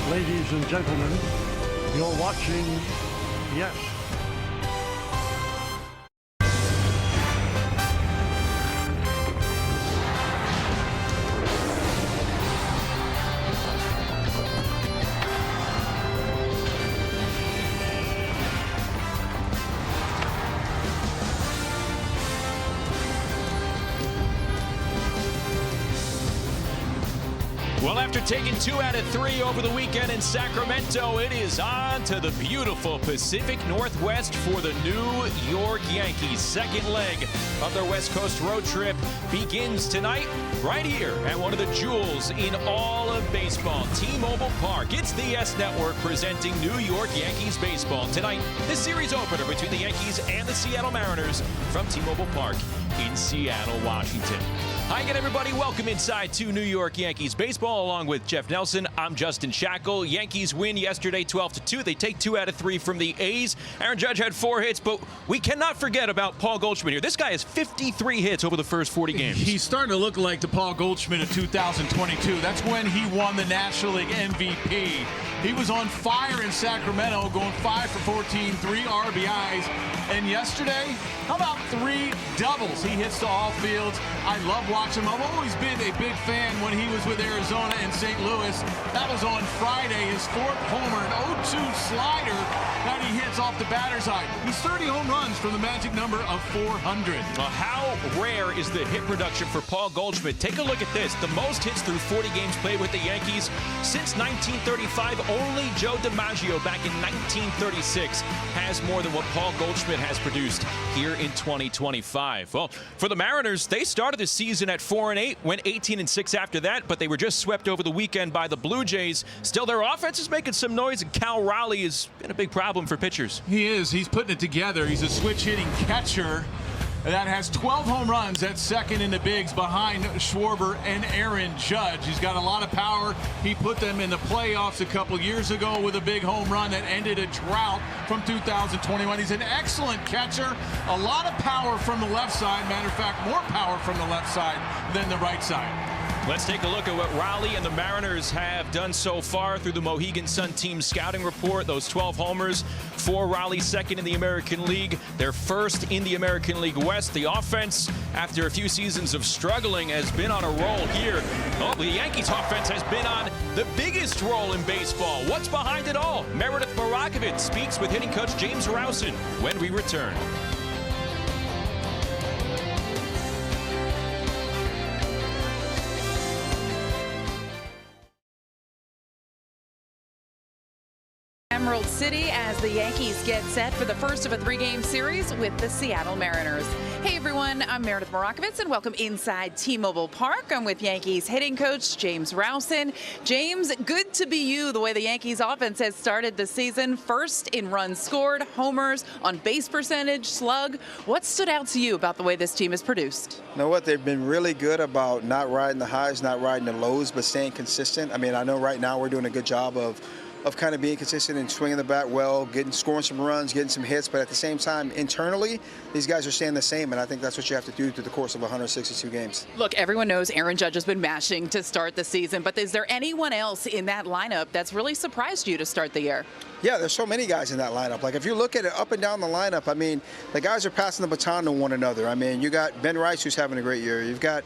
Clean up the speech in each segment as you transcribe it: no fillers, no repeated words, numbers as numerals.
Ladies and gentlemen, you're watching, yes, Well, after taking 2 out of 3 over the weekend in Sacramento, it is on to the beautiful Pacific Northwest for the New York Yankees. Second leg of their West Coast road trip begins tonight right here at one of the jewels in all of baseball, T-Mobile Park. It's the YES Network presenting New York Yankees baseball. Tonight, the series opener between the Yankees and the Seattle Mariners from T-Mobile Park in Seattle, Washington. Hi again, everybody. Welcome inside to New York Yankees baseball. Along with Jeff Nelson, I'm Justin Shackle. Yankees win yesterday 12-2. They take 2 out of 3 from the A's. Aaron Judge had 4 hits, but we cannot forget about Paul Goldschmidt here. This guy has 53 hits over the first 40 games. He's starting to look like the Paul Goldschmidt of 2022. That's when he won the National League MVP. He was on fire in Sacramento, going 5 for 14, 3 RBIs. And yesterday, how about 3 doubles? He hits to all fields. I love watching him. I've always been a big fan when he was with Arizona and St. Louis. That was on Friday, his 4th homer, an 0-2 slider that he hits off the batter's eye. He's 30 home runs from the magic number of 400. Well, how rare is the hit production for Paul Goldschmidt? Take a look at this. The most hits through 40 games played with the Yankees since 1935. Only Joe DiMaggio back in 1936 has more than what Paul Goldschmidt has produced here in 2025. Well, for the Mariners, they started the season at 4-8, went 18-6 after that, but they were just swept over the weekend by the Blue Jays. Still, their offense is making some noise, and Cal Raleigh has been a big problem for pitchers. He is. He's putting it together. He's a switch-hitting catcher that has 12 home runs at second in the bigs behind Schwarber and Aaron Judge. He's got a lot of power. He put them in the playoffs a couple years ago with a big home run that ended a drought from 2021. He's an excellent catcher. A lot of power from the left side. Matter of fact, more power from the left side than the right side. Let's take a look at what Raleigh and the Mariners have done so far through the Mohegan Sun team scouting report. Those 12 homers for Raleigh, second in the American League. They're first in the American League West. The offense, after a few seasons of struggling, has been on a roll here. Oh, the Yankees offense has been on the biggest roll in baseball. What's behind it all? Meredith Marakovitz speaks with hitting coach James Rousen when we return. Emerald City as the Yankees get set for the first of a 3-game series with the Seattle Mariners. Hey everyone, I'm Meredith Marakovitz and welcome inside T-Mobile Park. I'm with Yankees hitting coach James Rousen. James, good to be you the way the Yankees offense has started the season. First in runs scored, homers, on base percentage, slug. What stood out to you about the way this team is produced? You know what, they've been really good about not riding the highs, not riding the lows, but staying consistent. I mean, I know right now we're doing a good job of kind of being consistent and swinging the bat well, scoring some runs, getting some hits, but at the same time, internally, these guys are staying the same, and I think that's what you have to do through the course of 162 games. Look, everyone knows Aaron Judge has been mashing to start the season, but is there anyone else in that lineup that's really surprised you to start the year? Yeah, there's so many guys in that lineup. Like, if you look at it up and down the lineup, I mean, the guys are passing the baton to one another. I mean, you got Ben Rice, who's having a great year. You've got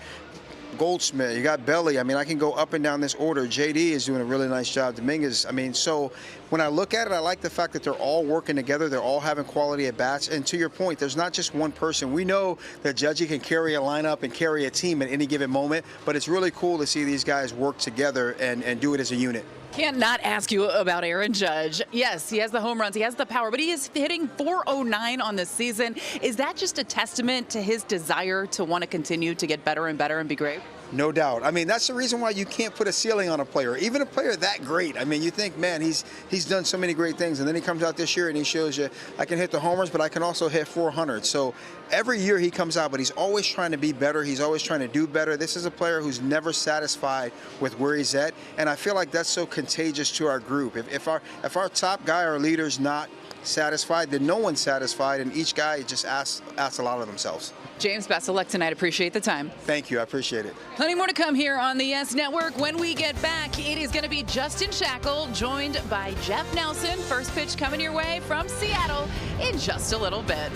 Goldschmidt, you got Belly. I mean, I can go up and down this order. JD is doing a really nice job. Dominguez, I mean, so when I look at it, I like the fact that they're all working together. They're all having quality at bats. And to your point, there's not just one person. We know that Judgy can carry a lineup and carry a team at any given moment, but it's really cool to see these guys work together and do it as a unit. Can't not ask you about Aaron Judge. Yes, he has the home runs, he has the power, but he is hitting .409 on this season. Is that just a testament to his desire to want to continue to get better and better and be great? No doubt. I mean, that's the reason why you can't put a ceiling on a player, even a player that great. I mean, you think, man, he's done so many great things, and then he comes out this year and he shows you, I can hit the homers, but I can also hit 400. So every year he comes out, but he's always trying to be better. He's always trying to do better. This is a player who's never satisfied with where he's at, and I feel like that's so contagious to our group. If our top guy, our leader's not satisfied, then no one's satisfied, and each guy just asks a lot of themselves. James, best of luck tonight. Appreciate the time. Thank you. I appreciate it. Plenty more to come here on the Yes Network. When we get back, it is going to be Justin Shackle joined by Jeff Nelson. First pitch coming your way from Seattle in just a little bit.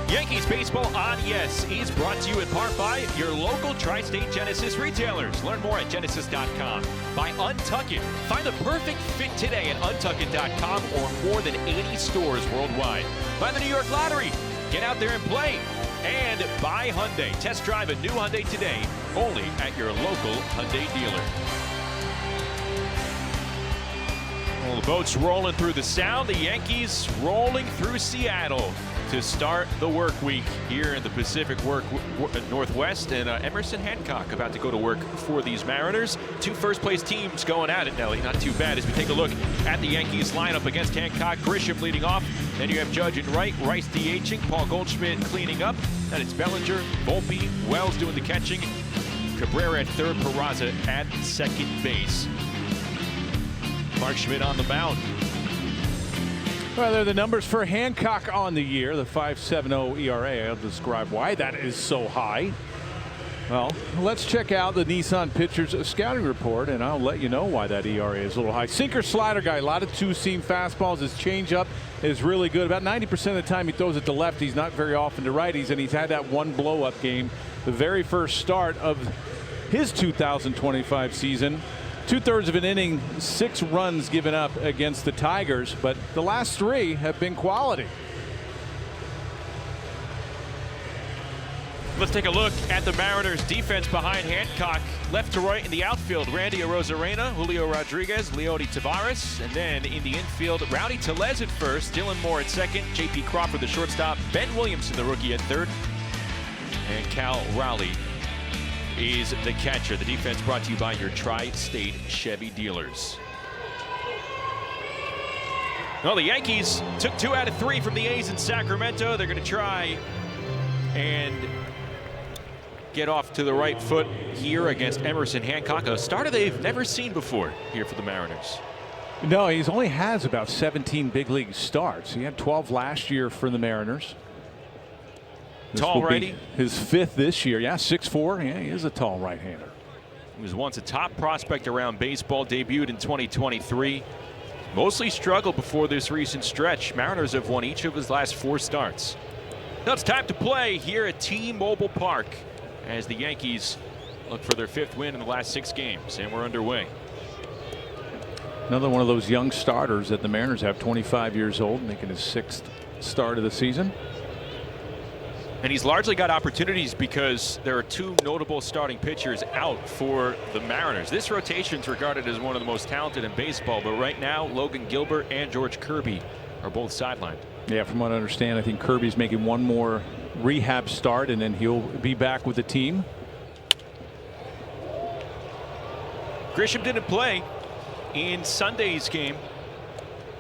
Yankees baseball on Yes is brought to you in part by your local Tri-State Genesis retailers. Learn more at genesis.com. By Untuckit. Find the perfect fit today at untuckit.com or more than 80 stores worldwide. By the New York Lottery. Get out there and play. And by Hyundai. Test drive a new Hyundai today, only at your local Hyundai dealer. Well, the boat's rolling through the Sound. The Yankees rolling through Seattle to start the work week here in the Pacific Northwest. And Emerson Hancock about to go to work for these Mariners. Two first-place teams going at it, Nelly. Not too bad as we take a look at the Yankees lineup against Hancock. Grisham leading off. Then you have Judge and Wright. Rice DHing. Paul Goldschmidt cleaning up. Then it's Bellinger, Volpe, Wells doing the catching. Cabrera at third, Peraza at second base. Mark Schmidt on the mound. Well, they're the numbers for Hancock on the year, the 5.70 ERA. I'll describe why that is so high. Well, let's check out the Nissan Pitchers scouting report, and I'll let you know why that ERA is a little high. Sinker slider guy, a lot of two-seam fastballs. His changeup is really good. About 90% of the time he throws it to lefties, not very often to righties, and he's had that one blow-up game the very first start of his 2025 season. 2/3 of an inning, 6 runs given up against the Tigers, but the last 3 have been quality. Let's take a look at the Mariners defense behind Hancock. Left to right in the outfield, Randy Arozarena, Julio Rodriguez, Leody Taveras, and then in the infield, Rowdy Tellez at first, Dylan Moore at second, J.P. Crawford the shortstop, Ben Williamson the rookie at third, and Cal Rowley is the catcher. The defense brought to you by your Tri-State Chevy dealers. Well, the Yankees took 2 out of 3 from the A's in Sacramento. They're going to try and get off to the right foot here against Emerson Hancock, a starter they've never seen before here for the Mariners. No, he only has about 17 big league starts. He had 12 last year for the Mariners. Tall righty. His 5th this year. Yeah, 6'4". Yeah, he is a tall right-hander. He was once a top prospect around baseball, debuted in 2023. Mostly struggled before this recent stretch. Mariners have won each of his last 4 starts. Now it's time to play here at T-Mobile Park as the Yankees look for their 5th win in the last 6 games, and we're underway. Another one of those young starters that the Mariners have, 25 years old, making his 6th start of the season. And he's largely got opportunities because there are 2 notable starting pitchers out for the Mariners. This rotation is regarded as one of the most talented in baseball, but right now Logan Gilbert and George Kirby are both sidelined. Yeah, from what I understand, I think Kirby's making one more rehab start and then he'll be back with the team. Grisham didn't play in Sunday's game.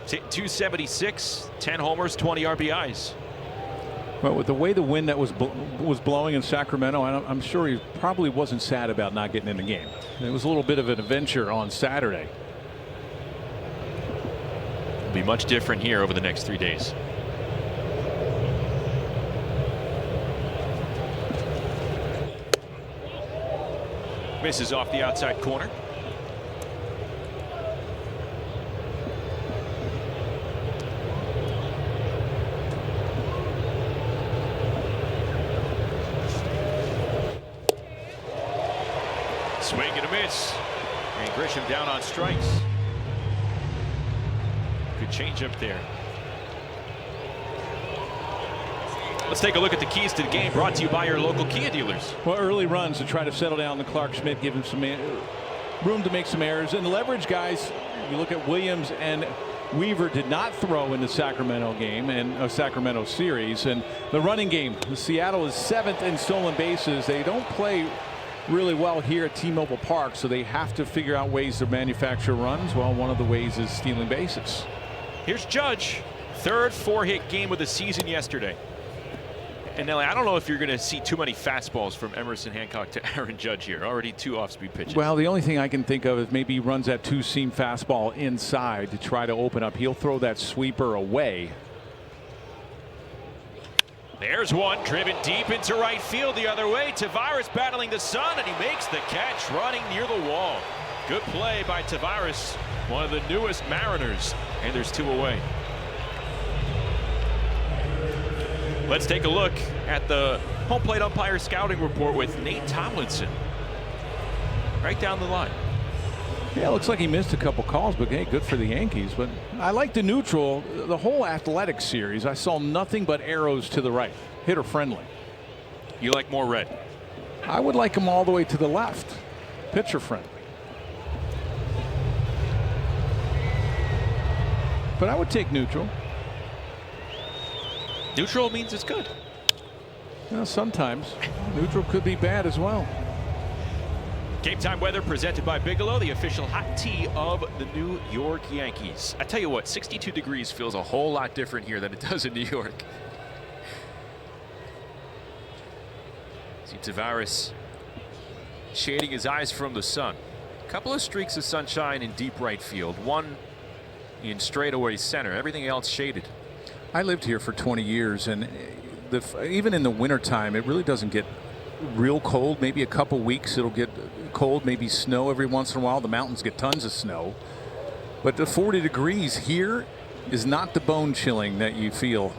276, 10 homers, 20 RBIs. Well, with the way the wind that was blowing in Sacramento, I'm sure he probably wasn't sad about not getting in the game. It was a little bit of an adventure on Saturday. It'll be much different here over the next 3 days. Misses off the outside corner. Swing and a miss. And Grisham down on strikes. Good change up there. Let's take a look at the keys to the game, brought to you by your local Kia dealers. Well, early runs to try to settle down the Clark Schmidt, give him some room to make some errors. And the leverage guys, you look at Williams and Weaver did not throw in the Sacramento game and Sacramento series. And the running game, Seattle is 7th in stolen bases. They don't play really well here at T-Mobile Park, so they have to figure out ways to manufacture runs. Well, one of the ways is stealing bases. Here's Judge, 3rd 4-hit game of the season yesterday. And Nelly, I don't know if you're going to see too many fastballs from Emerson Hancock to Aaron Judge here. Already 2 off-speed pitches. Well, the only thing I can think of is maybe he runs that 2-seam fastball inside to try to open up. He'll throw that sweeper away. There's one driven deep into right field the other way. Tavares battling the sun, and he makes the catch running near the wall. Good play by Tavares, one of the newest Mariners, and there's 2 away. Let's take a look at the home plate umpire scouting report with Nate Tomlinson. Right down the line. Yeah, it looks like he missed a couple calls, but hey, good for the Yankees. But I like the neutral. The whole athletic series, I saw nothing but arrows to the right. Hitter friendly. You like more red? I would like them all the way to the left. Pitcher friendly. But I would take neutral. Neutral means it's good. Well, sometimes neutral could be bad as well. Game time weather presented by Bigelow, the official hot tea of the New York Yankees. I tell you what, 62 degrees feels a whole lot different here than it does in New York. See Tavares shading his eyes from the sun. A couple of streaks of sunshine in deep right field. One in straightaway center. Everything else shaded. I lived here for 20 years, and even in the wintertime, it really doesn't get real cold. Maybe a couple weeks it'll get cold, maybe snow every once in a while. The mountains get tons of snow. But the 40 degrees here is not the bone chilling that you feel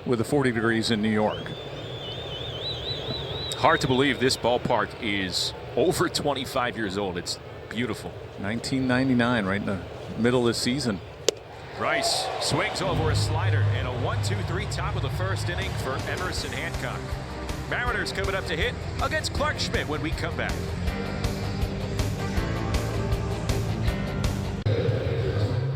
with the 40 degrees in New York. Hard to believe this ballpark is over 25 years old. It's beautiful. 1999, right in the middle of the season. Rice swings over a slider and a 1-2-3 top of the first inning for Emerson Hancock. Mariners coming up to hit against Clark Schmidt when we come back.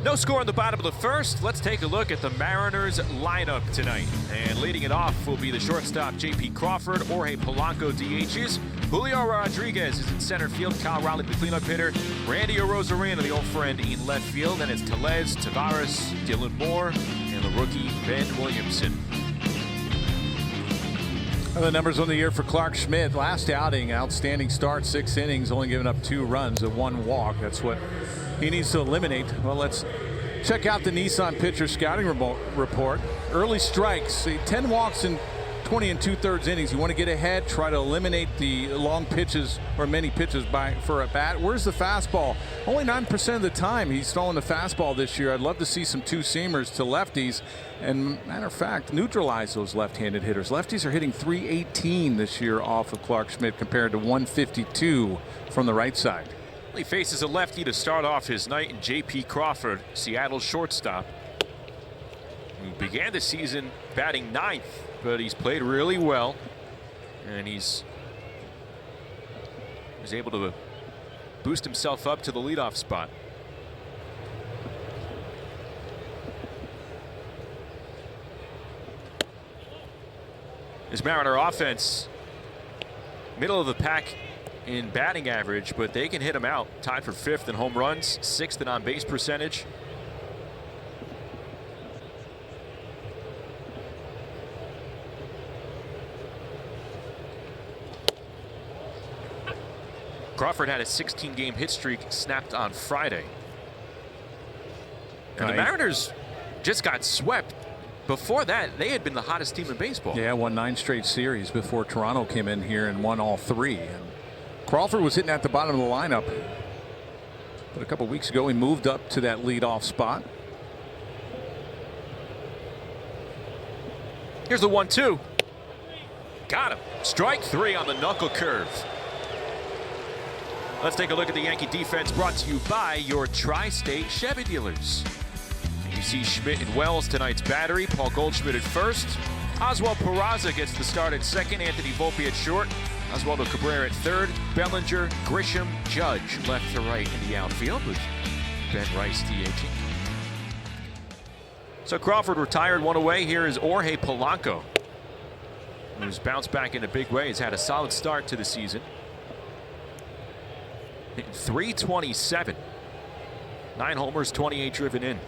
No score on the bottom of the first. Let's take a look at the Mariners lineup tonight. And leading it off will be the shortstop J.P. Crawford, Jorge Polanco DHs. Julio Rodriguez is in center field. Kyle Raleigh, the cleanup hitter. Randy Arozarena, the old friend, in left field. And it's Tellez, Tavares, Dylan Moore, and the rookie Ben Williamson. The numbers on the year for Clark Schmidt. Last outing, outstanding start, 6 innings, only giving up 2 runs and 1 walk. That's what he needs to eliminate. Well, let's check out the Nissan pitcher scouting report. Early strikes, 10 walks in 20 2/3 innings. You want to get ahead, try to eliminate the long pitches or many pitches for a bat. Where's the fastball? Only 9% of the time he's throwing the fastball this year. I'd love to see some 2-seamers to lefties. And matter of fact, neutralize those left-handed hitters. Lefties are hitting .318 this year off of Clark Schmidt compared to .152 from the right side. He faces a lefty to start off his night in J.P. Crawford, Seattle shortstop, who began the season batting 9th, but he's played really well, and he's able to boost himself up to the leadoff spot. This Mariner offense, middle of the pack in batting average, but they can hit him out. Tied for 5th in home runs, 6th in on-base percentage. Crawford had a 16-game hit streak snapped on Friday. And the Mariners just got swept. Before that, they had been the hottest team in baseball. Yeah, won 9 straight series before Toronto came in here and won all 3. And Crawford was hitting at the bottom of the lineup. But a couple weeks ago, he moved up to that leadoff spot. Here's the 1-2. Got him. Strike 3 on the knuckle curve. Let's take a look at the Yankee defense, brought to you by your Tri-State Chevy dealers. You see Schmidt and Wells tonight's battery. Paul Goldschmidt at first. Oswald Peraza gets the start at second. Anthony Volpe at short. Oswaldo Cabrera at third. Bellinger, Grisham, Judge left to right in the outfield with Ben Rice DHing. So Crawford retired, 1 away. Here is Jorge Polanco, who's bounced back in a big way. He's had a solid start to the season. Hitting .327. 9 homers, 28 driven in.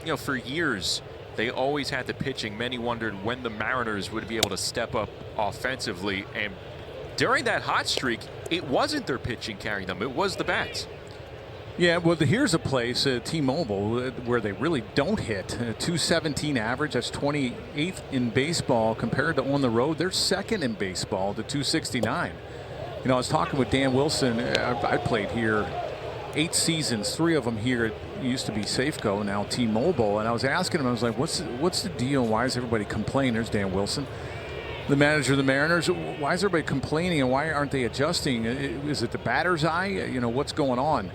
You know, for years, they always had the pitching. Many wondered when the Mariners would be able to step up offensively. And during that hot streak, it wasn't their pitching carrying them. It was the bats. Yeah, well, here's a place, T-Mobile, where they really don't hit. 217 average, that's 28th in baseball. Compared to on the road, they're second in baseball to 269. You know, I was talking with Dan Wilson. I played here 8 seasons, 3 of them here. It used to be Safeco, now T-Mobile. And I was asking him, I was like, what's the deal? Why is everybody complaining? There's Dan Wilson, the manager of the Mariners. Why is everybody complaining and why aren't they adjusting? Is it the batter's eye? You know, what's going on?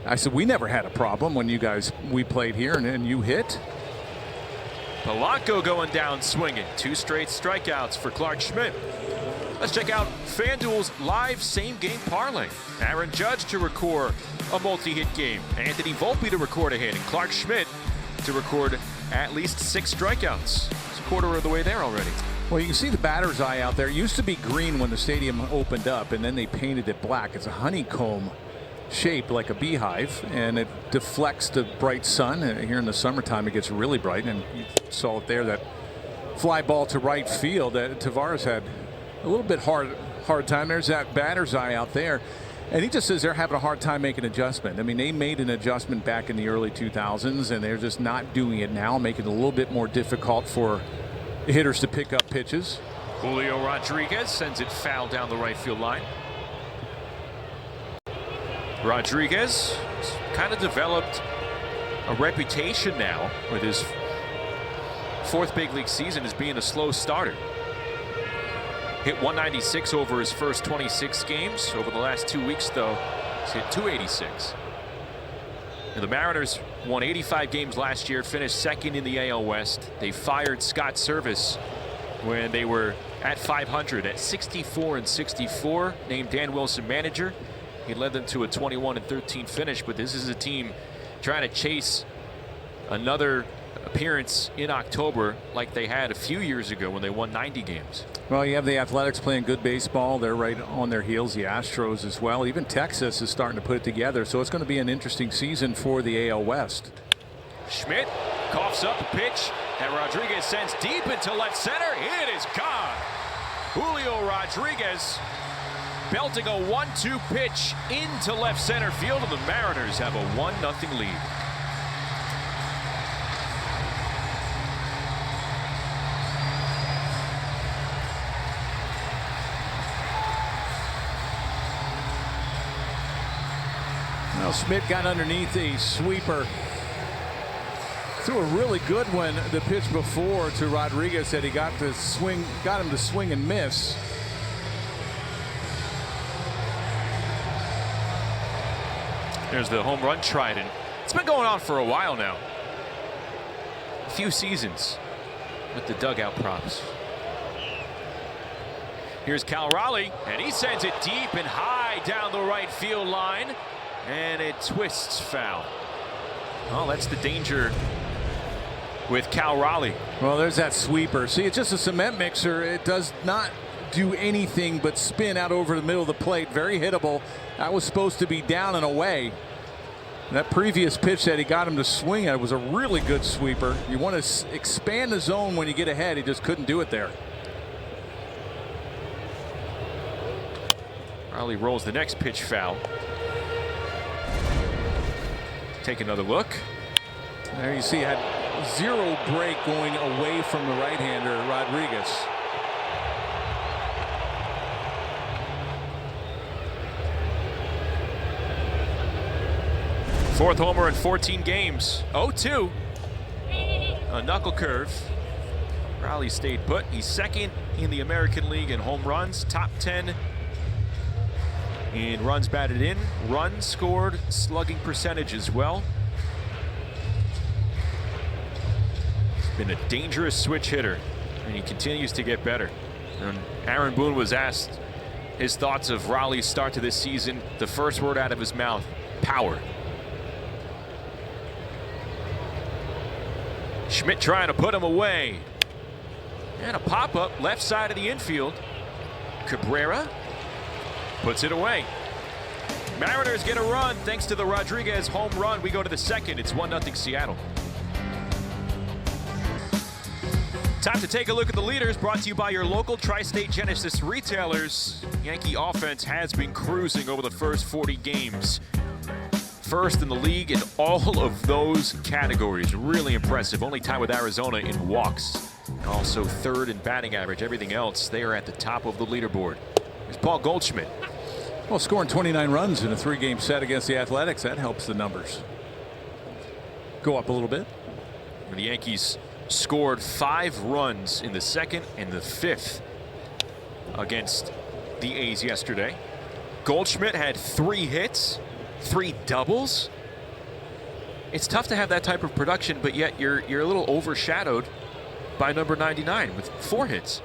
I said, we never had a problem when we played here and you hit. Polanco going down swinging. 2 straight strikeouts for Clark Schmidt. Let's check out FanDuel's live same-game parlay. Aaron Judge to record a multi-hit game. Anthony Volpe to record a hit. And Clark Schmidt to record at least 6 strikeouts. It's a quarter of the way there already. Well, you can see the batter's eye out there. It used to be green when the stadium opened up, and then they painted it black. It's a honeycomb shape like a beehive, and it deflects the bright sun. Here in the summertime, it gets really bright, and you saw it there, that fly ball to right field that Tavares had a little bit hard time. There's that batter's eye out there, and he just says they're having a hard time making an adjustment. I mean, they made an adjustment back in the early 2000s, and they're just not doing it now, making it a little bit more difficult for hitters to pick up pitches. Julio Rodriguez sends it foul down the right field line. Rodriguez kind of developed a reputation now with his 4th big league season as being a slow starter. Hit 196 over his first 26 games. Over the last 2 weeks, though, he's hit 286. And the Mariners won 85 games last year, finished 2nd in the AL West. They fired Scott Service when they were at 500 at 64-64, named Dan Wilson manager. He led them to a 21-13 finish, but this is a team trying to chase another appearance in October like they had a few years ago when they won 90 games. Well, you have the Athletics playing good baseball. They're right on their heels. The Astros as well. Even Texas is starting to put it together. So it's going to be an interesting season for the AL West. Schmidt coughs up a pitch that Rodriguez sends deep into left center. It is gone. Julio Rodriguez belting a 1-2 pitch into left center field, and the Mariners have a 1-0 lead. Well, Schmidt got underneath a sweeper. Threw a really good one the pitch before to Rodriguez that he got him to swing and miss. There's the home run trident. It's been going on for a while now. A few seasons with the dugout props. Here's Cal Raleigh, and he sends it deep and high down the right field line, and it twists foul. Well, that's the danger with Cal Raleigh. Well, there's that sweeper. See, it's just a cement mixer. It does not do anything but spin out over the middle of the plate. Very hittable. That was supposed to be down and away. That previous pitch that he got him to swing at was a really good sweeper. You want to expand the zone when you get ahead. He just couldn't do it there. Raleigh rolls the next pitch foul. Take another look. There you see, had zero break going away from the right-hander, Rodriguez. Fourth homer in 14 games. 0-2. A knuckle curve. Raleigh stayed put. He's 2nd in the American League in home runs, top 10 in runs batted in, runs scored, slugging percentage as well. He's been a dangerous switch hitter, and he continues to get better. And Aaron Boone was asked his thoughts of Raleigh's start to this season. The first word out of his mouth, power. Schmidt trying to put him away. And a pop-up left side of the infield. Cabrera puts it away. Mariners get a run thanks to the Rodriguez home run. We go to the 2nd. It's 1-0 Seattle. Time to take a look at the leaders, brought to you by your local Tri-State Genesis retailers. Yankee offense has been cruising over the first 40 games. First in the league in all of those categories. Really impressive. Only tied with Arizona in walks. And also third in batting average. Everything else, they are at the top of the leaderboard. Here's Paul Goldschmidt. Well, scoring 29 runs in a 3-game set against the Athletics, that helps the numbers go up a little bit. And the Yankees scored 5 runs in the second and the 5th against the A's yesterday. Goldschmidt had 3 hits, 3 doubles. It's tough to have that type of production, but yet you're a little overshadowed by number 99 with 4 hits.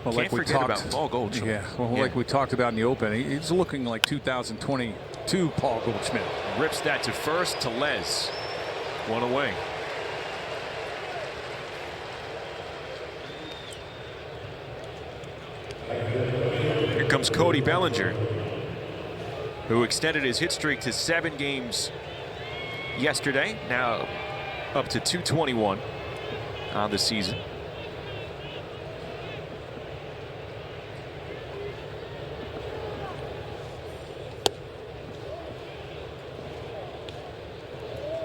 Well, Can't forget about Paul Goldschmidt. Yeah, well, like we talked about in the open, he's looking like 2022 Paul Goldschmidt. Rips that to first to Les. 1 away. Here comes Cody Bellinger, who extended his hit streak to 7 games yesterday, now up to 221 on the season.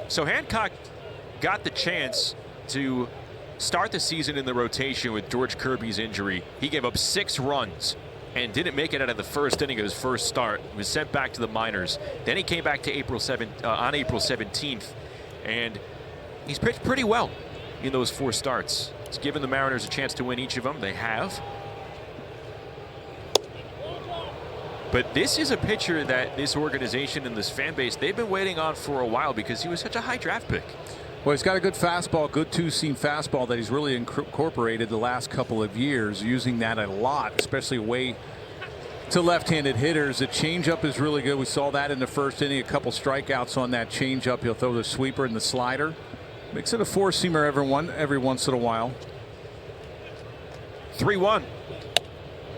So Hancock got the chance to start the season in the rotation with George Kirby's injury. He gave up 6 runs and didn't make it out of the first inning of his first start. He was sent back to the minors. Then he came back to on April 17th, and he's pitched pretty well in those 4 starts. It's given the Mariners a chance to win each of them. They have. But this is a pitcher that this organization and this fan base, they've been waiting on for a while because he was such a high draft pick. Well, he's got a good fastball, good 2-seam fastball that he's really incorporated the last couple of years, using that a lot, especially away to left-handed hitters. The changeup is really good. We saw that in the first inning, a couple strikeouts on that changeup. He'll throw the sweeper and the slider. Makes it a 4-seamer every once in a while. 3-1.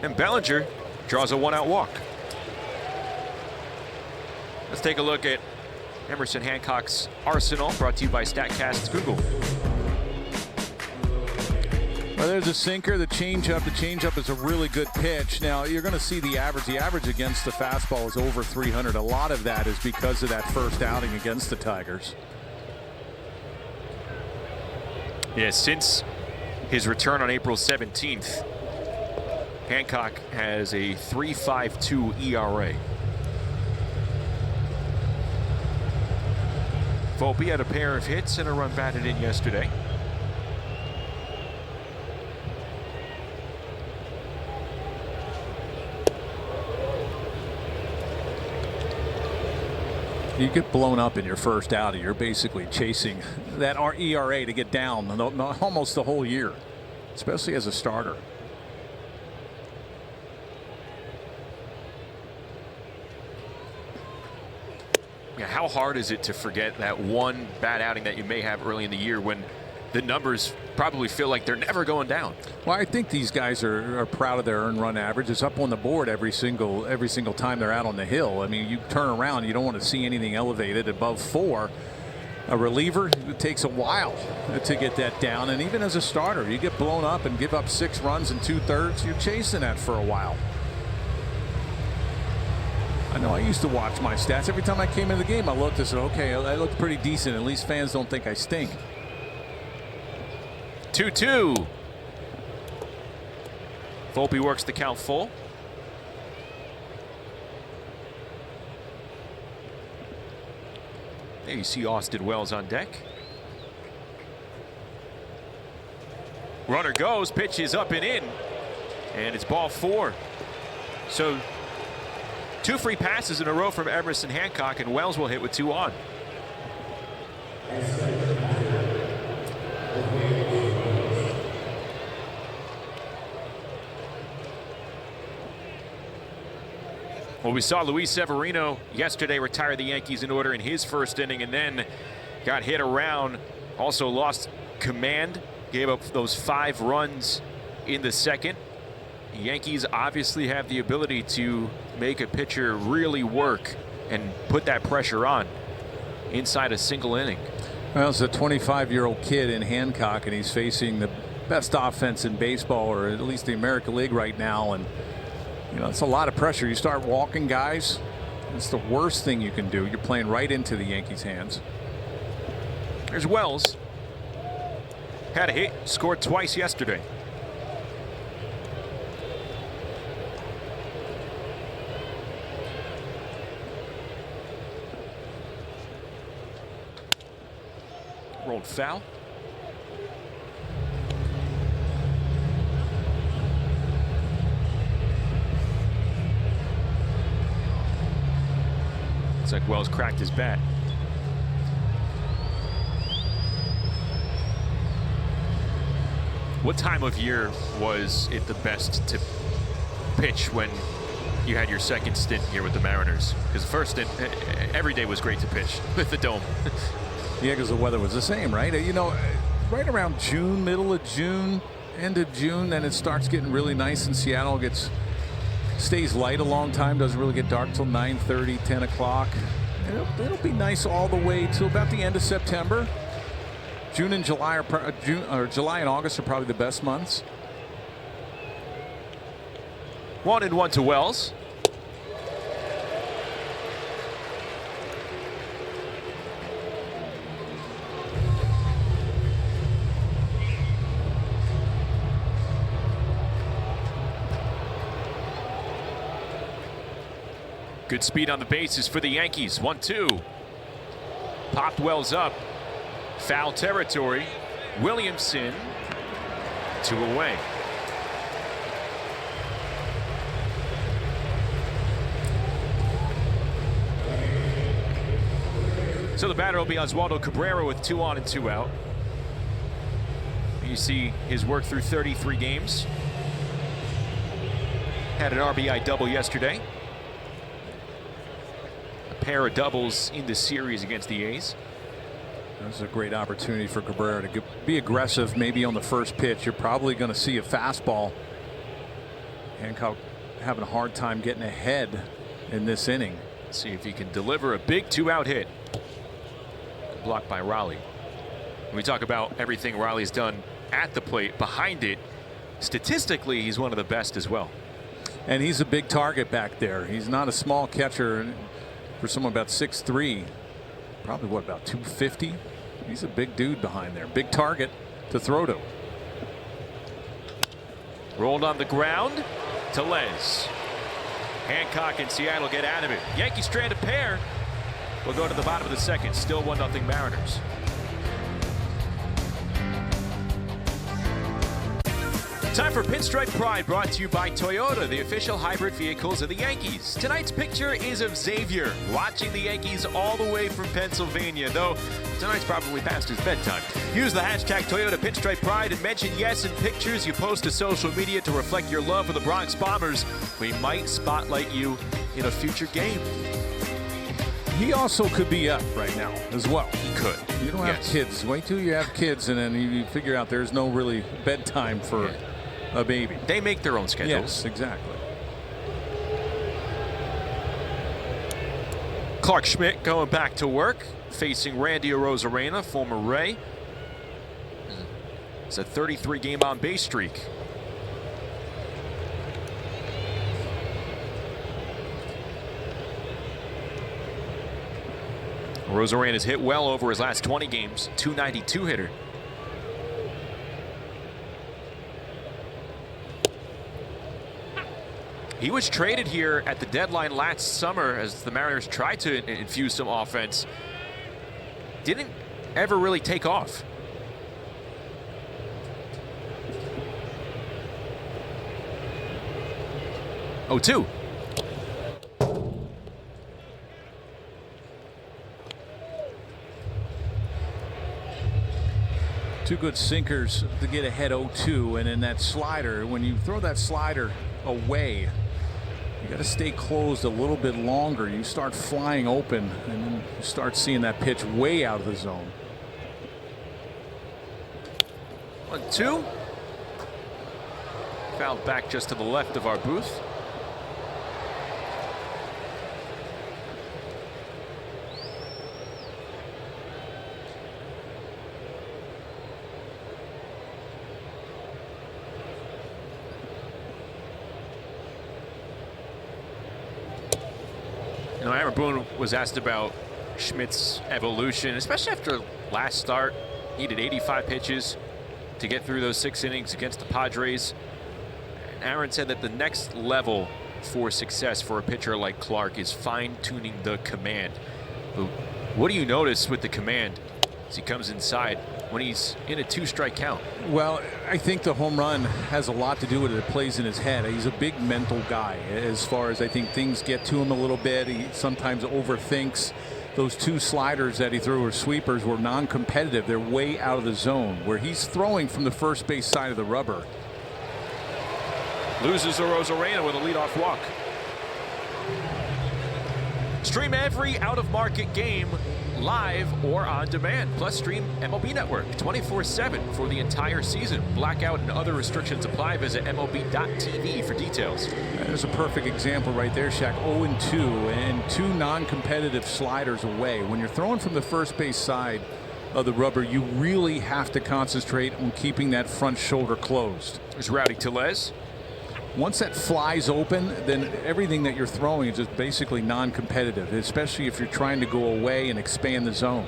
And Bellinger draws a 1-out walk. Let's take a look at Emerson Hancock's arsenal, brought to you by StatCast's Google. Well, there's a sinker, the changeup. The changeup is a really good pitch. Now, you're going to see the average. The average against the fastball is over 300. A lot of that is because of that first outing against the Tigers. Yeah, since his return on April 17th, Hancock has a 3.52 ERA. Volpe had a pair of hits and a run batted in yesterday. You get blown up in your first outing, you're basically chasing that ERA to get down almost the whole year, especially as a starter. Yeah, how hard is it to forget that one bad outing that you may have early in the year when the numbers probably feel like they're never going down? Well, I think these guys are proud of their earned run average. It's up on the board every single time they're out on the hill. I mean, you turn around, you don't want to see anything elevated above 4. A reliever, it takes a while to get that down, and even as a starter, you get blown up and give up 6 runs in 2/3. You're chasing that for a while. I know I used to watch my stats. Every time I came in the game, I looked and said, okay, I looked pretty decent. At least fans don't think I stink. 2-2. Volpe works the count full. There you see Austin Wells on deck. Runner goes, pitch is up and in, and it's ball 4. So 2 free passes in a row from Emerson Hancock, and Wells will hit with 2 on. Well, we saw Luis Severino yesterday retire the Yankees in order in his first inning, and then got hit around. Also lost command, gave up those 5 runs in the second. The Yankees obviously have the ability to make a pitcher really work and put that pressure on inside a single inning. Well, it's a 25-year-old kid in Hancock, and he's facing the best offense in baseball, or at least the American League right now. And you know, it's a lot of pressure. You start walking guys, it's the worst thing you can do. You're playing right into the Yankees' hands. There's Wells. Had a hit, scored twice yesterday. Rolled foul. Looks like Wells cracked his bat. What time of year was it the best to pitch when you had your second stint here with the Mariners? Because the first stint, every day was great to pitch with the Dome. Yeah, because the weather was the same, right? You know, right around June, middle of June, end of June, then it starts getting really nice in Seattle. Stays light a long time, doesn't really get dark till 9:30, 10 o'clock. It'll be nice all the way till about the end of September. June and July July and August are probably the best months. 1-1 to Wells. Good speed on the bases for the Yankees. 1-2. Popped Wells up. Foul territory. Williamson 2 away. So the batter will be Oswaldo Cabrera with 2 on and 2 out. You see his work through 33 games. Had an RBI double yesterday. A pair of doubles in the series against the A's. This is a great opportunity for Cabrera to be aggressive. Maybe on the first pitch, you're probably going to see a fastball. Hancock having a hard time getting ahead in this inning. See if he can deliver a big 2-out hit. Blocked by Raleigh. When we talk about everything Raleigh's done at the plate, behind it, statistically, he's one of the best as well. And he's a big target back there. He's not a small catcher. For someone about 6'3", probably what, about 250? He's a big dude behind there. Big target to throw to. Rolled on the ground to Les. Hancock and Seattle get out of it. Yankees strand a pair. We'll go to the bottom of the second. Still 1-0 Mariners. Time for Pinstripe Pride, brought to you by Toyota, the official hybrid vehicles of the Yankees. Tonight's picture is of Xavier watching the Yankees all the way from Pennsylvania, though tonight's probably past his bedtime. Use the hashtag Toyota Pinstripe Pride and mention yes in pictures you post to social media to reflect your love for the Bronx Bombers. We might spotlight you in a future game. He also could be up right now as well. He could. You don't have kids. Wait till you have kids, and then you figure out there's no really bedtime for a baby. They make their own schedules. Yes, exactly. Clark Schmidt going back to work, facing Randy Arozarena, former Ray. It's a 33-game on-base streak. Arozarena's hit well over his last 20 games, .292 hitter. He was traded here at the deadline last summer as the Mariners tried to infuse some offense. Didn't ever really take off. Oh, 2. Two good sinkers to get ahead 0-2, and then that slider, when you throw that slider away, you got to stay closed a little bit longer. You start flying open, and then you start seeing that pitch way out of the zone. 1-2. Fouled back just to the left of our booth. You know, Aaron Boone was asked about Schmidt's evolution, especially after last start. He did 85 pitches to get through those 6 innings against the Padres. And Aaron said that the next level for success for a pitcher like Clark is fine-tuning the command. But what do you notice with the command as he comes inside when he's in a 2-strike count? Well, I think the home run has a lot to do with it. It plays in his head. He's a big mental guy as far as I think things get to him a little bit. He sometimes overthinks. Those 2 sliders that he threw, or sweepers, were non-competitive. They're way out of the zone where he's throwing from the first base side of the rubber. Loses Arozarena with a leadoff walk. Stream every out-of-market game live or on demand. Plus stream MLB Network 24/7 for the entire season. Blackout and other restrictions apply. Visit MLB.tv for details. There's a perfect example right there, Shaq. 0-2 and 2 non-competitive sliders away. When you're throwing from the first base side of the rubber, you really have to concentrate on keeping that front shoulder closed. There's Rowdy Tellez. Once that flies open, then everything that you're throwing is just basically non-competitive, especially if you're trying to go away and expand the zone.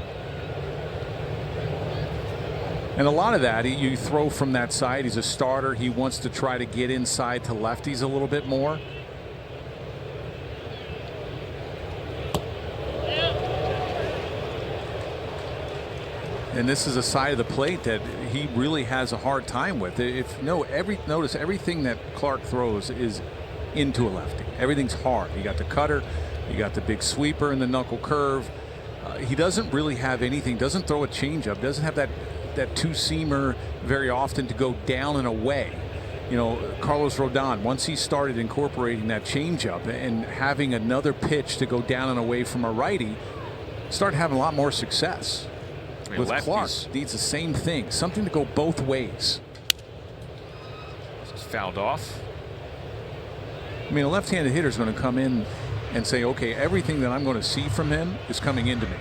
And a lot of that, you throw from that side. He's a starter. He wants to try to get inside to lefties a little bit more. And this is a side of the plate that he really has a hard time with. Notice everything that Clark throws is into a lefty. Everything's hard. You got the cutter, you got the big sweeper and the knuckle curve. He doesn't really have anything. Doesn't throw a changeup. Doesn't have that 2-seamer very often to go down and away. You know, Carlos Rodon, once he started incorporating that changeup and having another pitch to go down and away from a righty, started having a lot more success. With Clark, needs the same thing, something to go both ways. Fouled off. I mean, a left-handed hitter is going to come in and say, okay, everything that I'm going to see from him is coming into me.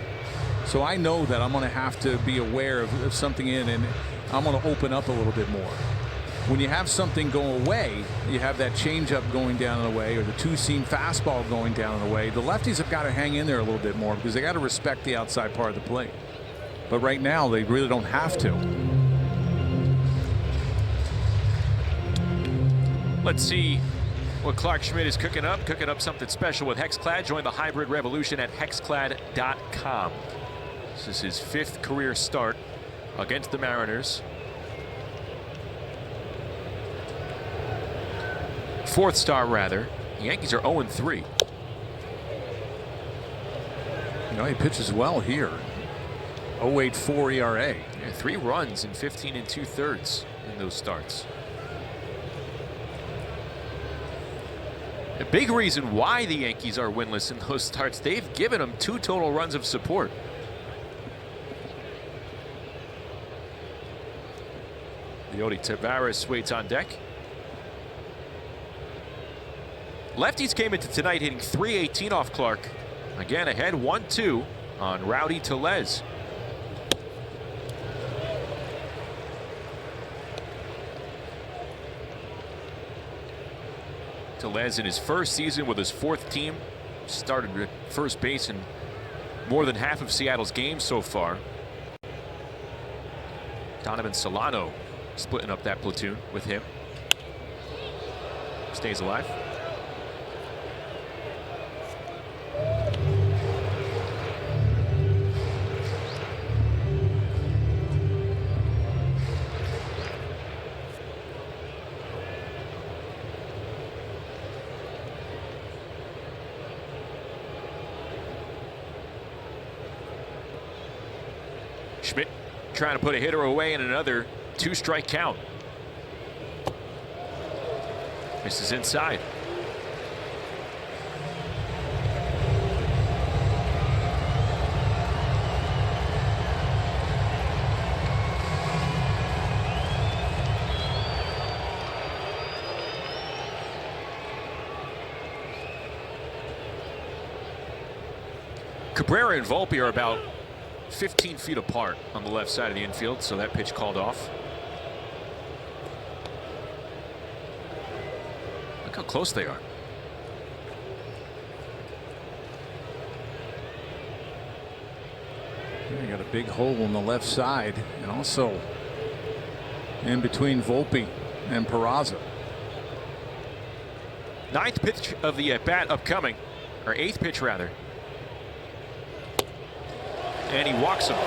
So I know that I'm going to have to be aware of something in, and I'm going to open up a little bit more. When you have something go away, you have that changeup going down and away, or the 2-seam fastball going down and away. The lefties have got to hang in there a little bit more because they got to respect the outside part of the plate. But right now, they really don't have to. Let's see what Clark Schmidt is cooking up. Cooking up something special with Hexclad. Join the hybrid revolution at hexclad.com. This is his 5th career start against the Mariners. 4th star, rather. The Yankees are 0-3. You know, he pitches well here. 0.84 ERA. Yeah, 3 runs in 15 2/3 in those starts. A big reason why the Yankees are winless in those starts, they've given them 2 total runs of support. Leody Taveras waits on deck. Lefties came into tonight hitting .318 off Clark. Again ahead 1-2 on Rowdy Tellez. Tellez in his first season with his 4th team. Started at first base in more than half of Seattle's games so far. Donovan Solano splitting up that platoon with him. Stays alive. Schmidt trying to put a hitter away in another 2-strike count. Misses inside. Cabrera and Volpe are about 15 feet apart on the left side of the infield, so that pitch called off. Look how close they are. got a big hole on the left side, and also in between Volpe and Peraza. 9th pitch of the at-bat upcoming, or 8th pitch rather. And he walks him.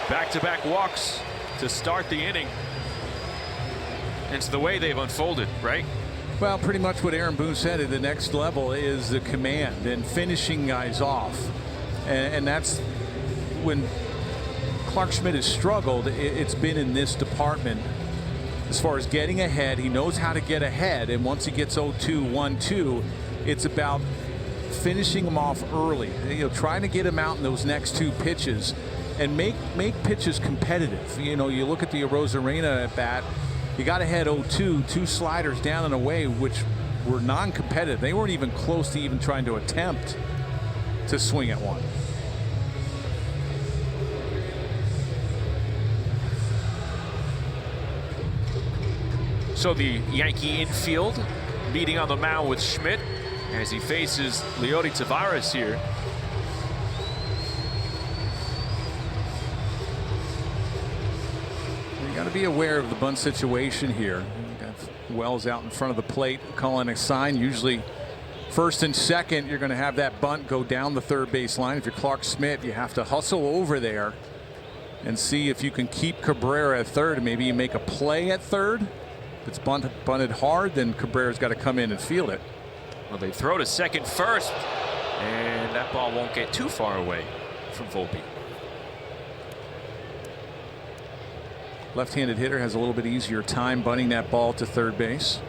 Back-to-back walks to start the inning. And it's the way they've unfolded, right? Well, pretty much what Aaron Boone said at the next level is the command and finishing guys off. And that's when Clark Schmidt has struggled. It's been in this department as far as getting ahead. He knows how to get ahead. And once he gets 0-2, 1-2, it's about finishing him off early. You know, trying to get him out in those next 2 pitches and make pitches competitive. You know, you look at the Arozarena at bat. You got ahead 0-2, 2 sliders down and away, which were non-competitive. They weren't even close to even trying to attempt to swing at one. So the Yankee infield meeting on the mound with Schmidt as he faces Leody Taveras here. You got to be aware of the bunt situation here. You got Wells out in front of the plate calling a sign. Usually first and second, you're going to have that bunt go down the third base line. If you're Clark Schmidt, you have to hustle over there and see if you can keep Cabrera at third, and maybe you make a play at third. If it's bunted hard, then Cabrera's got to come in and field it. Well, they throw to second first, and that ball won't get too far away from Volpe. Left-handed hitter has a little bit easier time bunting that ball to third base.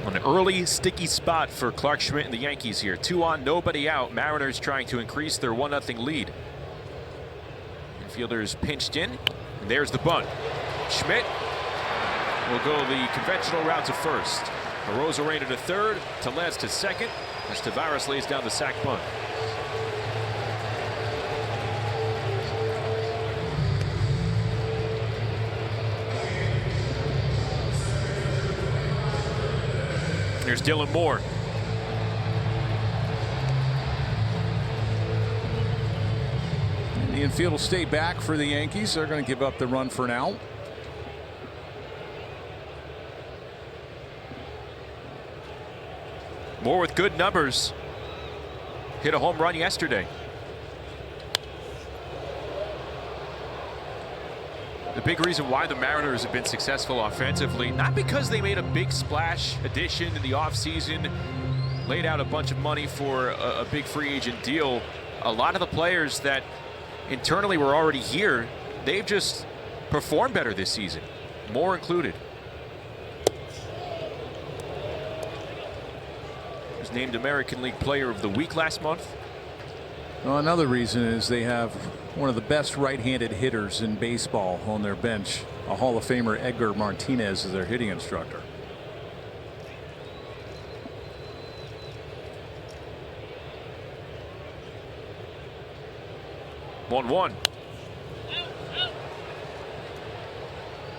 An early sticky spot for Clark Schmidt and the Yankees here. 2 on, nobody out. Mariners trying to increase their 1-0 lead. Infielders pinched in, and there's the bunt. Schmidt will go the conventional route to first. Arozarena to third, Tellez to second, as Taveras lays down the sac bunt. Here's Dylan Moore. The infield will stay back for the Yankees. They're going to give up the run for now. Moore with good numbers. Hit a home run yesterday. The big reason why the Mariners have been successful offensively, not because they made a big splash addition in the offseason, laid out a bunch of money for a big free agent deal. A lot of the players that internally were already here, they've just performed better this season, Moore included. He was named American League Player of the Week last month. Well, another reason is they have one of the best right-handed hitters in baseball on their bench. A Hall of Famer, Edgar Martinez, is their hitting instructor. One.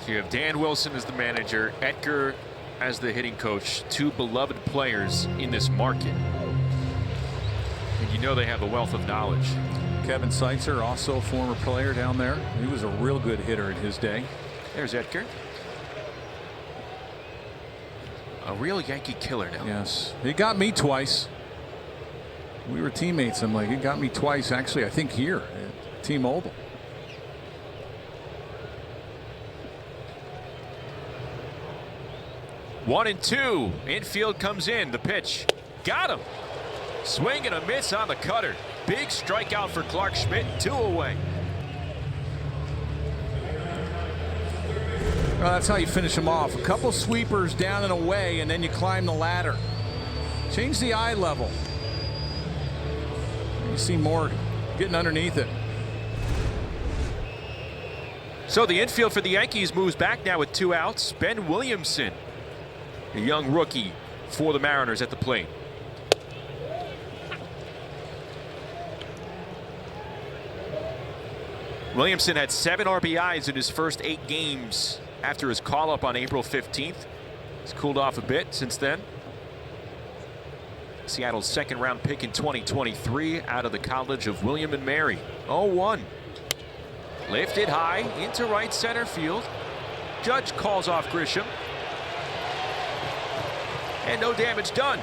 So you have Dan Wilson as the manager, Edgar as the hitting coach, 2 beloved players in this market. And you know they have a wealth of knowledge. Kevin Seitzer, also a former player down there. He was a real good hitter in his day. There's Edgar. A real Yankee killer now. Yes, he got me twice. We were teammates. I'm like, he got me twice. Actually, I think here at T-Mobile. One and two. Infield comes in. The pitch. Got him. Swing and a miss on the cutter. Big strikeout for Clark Schmidt. 2 away. Well, that's how you finish them off. A couple sweepers down and away, and then you climb the ladder. Change the eye level. You see more getting underneath it. So the infield for the Yankees moves back now with 2 outs. Ben Williamson, a young rookie for the Mariners at the plate. Williamson had 7 RBIs in his first 8 games after his call-up on April 15th. He's cooled off a bit since then. Seattle's second-round pick in 2023 out of the College of William and Mary. 0-1. Lifted high into right center field. Judge calls off Grisham. And no damage done.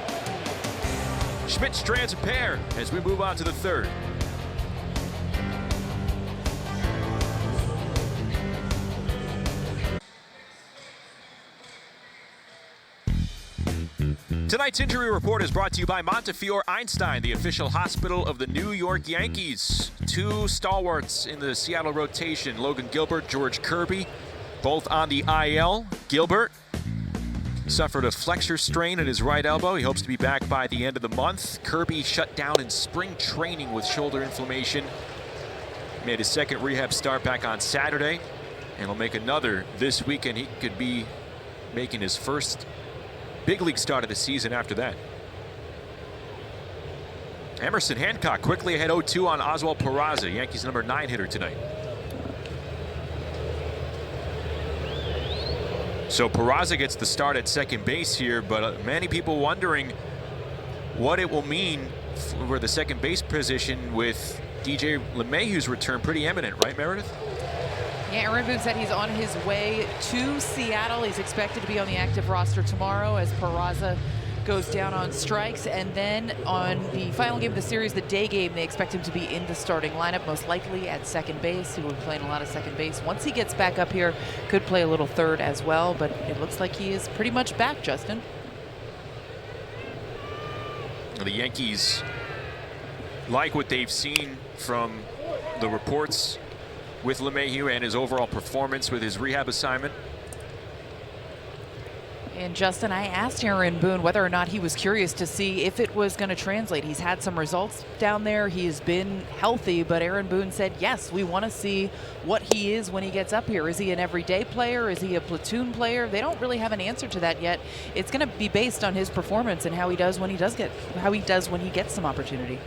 Schmidt strands a pair as we move on to the third. Tonight's injury report is brought to you by Montefiore Einstein, the official hospital of the New York Yankees. Two stalwarts in the Seattle rotation, Logan Gilbert, George Kirby, both on the IL. Gilbert suffered a flexor strain at his right elbow. He hopes to be back by the end of the month. Kirby shut down in spring training with shoulder inflammation. Made his second rehab start back on Saturday, and will make another this weekend. He could be making his first big league start of the season after that. Emerson Hancock quickly ahead 0-2 on Oswald Peraza, Yankees number 9 hitter tonight. So Peraza gets the start at second base here, but many people wondering what it will mean for the second base position with DJ LeMahieu's return pretty imminent, right, Meredith? Yeah, Aaron Boone said he's on his way to Seattle. He's expected to be on the active roster tomorrow as Peraza goes down on strikes. And then on the final game of the series, the day game, they expect him to be in the starting lineup, most likely at second base. He will be playing a lot of second base. Once he gets back up here, could play a little third as well, but it looks like he is pretty much back, Justin. The Yankees like what they've seen from the reports with LeMahieu and his overall performance with his rehab assignment. And Justin, I asked Aaron Boone whether or not he was curious to see if it was going to translate. He's had some results down there. He has been healthy, but Aaron Boone said, yes, we want to see what he is when he gets up here. Is he an everyday player? Is he a platoon player? They don't really have an answer to that yet. It's going to be based on his performance and how he does when he gets some opportunity.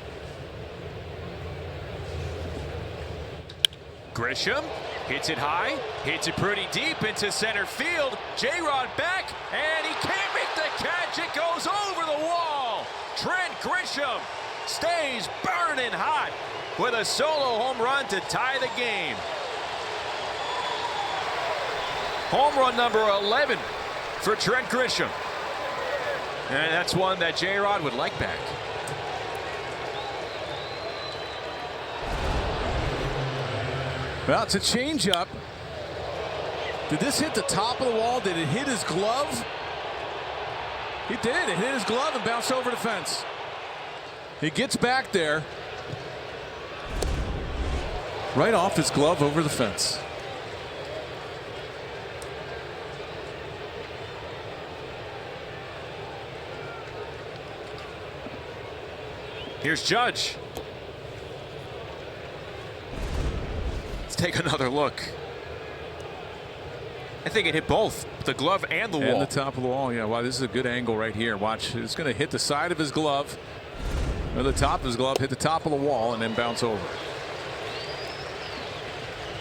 Grisham hits it high, hits it pretty deep into center field. J-Rod back, and he can't make the catch. It goes over the wall. Trent Grisham stays burning hot with a solo home run to tie the game. Home run number 11 for Trent Grisham. And that's one that J-Rod would like back. Well, it's a changeup. Did this hit the top of the wall? Did it hit his glove? It did. It hit his glove and bounced over the fence. He gets back there. Right off his glove over the fence. Here's Judge. Take another look. I think it hit both the glove and the wall. And the top of the wall. Yeah, wow, this is a good angle right here. Watch, it's going to hit the side of his glove, or the top of his glove, hit the top of the wall, and then bounce over.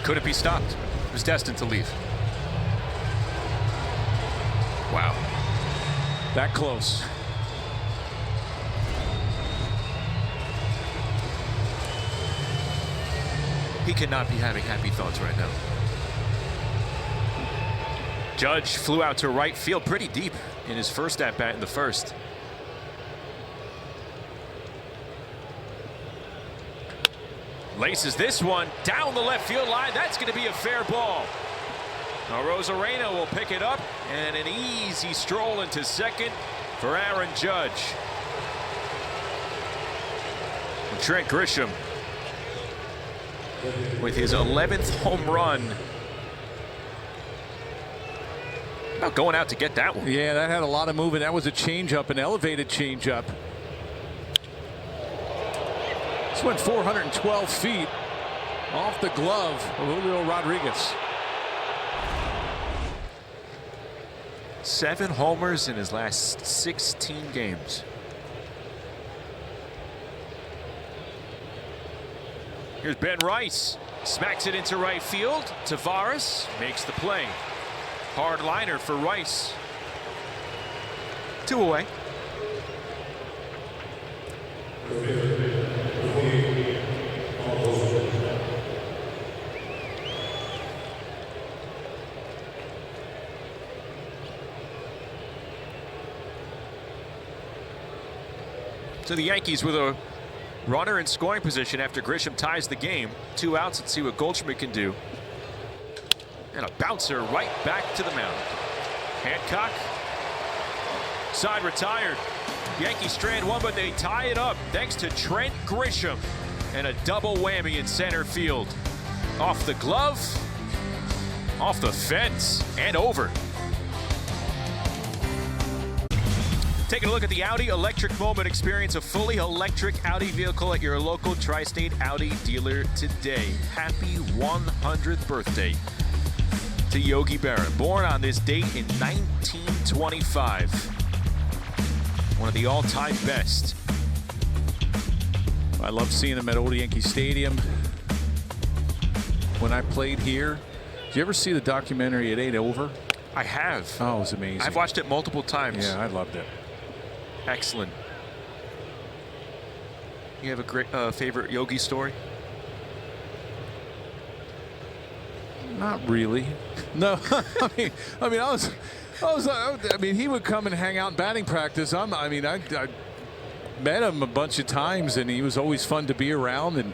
Could it be stopped? It was destined to leave. Wow. That close. He cannot be having happy thoughts right now. Judge flew out to right field pretty deep in his first at-bat in the first. Laces this one down the left field line. That's going to be a fair ball. Now Rosarena will pick it up, and an easy stroll into second for Aaron Judge. And Trent Grisham with his 11th home run. About going out to get that one. Yeah, that had a lot of movement. That was a changeup, an elevated changeup. This went 412 feet off the glove of Julio Rodriguez. 7 homers in his last 16 games. Here's Ben Rice. Smacks it into right field. Tavares makes the play. Hard liner for Rice. 2 away. So the Yankees with a runner in scoring position after Grisham ties the game. 2 outs. Let's see what Goldschmidt can do. And a bouncer right back to the mound. Hancock. Side retired. Yankees strand one, but they tie it up thanks to Trent Grisham. And a double whammy in center field. Off the glove, off the fence, and over. Taking a look at the Audi Electric Moment. Experience a fully electric Audi vehicle at your local Tri-State Audi dealer today. Happy 100th birthday to Yogi Berra. Born on this date in 1925. One of the all-time best. I love seeing him at Old Yankee Stadium. When I played here, did you ever see the documentary It Ain't Over? I have. Oh, it was amazing. I've watched it multiple times. Yeah, I loved it. Excellent. You have a great favorite Yogi story? Not really. No, I mean, he would come and hang out in batting practice. I met him a bunch of times, and he was always fun to be around. And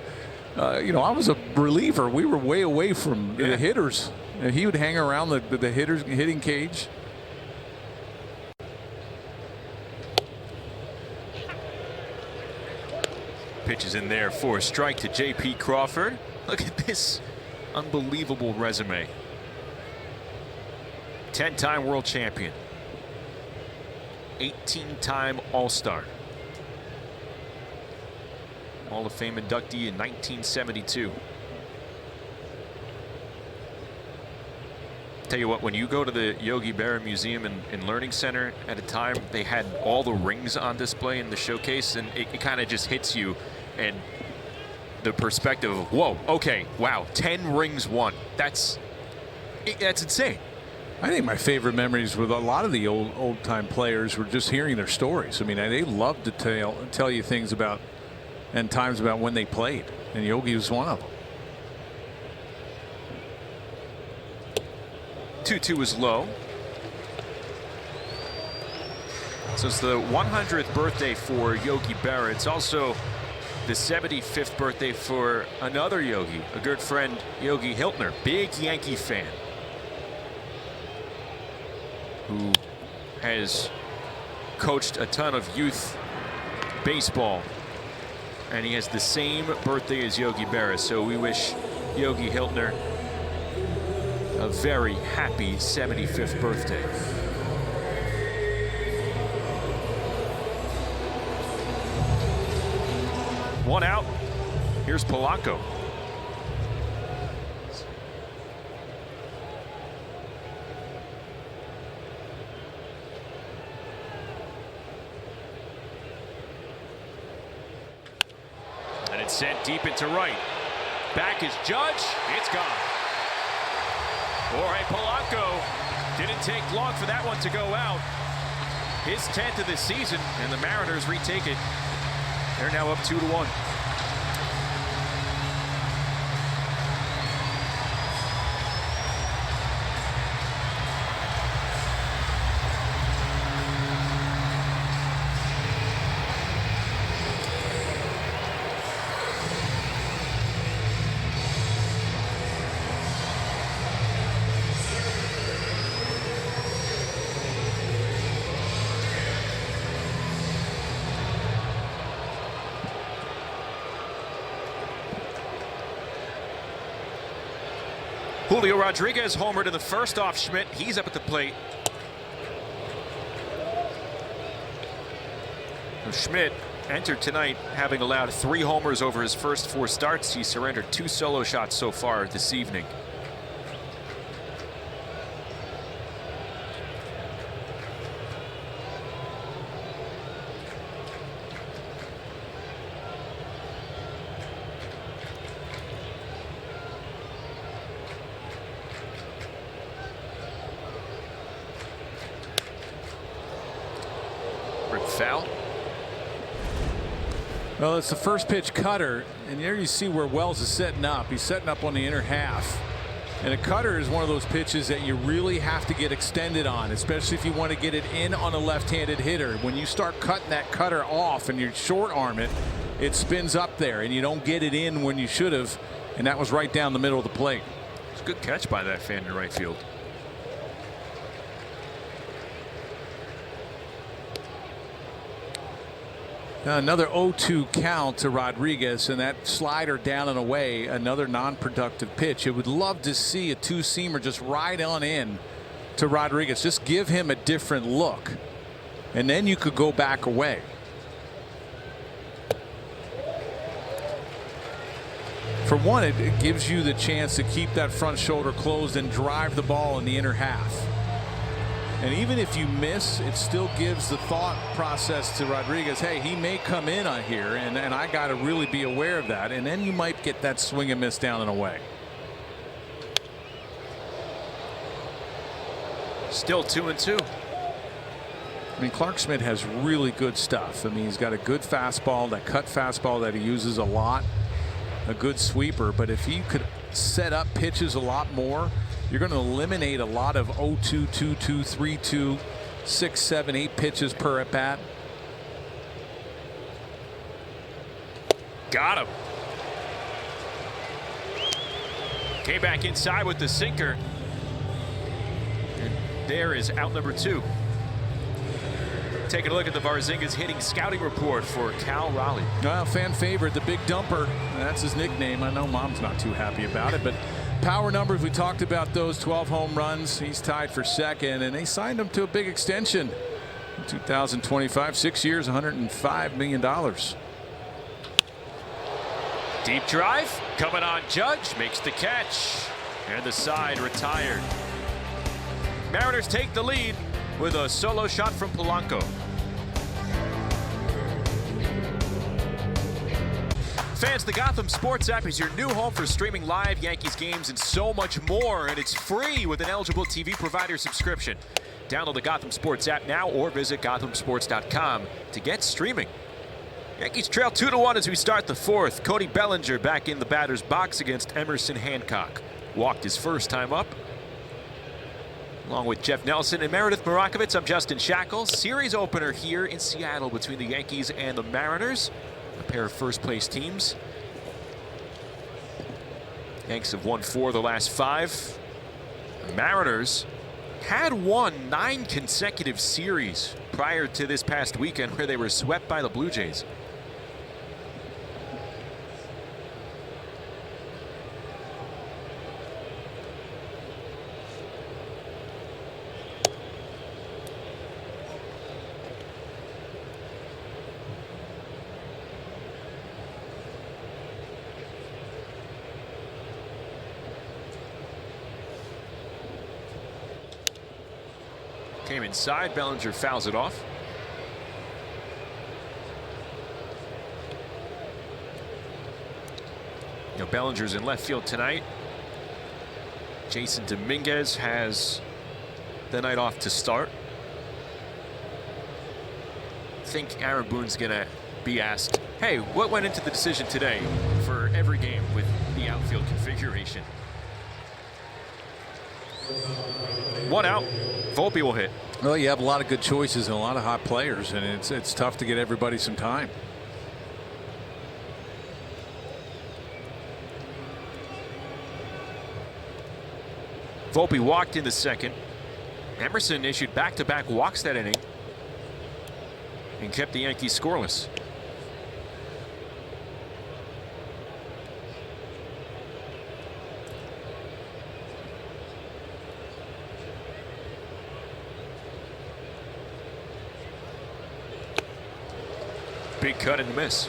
you know, I was a reliever. We were way away from the hitters, and he would hang around the hitters hitting cage. Pitches in there for a strike to J.P. Crawford. Look at this unbelievable resume. 10-time world champion. 18-time All-Star. Hall of Fame inductee in 1972. Tell you what, when you go to the Yogi Berra Museum and Learning Center, at a time they had all the rings on display in the showcase, and it kind of just hits you, and the perspective of, whoa, okay, wow, 10 rings won. That's insane. I think my favorite memories with a lot of the old-time players were just hearing their stories. I mean, they loved to tell you things about and times about when they played, and Yogi was one of them. 2-2 is low. So it's the 100th birthday for Yogi Berra. It's also the 75th birthday for another Yogi, a good friend, Yogi Hiltner, big Yankee fan, who has coached a ton of youth baseball. And he has the same birthday as Yogi Berra. So we wish Yogi Hiltner a very happy 75th birthday. One out. Here's Polanco. And it's sent deep into right. Back is Judge. It's gone. Jorge Polanco didn't take long for that one to go out. His 10th of the season, and the Mariners retake it. They're now up 2-1. Julio Rodriguez homered in the first off Schmidt. He's up at the plate. So Schmidt entered tonight having allowed 3 homers over his first 4 starts. He surrendered 2 solo shots so far this evening. Foul. Well, it's the first pitch cutter, and there you see where Wells is setting up. He's setting up on the inner half. And a cutter is one of those pitches that you really have to get extended on, especially if you want to get it in on a left-handed hitter. When you start cutting that cutter off and you short arm it, it spins up there, and you don't get it in when you should have. And that was right down the middle of the plate. It's a good catch by that fan in right field. Another 0-2 count to Rodriguez, and that slider down and away, another non-productive pitch. I would love to see a two-seamer just ride on in to Rodriguez. Just give him a different look, and then you could go back away. For one, it gives you the chance to keep that front shoulder closed and drive the ball in the inner half. And even if you miss, it still gives the thought process to Rodriguez, hey, he may come in on here, and I got to really be aware of that. And then you might get that swing and miss down and away. Still 2-2. I mean, Clark Schmidt has really good stuff. I mean, he's got a good fastball, that cut fastball that he uses a lot, a good sweeper. But if he could set up pitches a lot more, you're going to eliminate a lot of 0-2, 2-2, 3-2, 6, 7, 8 pitches per at bat. Got him. Came back inside with the sinker. And there is out number 2. Taking a look at the Varzinga's hitting scouting report for Cal Raleigh. Well, fan favorite, the Big Dumper. That's his nickname. I know Mom's not too happy about it, but power numbers, we talked about those. 12 home runs. He's tied for second, and they signed him to a big extension. 2025, 6 years, $105 million. Deep drive coming on. Judge makes the catch, and the side retired. Mariners take the lead with a solo shot from Polanco. Fans, the Gotham Sports app is your new home for streaming live Yankees games and so much more, and it's free with an eligible TV provider subscription. Download the Gotham Sports app now or visit gothamsports.com to get streaming. Yankees trail 2-1 as we start the 4th. Cody Bellinger back in the batter's box against Emerson Hancock. Walked his first time up. Along with Jeff Nelson and Meredith Marakovitz, I'm Justin Shackle. Series opener here in Seattle between the Yankees and the Mariners. A pair of first-place teams. Yanks have won 4 of the last 5. The Mariners had won 9 consecutive series prior to this past weekend where they were swept by the Blue Jays. Came inside, Bellinger fouls it off. You know, Bellinger's in left field tonight. Jason Dominguez has the night off to start. I think Aaron Boone's gonna be asked, hey, what went into the decision today for every game with the outfield configuration? 1 out. Volpe will hit. Well, you have a lot of good choices and a lot of hot players, and it's tough to get everybody some time. Volpe walked in the second. Emerson issued back-to-back walks that inning and kept the Yankees scoreless. Big cut and miss.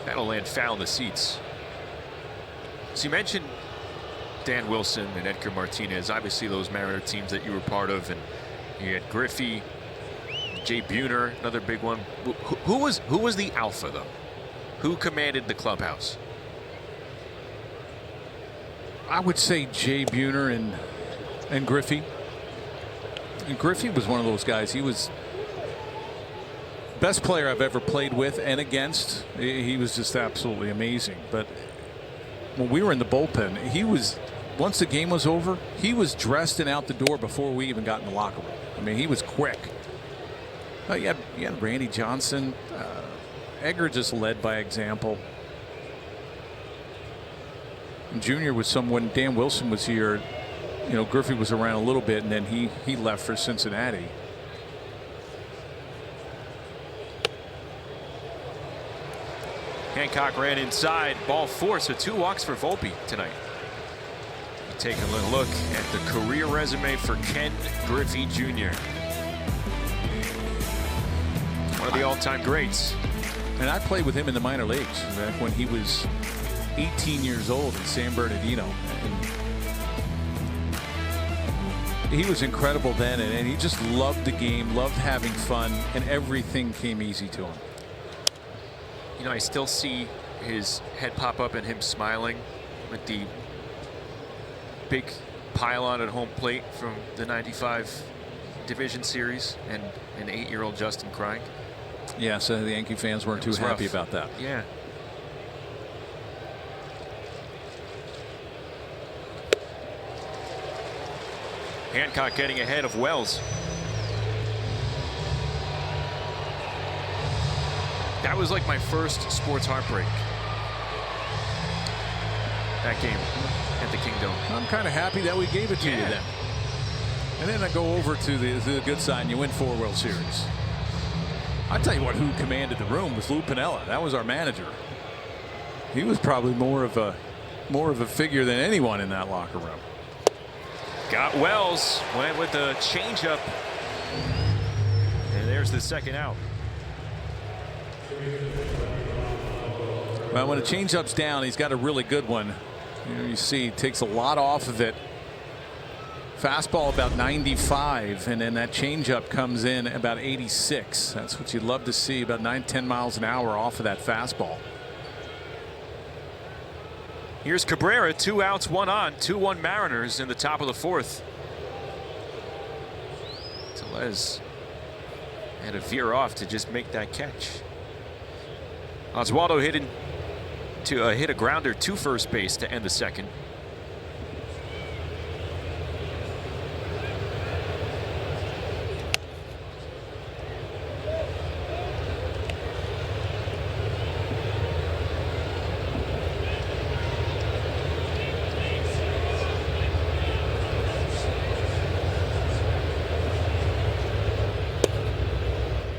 That'll land foul in the seats. So you mentioned Dan Wilson and Edgar Martinez, obviously those Mariner teams that you were part of, and you had Griffey, Jay Buhner, another big one. Who was the alpha though? Who commanded the clubhouse? I would say Jay Buhner and Griffey. And Griffey was one of those guys. He was best player I've ever played with and against. He was just absolutely amazing. But when we were in the bullpen, he was, once the game was over, he was dressed and out the door before we even got in the locker room. I mean, he was quick. You had Randy Johnson. Edgar just led by example. And Junior was someone, Dan Wilson was here. You know, Griffey was around a little bit, and then he left for Cincinnati. Hancock ran inside, ball 4, so 2 walks for Volpe tonight. Take a little look at the career resume for Ken Griffey Jr. One of the all-time greats. And I played with him in the minor leagues back when he was 18 years old in San Bernardino. And he was incredible then, and he just loved the game, loved having fun, and everything came easy to him. You know, I still see his head pop up and him smiling with the big pylon at home plate from the '95 division series and an 8-year-old Justin crying. Yeah, so the Yankee fans weren't too happy about that. Yeah. Hancock getting ahead of Wells. That was like my first sports heartbreak. That game at the Kingdom. I'm kind of happy that we gave it to you then. And then I go over to the good side and you win 4 World Series. I tell you what, who commanded the room was Lou Piniella. That was our manager. He was probably more of a figure than anyone in that locker room. Got Wells, went with the changeup, and there's the second out. Well, when a changeup's down, he's got a really good one. You see, he takes a lot off of it. Fastball about 95, and then that changeup comes in about 86. That's what you'd love to see, about 9-10 miles an hour off of that fastball. Here's Cabrera, 2 outs, 1 on, 2-1 Mariners in the top of the 4th. Tellez had to veer off to just make that catch. Oswaldo hit a grounder to first base to end the 2nd.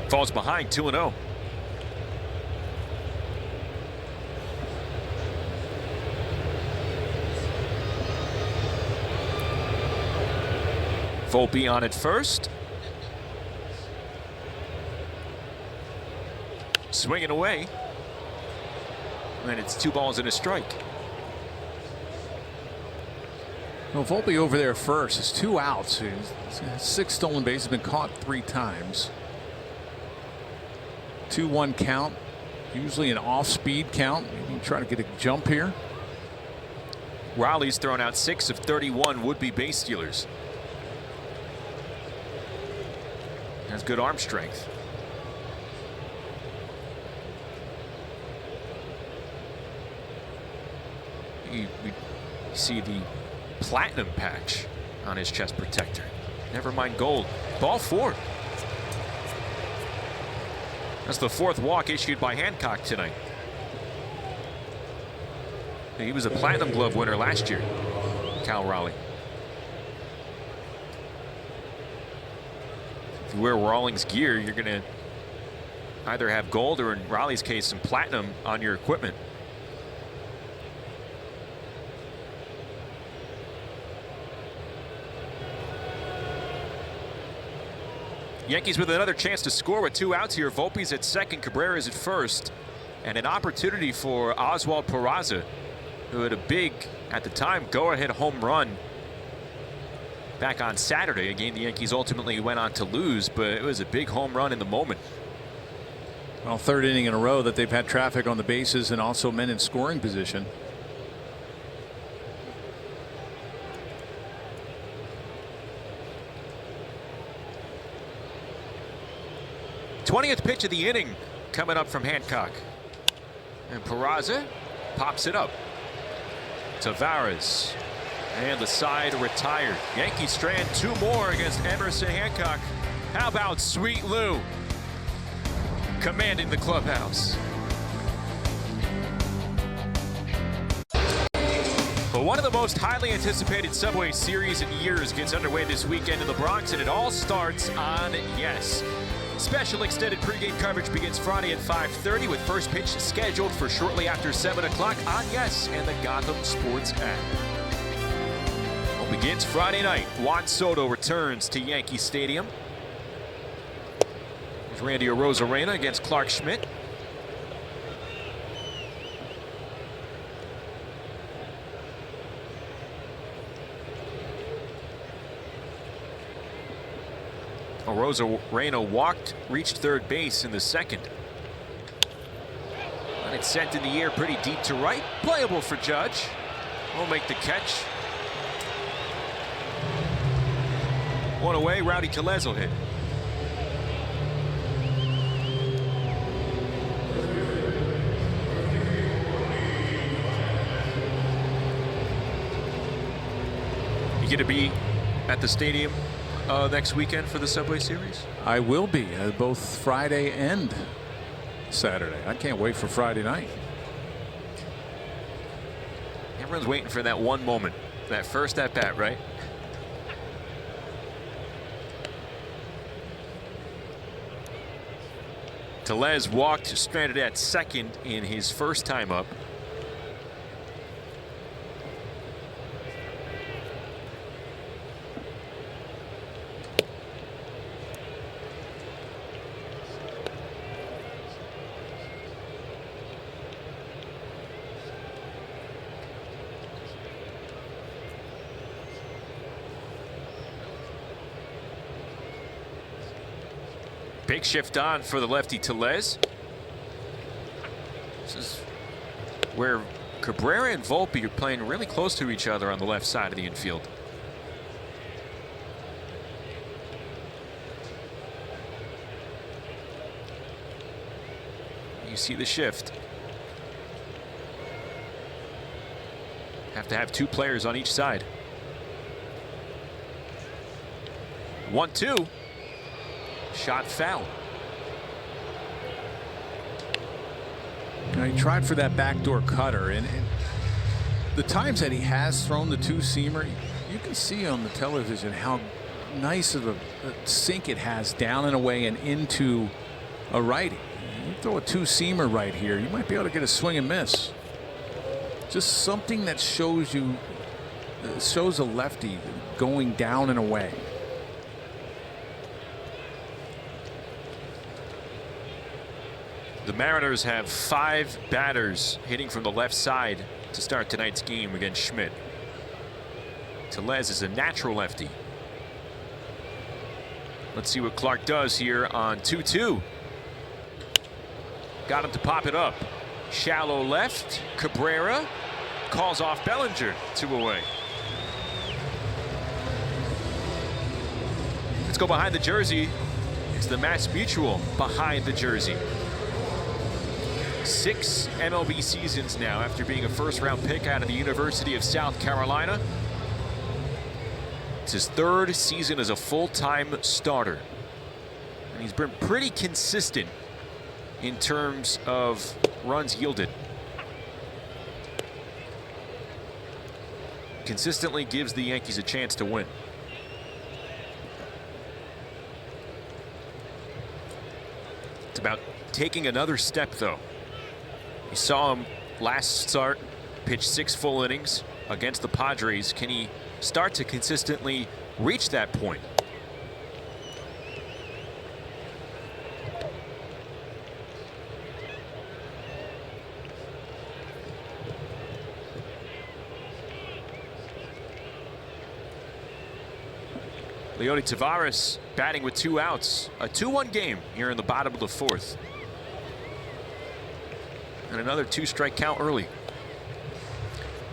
Falls behind 2-0. Volpe on at first. Swinging away. And it's 2 balls and a strike. Well, Volpe over there first is 2 outs. He's 6 stolen bases, been caught 3 times. 2-1 count, usually an off-speed count. Maybe try to get a jump here. Raleigh's thrown out 6 of 31 would-be base stealers. Has good arm strength. You see the platinum patch on his chest protector. Never mind gold. Ball 4. That's the 4th walk issued by Hancock tonight. He was a Platinum Glove winner last year, Cal Raleigh. If you wear Rawlings gear, you're going to either have gold or, in Raleigh's case, some platinum on your equipment. Yankees with another chance to score with 2 outs here. Volpe's at second, Cabrera's at first, and an opportunity for Oswald Peraza, who had a big, at the time, go-ahead home run back on Saturday, a game the Yankees ultimately went on to lose, but it was a big home run in the moment. Well, third inning in a row that they've had traffic on the bases and also men in scoring position. th pitch of the inning coming up from Hancock. And Peraza pops it up. Tavares. And the side retired. Yankees strand 2 more against Emerson Hancock. How about Sweet Lou commanding the clubhouse? But one of the most highly anticipated Subway Series in years gets underway this weekend in the Bronx, and it all starts on Yes. Special extended pregame coverage begins Friday at 5:30 with first pitch scheduled for shortly after 7 o'clock on Yes and the Gotham Sports app. Well, begins Friday night. Juan Soto returns to Yankee Stadium. There's Randy Arozarena against Clark Schmidt. Arozarena reached third base in the second. And it's sent in the air pretty deep to right. Playable for Judge. Will make the catch. One away, Rowdy Tellez will hit. You get to be at the stadium next weekend for the Subway Series? I will be both Friday and Saturday. I can't wait for Friday night. Everyone's waiting for that one moment, that first at bat, right? Tellez walked stranded at second in his first time up. Big shift on for the lefty Tellez. This is where Cabrera and Volpe are playing really close to each other on the left side of the infield. You see the shift. Have to have 2 players on each side. 1-2. Shot foul. Now, he tried for that backdoor cutter, and the times that he has thrown the 2-seamer, you can see on the television how nice of a sink it has down and away and into a righty. You throw a 2-seamer right here, you might be able to get a swing and miss. Just something that shows a lefty going down and away. The Mariners have 5 batters hitting from the left side to start tonight's game against Schmidt. Tellez is a natural lefty. Let's see what Clark does here on 2-2. Got him to pop it up. Shallow left. Cabrera calls off Bellinger. 2 away. Let's go behind the jersey. It's the Mass Mutual behind the jersey. 6 MLB seasons now after being a first-round pick out of the University of South Carolina. It's his 3rd season as a full-time starter. And he's been pretty consistent in terms of runs yielded. Consistently gives the Yankees a chance to win. It's about taking another step, though. You saw him last start pitch 6 full innings against the Padres. Can he start to consistently reach that point? Leody Taveras batting with 2 outs. A 2-1 game here in the bottom of the 4th. And another 2-strike count early.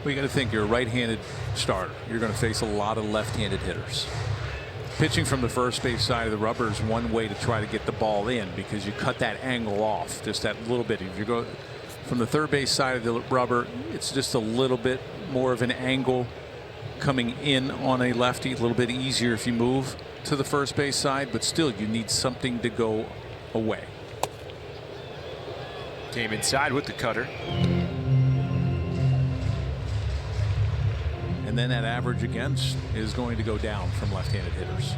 Well, you got to think you're a right-handed starter. You're going to face a lot of left-handed hitters. Pitching from the first base side of the rubber is one way to try to get the ball in, because you cut that angle off just that little bit. If you go from the third base side of the rubber, it's just a little bit more of an angle coming in on a lefty. A little bit easier if you move to the first base side, but still you need something to go away. Came inside with the cutter. And then that average against is going to go down from left-handed hitters.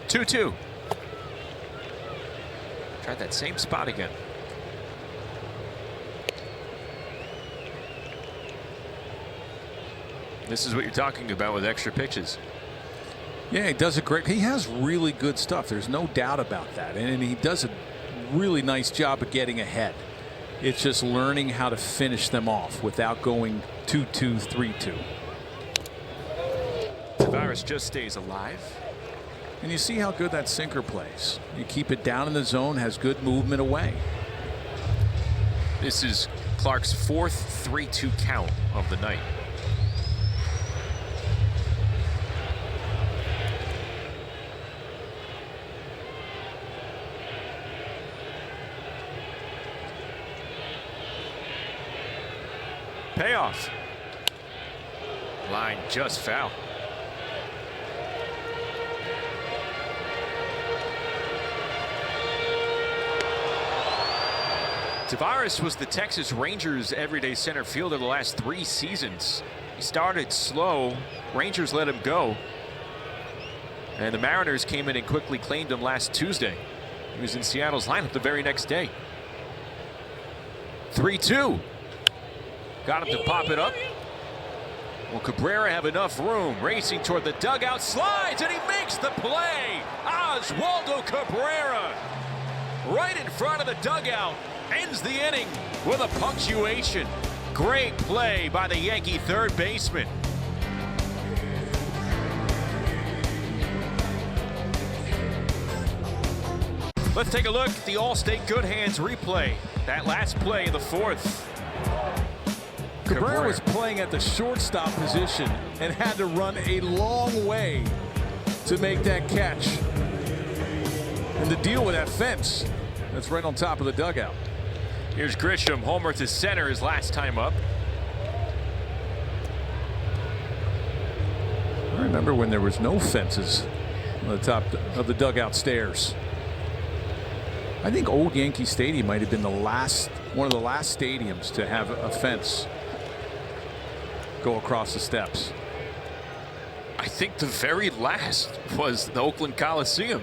Two. Tried that same spot again. This is what you're talking about with extra pitches. Yeah, he does it great. He has really good stuff. There's no doubt about that. And he does a really nice job of getting ahead. It's just learning how to finish them off without going 2-2, 3-2. Taveras just stays alive. And you see how good that sinker plays. You keep it down in the zone, has good movement away. This is Clark's 4th 3-2 count of the night. Payoff. Line just foul. Taveras was the Texas Rangers everyday center fielder the last 3 seasons. He started slow. Rangers let him go. And the Mariners came in and quickly claimed him last Tuesday. He was in Seattle's lineup the very next day. 3-2. Got him to pop it up. Will Cabrera have enough room? Racing toward the dugout, slides, and he makes the play. Oswaldo Cabrera, right in front of the dugout, ends the inning with a punctuation. Great play by the Yankee third baseman. Let's take a look at the Allstate Good Hands replay. That last play in the 4th. Cabrera was playing at the shortstop position and had to run a long way to make that catch. And to deal with that fence that's right on top of the dugout. Here's Grisham, homer to center his last time up. I remember when there was no fences on the top of the dugout stairs. I think old Yankee Stadium might have been one of the last stadiums to have a fence go across the steps. I think the very last was the Oakland Coliseum.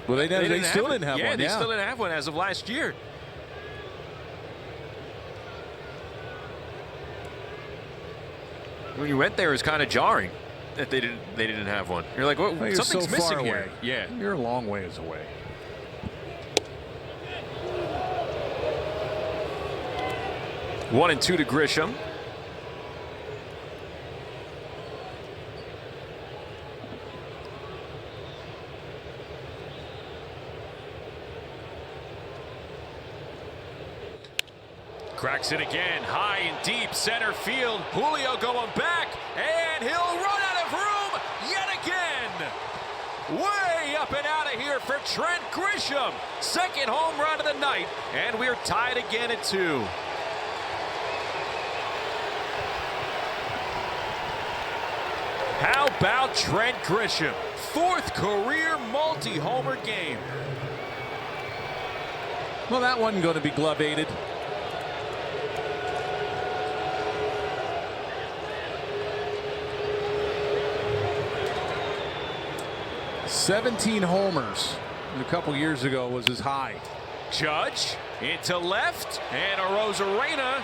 Well, they still didn't have one. Yeah, they still didn't have one as of last year. When you went there, it was kind of jarring that they didn't have one. You're like, well, something's so missing far here. Away. Yeah, you're a long ways away. One and two to Grisham. Cracks it again, high and deep center field. Julio going back, and he'll run out of room yet again. Way up and out of here for Trent Grisham. Second home run of the night, and we're tied again at 2. How about Trent Grisham? 4th career multi-homer game. Well, that wasn't going to be glove-aided. "17 homers a couple years ago was his high." Judge into left, and Arozarena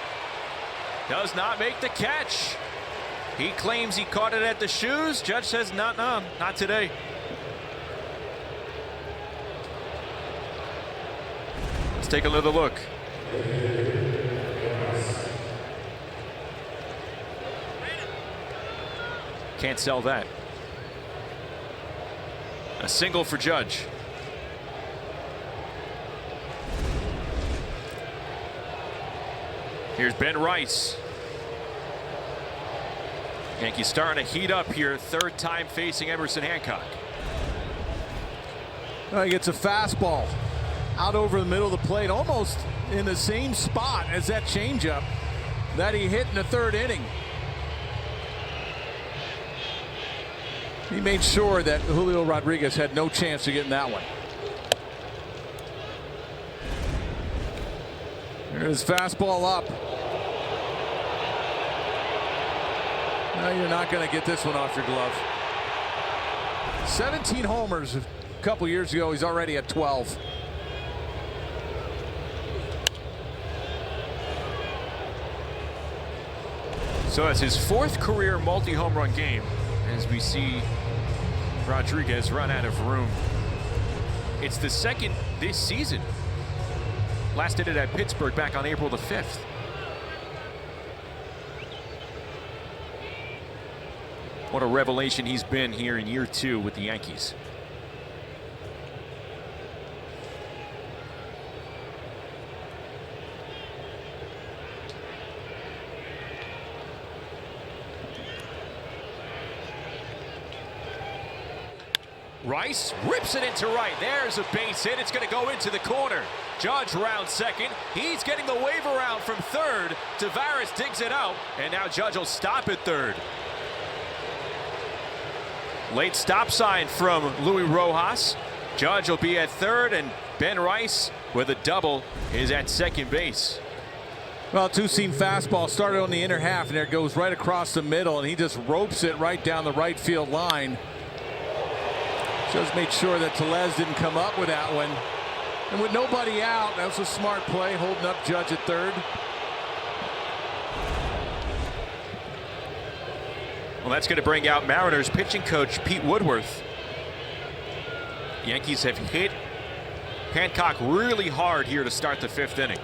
does not make the catch. He claims he caught it at the shoes. Judge says, no, not today. take another look. Can't sell that. A single for Judge. Here's Ben Rice. Yankees starting to heat up here. Third time facing Emerson Hancock. Well, he gets a fastball out over the middle of the plate, almost in the same spot as that changeup that he hit in the third inning. He made sure that Julio Rodriguez had no chance of getting that one. There's fastball up. No, you're not going to get this one off your glove. 17 homers a couple years ago. He's already at 12. So it's his fourth career multi-home run game as we see Rodriguez run out of room. It's the second this season. Last did it at Pittsburgh back on April the 5th. What a revelation he's been here in year 2 with the Yankees. Rice rips it into right. There's a base hit. It's going to go into the corner. Judge round second. He's getting the wave around from third. Tavares digs it out, and now Judge will stop at third. Late stop sign from Luis Rojas. Judge will be at third, and Ben Rice with a double is at second base. Well, two-seam fastball started on the inner half, and there it goes right across the middle, and he just ropes it right down the right field line. Just made sure that Tellez didn't come up with that one. And with nobody out, that was a smart play, holding up Judge at third. Well, that's going to bring out Mariners pitching coach Pete Woodworth. Yankees have hit Hancock really hard here to start the 5th inning.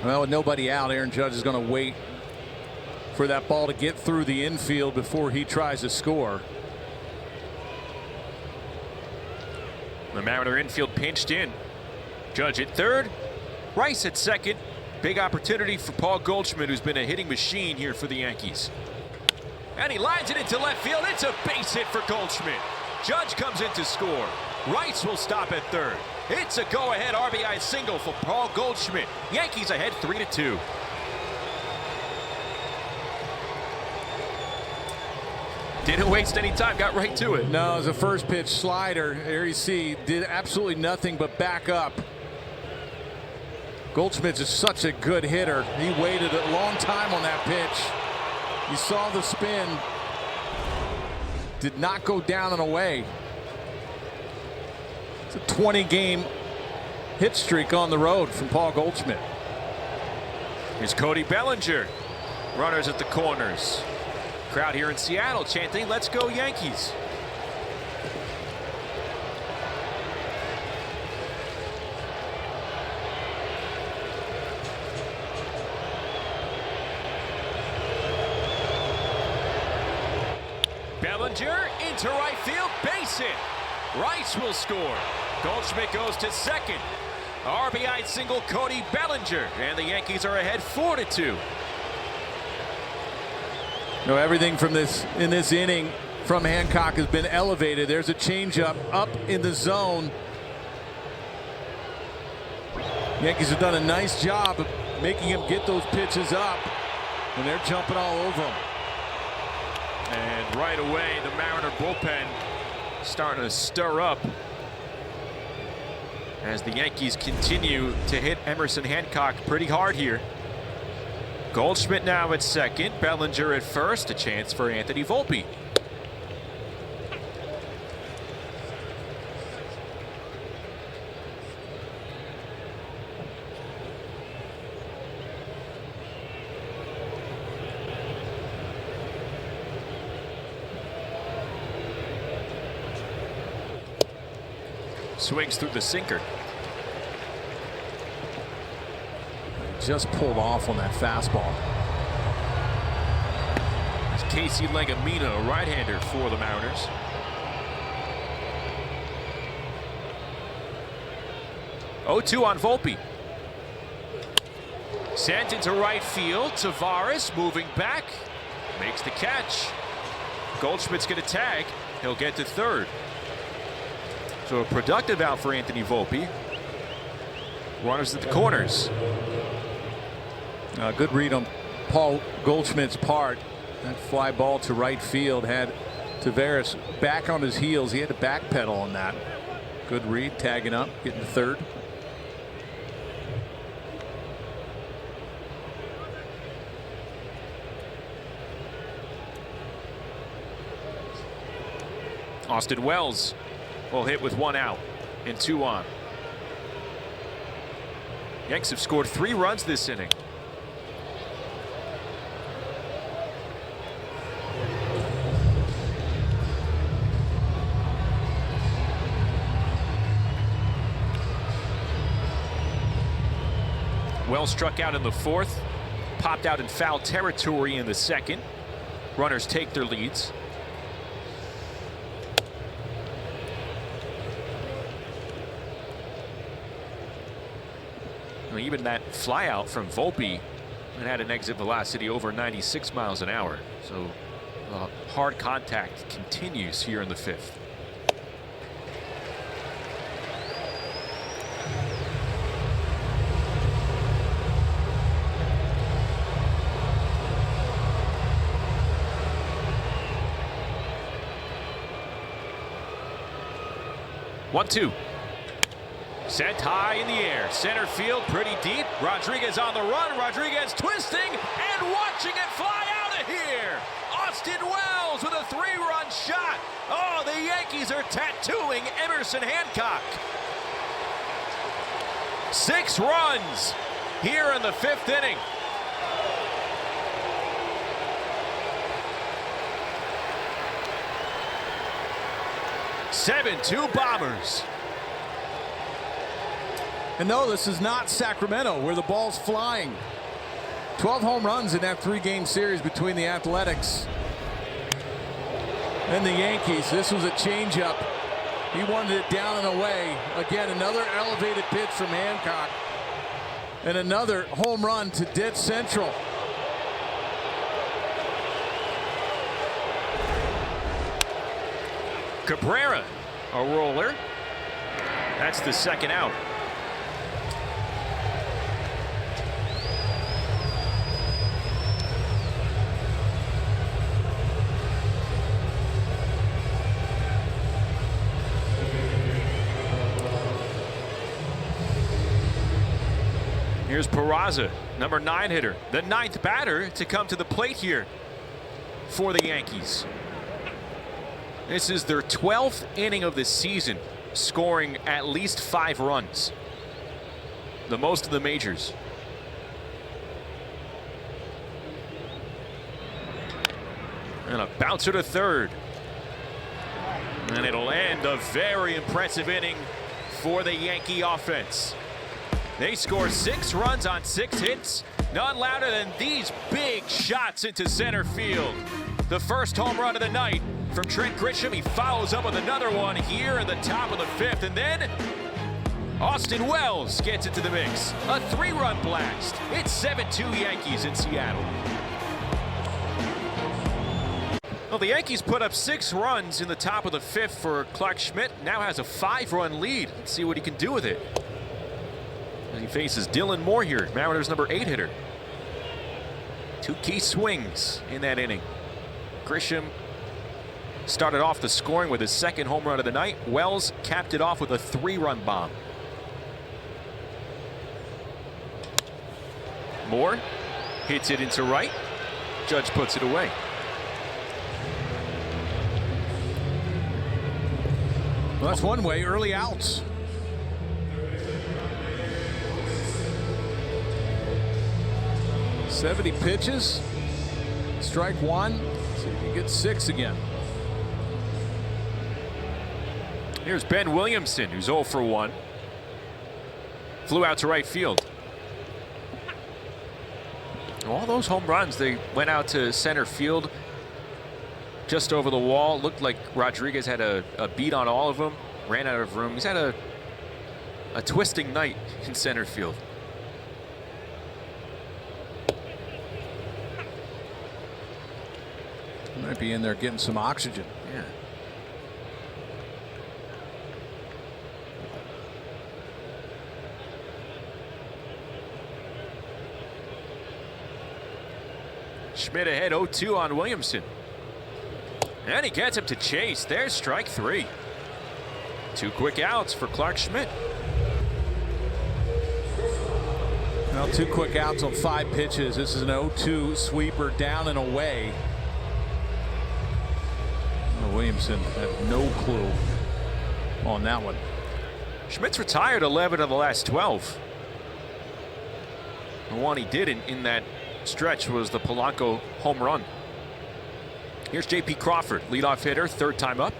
Well, with nobody out, Aaron Judge is going to wait for that ball to get through the infield before he tries to score. The Mariner infield pinched in. Judge at third, Rice at second. Big opportunity for Paul Goldschmidt, who's been a hitting machine here for the Yankees. And he lines it into left field. It's a base hit for Goldschmidt. Judge comes in to score. Rice will stop at third. It's a go-ahead RBI single for Paul Goldschmidt. Yankees ahead 3-2. Didn't waste any time, got right to it. No, it was a first pitch slider. There you see, did absolutely nothing but back up. Goldschmidt is such a good hitter. He waited a long time on that pitch. You saw the spin. Did not go down and away. It's a 20-game hit streak on the road from Paul Goldschmidt. Here's Cody Bellinger. Runners at the corners. Crowd here in Seattle chanting, "Let's go Yankees." Bellinger into right field, base hit. Rice will score. Goldschmidt goes to second. RBI single Cody Bellinger, and the Yankees are ahead 4-2. No, everything from in this inning from Hancock has been elevated. There's a changeup up in the zone. Yankees have done a nice job of making him get those pitches up, and they're jumping all over him. And right away, the Mariner bullpen starting to stir up as the Yankees continue to hit Emerson Hancock pretty hard here. Goldschmidt now at second, Bellinger at first, a chance for Anthony Volpe. Swings through the sinker. Just pulled off on that fastball. It's Casey Legamino, right-hander for the Mariners. Oh-2 on Volpe. Sent into right field. Tavares moving back. Makes the catch. Goldschmidt's going to tag. He'll get to third. So a productive out for Anthony Volpe. Runners at the corners. Good read on Paul Goldschmidt's part. That fly ball to right field had Tavares back on his heels. He had to backpedal on that. Good read, tagging up, getting to third. Austin Wells will hit with 1 out and 2 on. Yanks have scored 3 runs this inning. Wells struck out in the 4th, popped out in foul territory in the 2nd. Runners take their leads. Even that flyout from Volpe, it had an exit velocity over 96 miles an hour. So hard contact continues here in the 5th. One-two. Sent high in the air. Center field pretty deep. Rodriguez on the run. Rodriguez twisting and watching it fly out of here. Austin Wells with a 3-run shot. Oh, the Yankees are tattooing Emerson Hancock. 6 runs here in the 5th inning. Seven-two Bombers. And no, this is not Sacramento where the ball's flying. 12 home runs in that 3-game series between the Athletics and the Yankees. This was a changeup. He wanted it down and away. Again, another elevated pitch from Hancock. And another home run to dead central. Cabrera, a roller. That's the 2nd out. Here's Peraza, number 9 hitter, the 9th batter to come to the plate here for the Yankees. This is their 12th inning of the season, scoring at least 5 runs, the most of the majors. And a bouncer to third. And it'll end a very impressive inning for the Yankee offense. They score 6 runs on 6 hits. None louder than these big shots into center field. The first home run of the night from Trent Grisham. He follows up with another one here in the top of the 5th. And then Austin Wells gets into the mix. A 3-run blast. It's 7-2 Yankees in Seattle. Well, the Yankees put up 6 runs in the top of the 5th for Clark Schmidt. Now has a 5-run lead. Let's see what he can do with it. He faces Dylan Moore here, Mariners number 8 hitter. 2 key swings in that inning. Grisham started off the scoring with his 2nd home run of the night. Wells capped it off with a 3-run bomb. Moore hits it into right. Judge puts it away. Well, that's one way, early outs. "70 pitches, strike one." See if he gets 6 again. Here's Ben Williamson, who's 0 for 1. Flew out to right field. All those home runs, they went out to center field, just over the wall. Looked like Rodriguez had a beat on all of them. Ran out of room. He's had a twisting night in center field. He might be in there getting some oxygen. Yeah. Schmidt ahead 0-2 on Williamson. And he gets him to chase. There's strike 3. 2 quick outs for Clark Schmidt. Well, 2 quick outs on 5 pitches. This is an 0-2 sweeper down and away. Williamson had no clue on that one. Schmidt's retired 11 of the last 12. The one he did in that stretch was the Polanco home run. Here's J.P. Crawford, leadoff hitter, 3rd time up.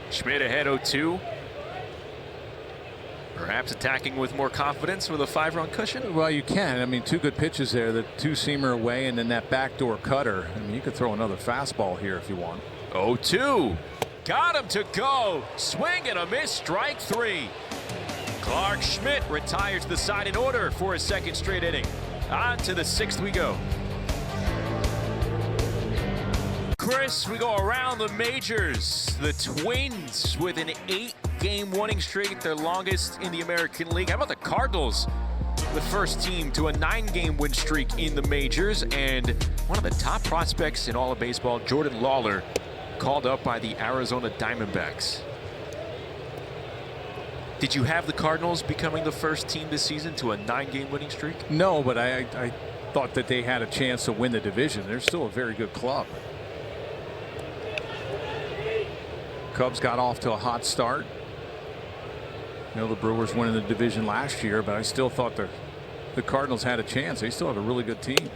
Schmidt ahead 0-2. Perhaps attacking with more confidence with a 5-run cushion. Well, you can. I mean, 2 good pitches there. The 2-seamer away and then that backdoor cutter. I mean, you could throw another fastball here if you want. 0-2. Got him to go. Swing and a miss. Strike 3. Clark Schmidt retires the side in order for his 2nd straight inning. On to the 6th we go. Chris, we go around the majors. The Twins with an 8-game winning streak, their longest in the American League. How about the Cardinals? The first team to a 9-game win streak in the majors. And one of the top prospects in all of baseball, Jordan Lawler, called up by the Arizona Diamondbacks. Did you have the Cardinals becoming the first team this season to a 9-game winning streak? No, but I thought that they had a chance to win the division. They're still a very good club. Cubs got off to a hot start. You know, the Brewers won in the division last year, but I still thought the Cardinals had a chance. They still have a really good team.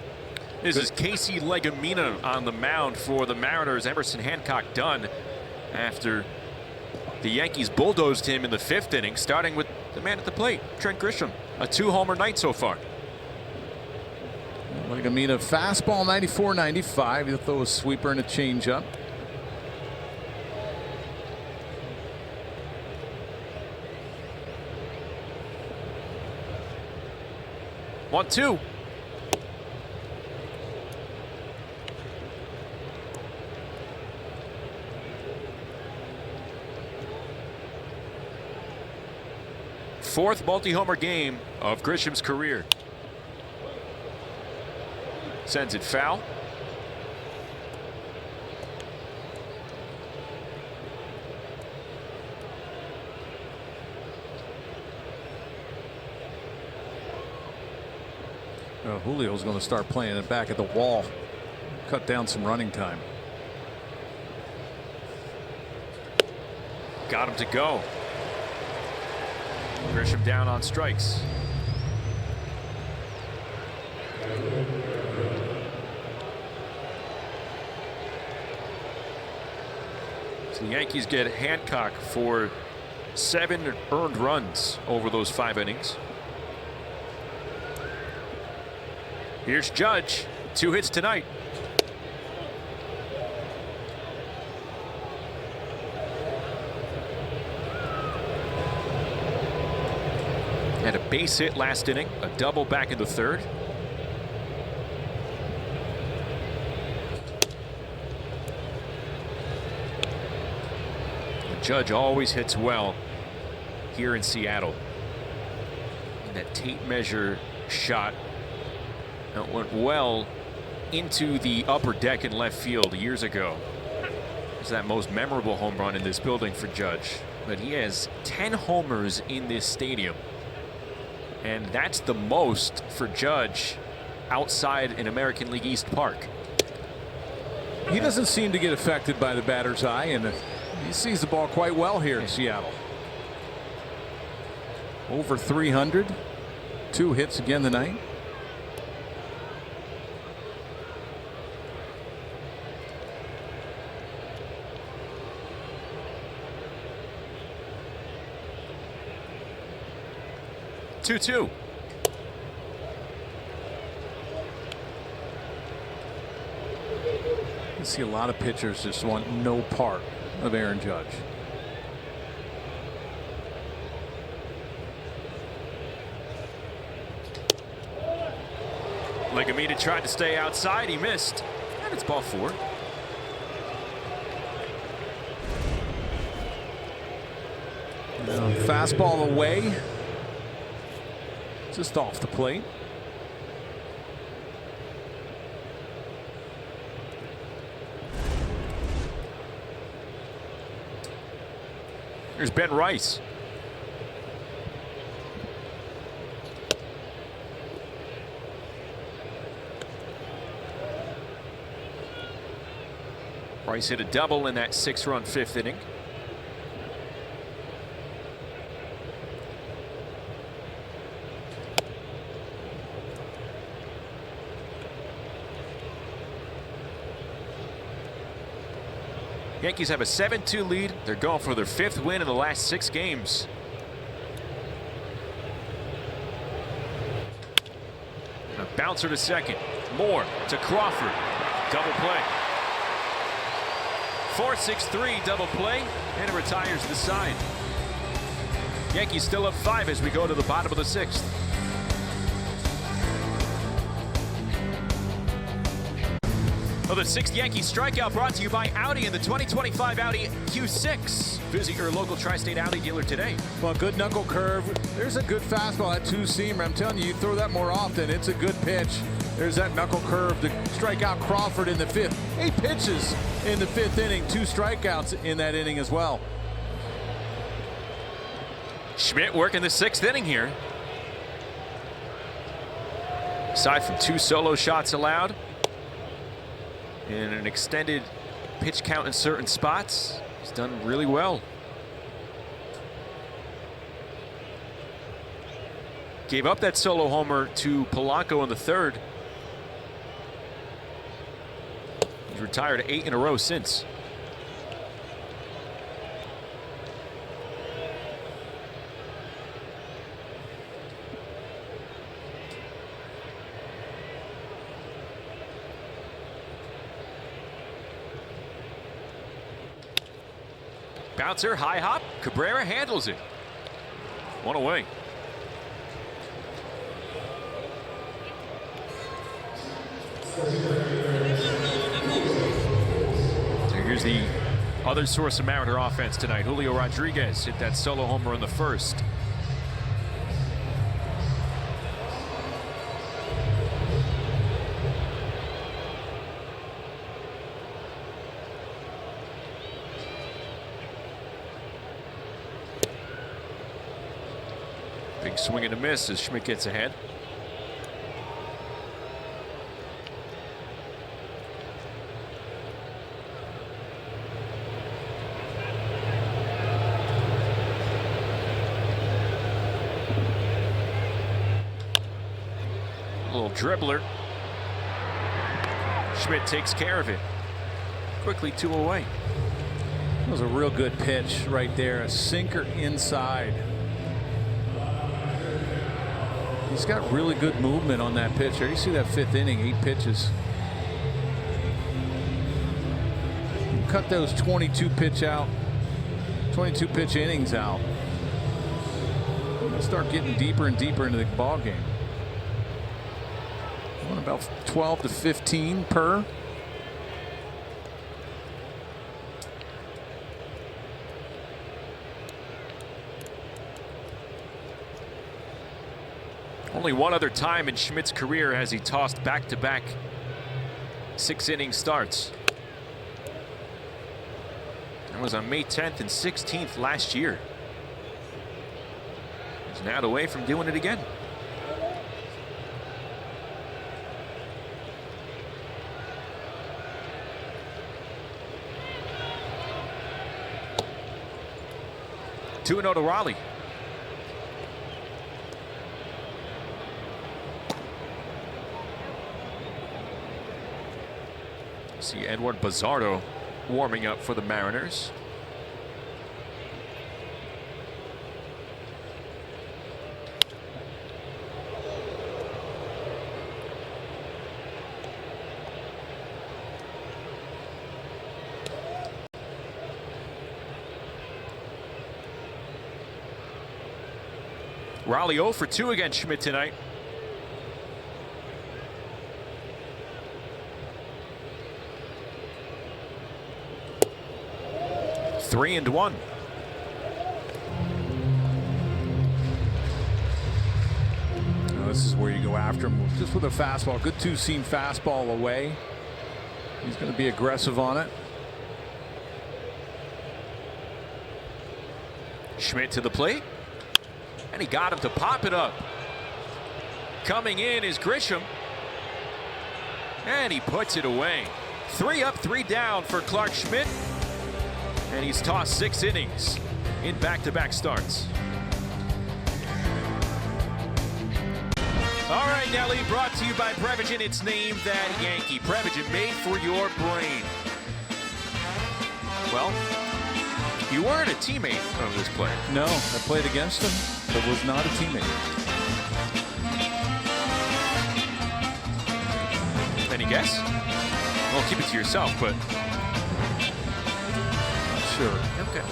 This is Casey Legumina on the mound for the Mariners. Emerson Hancock done after the Yankees bulldozed him in the 5th inning, starting with the man at the plate, Trent Grisham. A 2-homer night so far. Legumina fastball 94-95. He'll throw a sweeper and a changeup. One, 2. Fourth multi-homer game of Grisham's career. Sends it foul. Julio's going to start playing it back at the wall. Cut down some running time. Got him to go. Grisham down on strikes. So the Yankees get Hancock for 7 earned runs over those 5 innings. Here's Judge, 2 hits tonight. Had a base hit last inning, a double back in the 3rd. Judge always hits well here in Seattle. And that tape measure shot that went well into the upper deck in left field years ago. It's that most memorable home run in this building for Judge. But he has 10 homers in this stadium. And that's the most for Judge outside in American League East Park. He doesn't seem to get affected by the batter's eye, and he sees the ball quite well here in Seattle. Over 300, 2 hits again tonight. Two. You see a lot of pitchers just want no part of Aaron Judge. Legumina tried to stay outside. He missed. And it's ball 4. Fastball away. Just off the plate. Here's Ben Rice. Rice hit a double in that 6-run 5th inning. Yankees have a 7-2 lead. They're going for their 5th win in the last 6 games. A bouncer to second. Moore to Crawford. Double play. 4-6-3 double play, and it retires the side. Yankees still up 5 as we go to the bottom of the 6th. Well, the 6th Yankees strikeout brought to you by Audi and the 2025 Audi Q6. Visit your local tri-state Audi dealer today. Well, good knuckle curve. There's a good fastball at 2-seamer. I'm telling you, you throw that more often, it's a good pitch. There's that knuckle curve to strike out Crawford in the 5th. 8 pitches in the 5th inning. 2 strikeouts in that inning as well. Schmidt working the 6th inning here. Aside from 2 solo shots allowed and an extended pitch count in certain spots, he's done really well. Gave up that solo homer to Polanco in the 3rd. He's retired 8 in a row since. Bouncer, high hop. Cabrera handles it. 1 away. So here's the other source of Mariner offense tonight. Julio Rodriguez hit that solo homer in the 1st. Big swing and a miss as Schmidt gets ahead. A little dribbler. Schmidt takes care of it. Quickly 2 away. That was a real good pitch right there. A sinker inside. He's got really good movement on that pitch. You see that 5th inning, 8 pitches. You cut those 22 pitch innings out. Start getting deeper and deeper into the ball game. About 12 to 15 per. Only one other time in Schmidt's career has he tossed back-to-back 6-inning starts. That was on May 10th and 16th last year. He's now away from doing it again. Two and 0 to Raleigh. See Edward Bizzardo warming up for the Mariners. Raleigh 0 for 2 against Schmidt tonight. Three and one. Now this is where you go after him just with a fastball. Good two-seam fastball away. He's going to be aggressive on it. Schmidt to the plate. And he got him to pop it up. Coming in is Grisham. And he puts it away. 3 up, 3 down for Clark Schmidt. And he's tossed 6 innings in back-to-back starts. All right, Nelly, brought to you by Prevagen. It's named that Yankee. Prevagen, made for your brain. Well, you weren't a teammate of this player. No, I played against him, but was not a teammate. Any guess? Well, keep it to yourself, but... Not sure. Okay.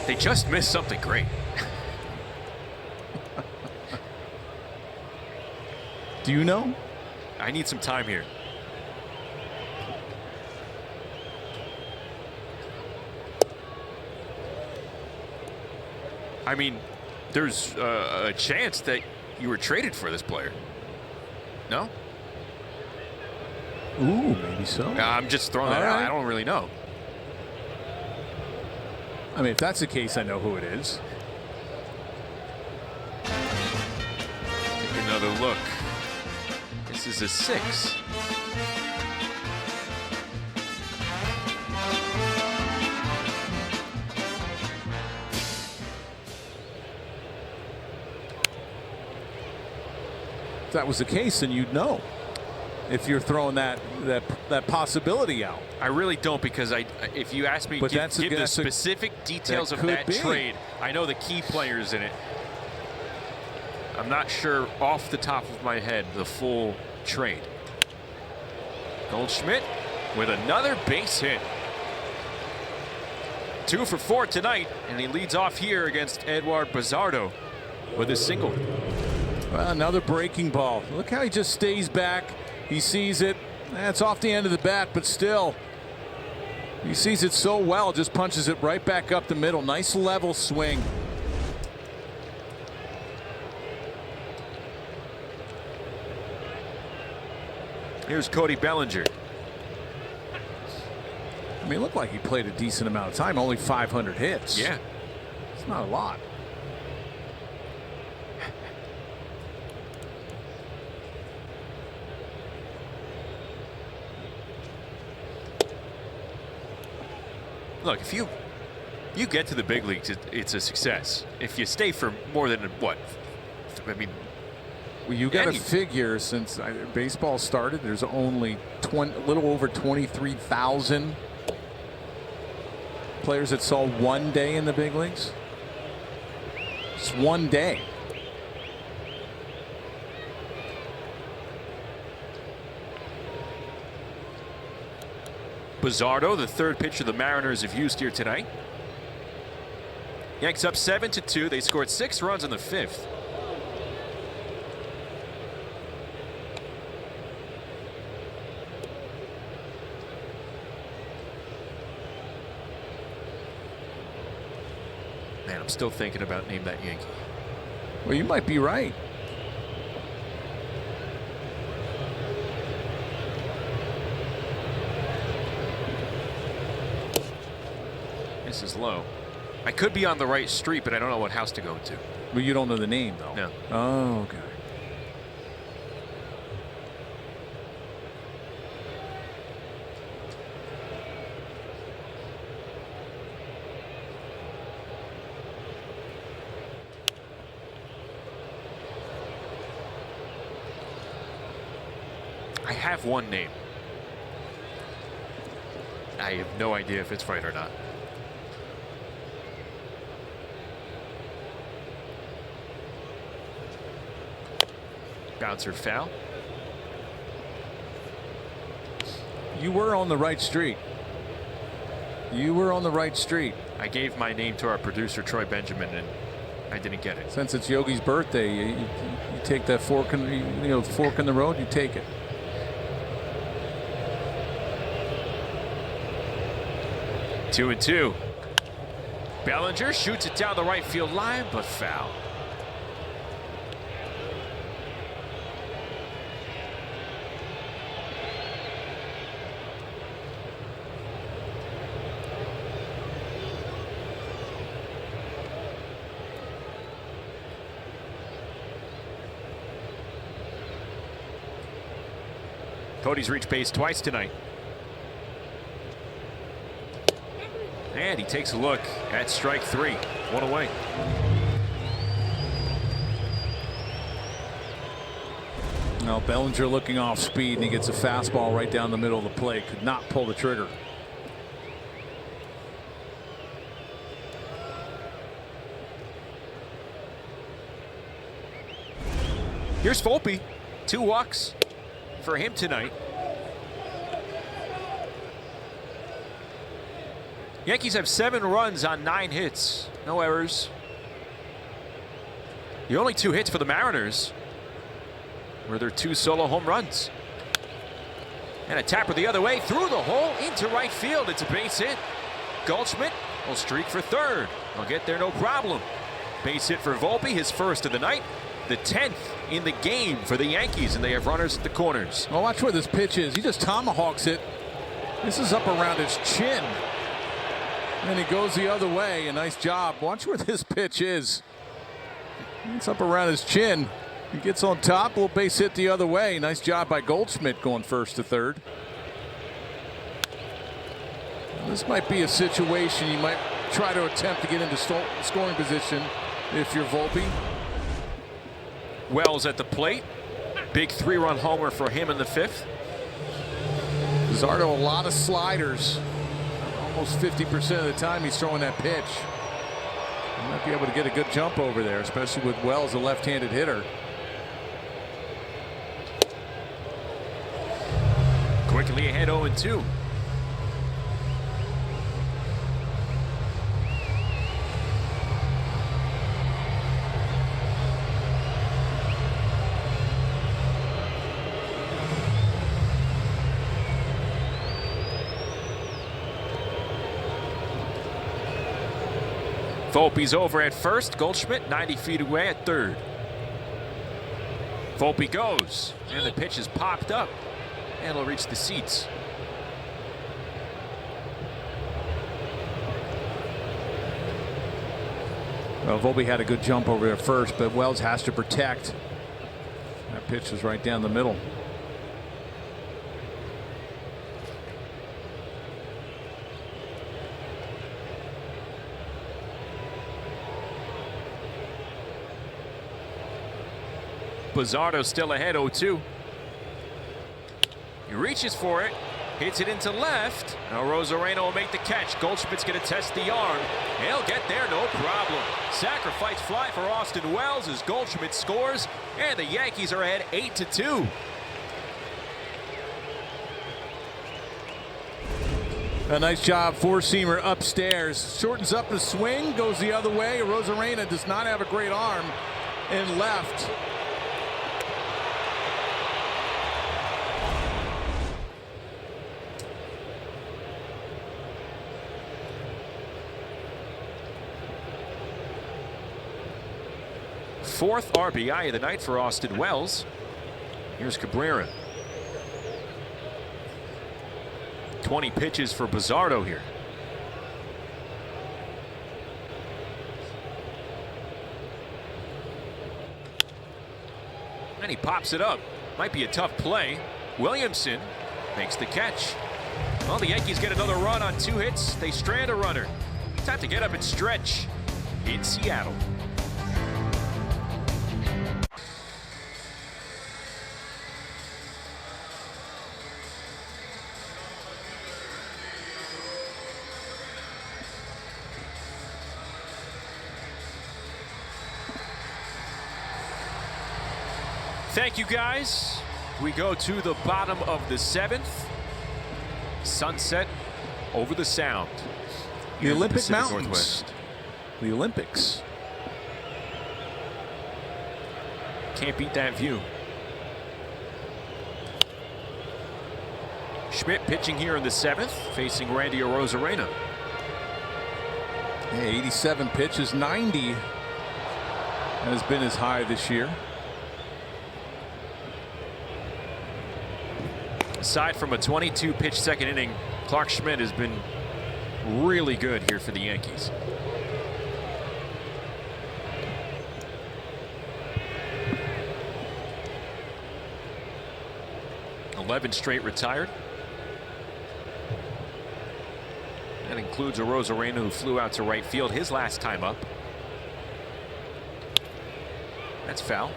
They just missed something great. Do you know? I need some time here. I mean, there's a chance that you were traded for this player. No? Ooh, maybe so. I'm just throwing that out. I don't really know. I mean, if that's the case, I know who it is. Take another look. This is a 6. If that was the case, then you'd know. If you're throwing that possibility out. I really don't, because if you ask me to give the specific details of that trade, I know the key players in it. I'm not sure off the top of my head the full trade. Goldschmidt with another base hit. 2 for 4 tonight, and he leads off here against Edward Bizzardo with a single. Well, another breaking ball. Look how he just stays back. He sees it. That's off the end of the bat, but still. He sees it so well, just punches it right back up the middle. Nice level swing. Here's Cody Bellinger. I mean, it looked like he played a decent amount of time. Only 500 hits. Yeah. It's not a lot. Look, if you get to the big leagues, it's a success. If you stay for more than what? I mean, well, you got to figure, since baseball started, there's only a little over 23,000 players that saw one day in the big leagues. Just one day. Bizzardo, the third pitcher the Mariners have used here tonight. Yanks up 7-2. They scored 6 runs in the 5th. Man, I'm still thinking about name that Yankee. Well, you might be right. This is low. I could be on the right street, but I don't know what house to go to. Well, you don't know the name, though. No. Oh, okay. I have one name. I have no idea if it's right or not. Bouncer foul. You were on the right street. You were on the right street. I gave my name to our producer, Troy Benjamin, and I didn't get it. Since it's Yogi's birthday, you take that fork in, fork in the road, you take it. Two and two. Bellinger shoots it down the right field line, but foul. Cody's reached base twice tonight. And he takes a look at strike three. One away. Now Bellinger looking off speed, and he gets a fastball right down the middle of the plate. Could not pull the trigger. Here's Volpe. 2 walks for him tonight. Yankees have 7 runs on 9 hits. No errors. The only 2 hits for the Mariners were their 2 solo home runs. And a tapper the other way through the hole into right field. It's a base hit. Goldschmidt will streak for third. He'll get there no problem. Base hit for Volpe, his first of the night. The 10th in the game for the Yankees, and they have runners at the corners. Well, watch where this pitch is. He just tomahawks it. This is up around his chin. And he goes the other way. A nice job. Watch where this pitch is. It's up around his chin. He gets on top. Little base hit the other way. Nice job by Goldschmidt going first to third. This might be a situation you might try to attempt to get into scoring position if you're Volpe. Wells at the plate. Big 3-run homer for him in the 5th. Zardo, a lot of sliders. Almost 50% of the time he's throwing that pitch. He might be able to get a good jump over there, especially with Wells, a left-handed hitter. Quickly ahead 0-2. Volpe's over at first. Goldschmidt 90 feet away at third. Volpe goes, and the pitch is popped up, and it'll reach the seats. Well, Volpe had a good jump over there first, but Wells has to protect. That pitch is right down the middle. Bizzardo still ahead 0-2. He reaches for it, hits it into left. Now Rosarena will make the catch. Goldschmidt's going to test the arm. He'll get there no problem. Sacrifice fly for Austin Wells as Goldschmidt scores, and the Yankees are ahead 8-2. A nice job, four-seamer upstairs. Shortens up the swing, goes the other way. Rosarena does not have a great arm and left. 4th RBI of the night for Austin Wells. Here's Cabrera. 20 pitches for Bizzardo here. And he pops it up. Might be a tough play. Williamson makes the catch. Well, the Yankees get another run on 2 hits. They strand a runner. Time to get up and stretch in Seattle. Thank you, guys. We go to the bottom of the 7th. Sunset over the Sound. The Olympic Pacific Mountains. Northwest. The Olympics. Can't beat that view. Schmidt pitching here in the 7th, facing Randy Arozarena. Yeah, 87 pitches, 90 has been his high this year. Aside from a 22-pitch second inning, Clark Schmidt has been really good here for the Yankees. $11 straight retired. That includes Arozarena, who flew out to right field his last time up. That's foul.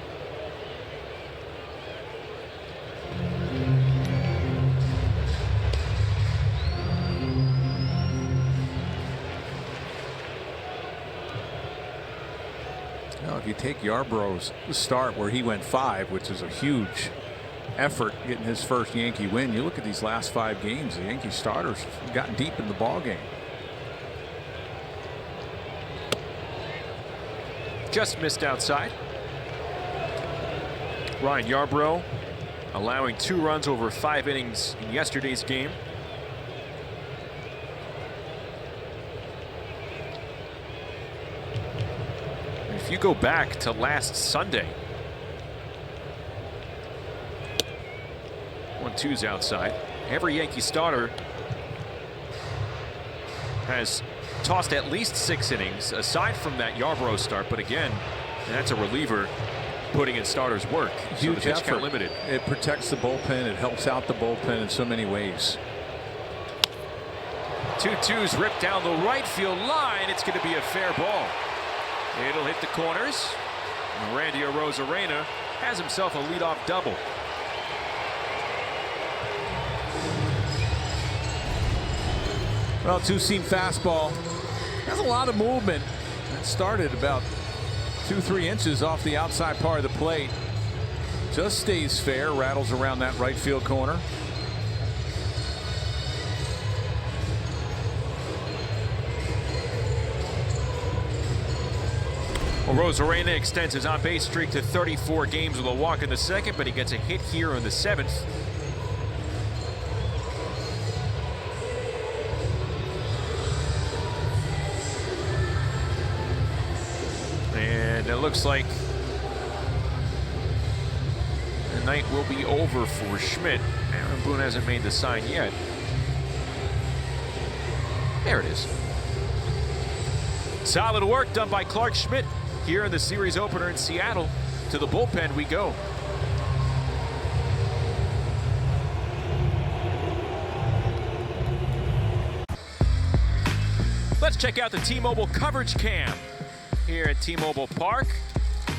Now, if you take Yarborough's start where he went 5, which is a huge effort getting his first Yankee win, you look at these last 5 games, the Yankee starters have gotten deep in the ball game. Just missed outside. Ryan Yarbrough allowing 2 runs over 5 innings in yesterday's game. If you go back to last Sunday, 1-2's outside. Every Yankee starter has tossed at least 6 innings aside from that Yarbrough start, but again, that's a reliever putting in starters work. Huge so the pitch effort. count limited. It protects the bullpen. It helps out the bullpen in so many ways. 2-2's ripped down the right field line. It's going to be a fair ball. It'll hit the corners. And Randy Arozarena has himself a leadoff double. Well, 2-seam fastball has a lot of movement. That started about 2-3 inches off the outside part of the plate. Just stays fair, rattles around that right field corner. Well, Arozarena extends his on-base streak to 34 games with a walk in the 2nd, but he gets a hit here in the 7th. And it looks like the night will be over for Schmidt. Aaron Boone hasn't made the sign yet. There it is. Solid work done by Clark Schmidt here in the series opener in Seattle. To the bullpen we go. Let's check out the T-Mobile coverage cam here at T-Mobile Park.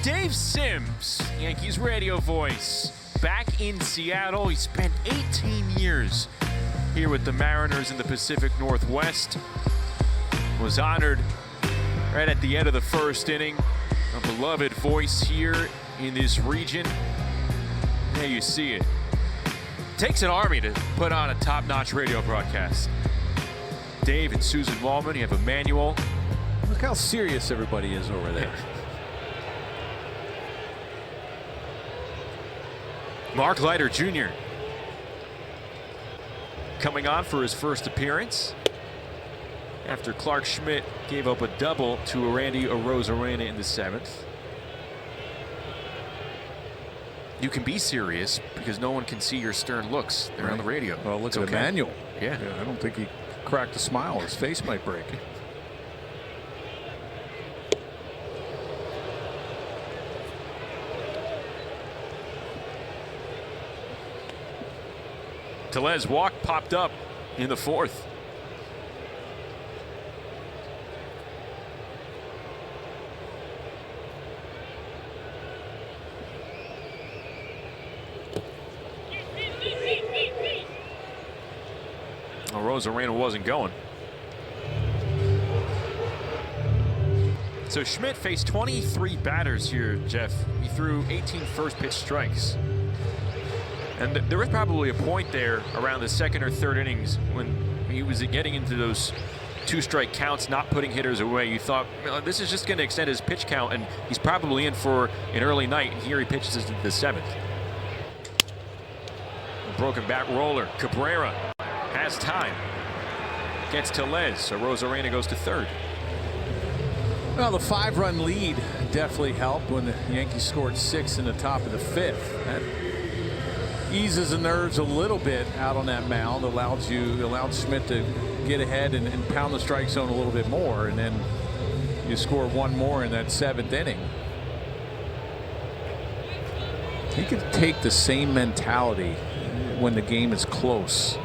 Dave Sims, Yankees radio voice, back in Seattle. He spent 18 years here with the Mariners in the Pacific Northwest. Was honored right at the end of the 1st inning. A beloved voice here in this region. There you see it. Takes an army to put on a top-notch radio broadcast. Dave and Susan Wallman, you have Emmanuel. Look how serious everybody is over there. Mark Leiter Jr. coming on for his first appearance after Clark Schmidt gave up a double to Randy Arozarena in the 7th. you can be serious because no one can see your stern looks. They're on the radio. Well, look it's at okay. Emmanuel. Yeah. I don't think he cracked a smile. His face might break. Tellez walk popped up in the 4th. Well, Rosarena wasn't going. So Schmidt faced 23 batters here, Jeff. He threw 18 first pitch strikes. And there was probably a point there around the 2nd or 3rd innings when he was getting into those 2-strike counts, not putting hitters away. You thought, well, this is just going to extend his pitch count, and he's probably in for an early night. And here he pitches into the 7th. A broken bat roller. Cabrera has time. Gets Tellez, so Rosarena goes to 3rd. Well, the 5-run lead definitely helped when the Yankees scored 6 in the top of the 5th. That eases the nerves a little bit out on that mound, allowed Schmidt to get ahead and pound the strike zone a little bit more, and then you score 1 more in that 7th inning. He could take the same mentality when the game is close.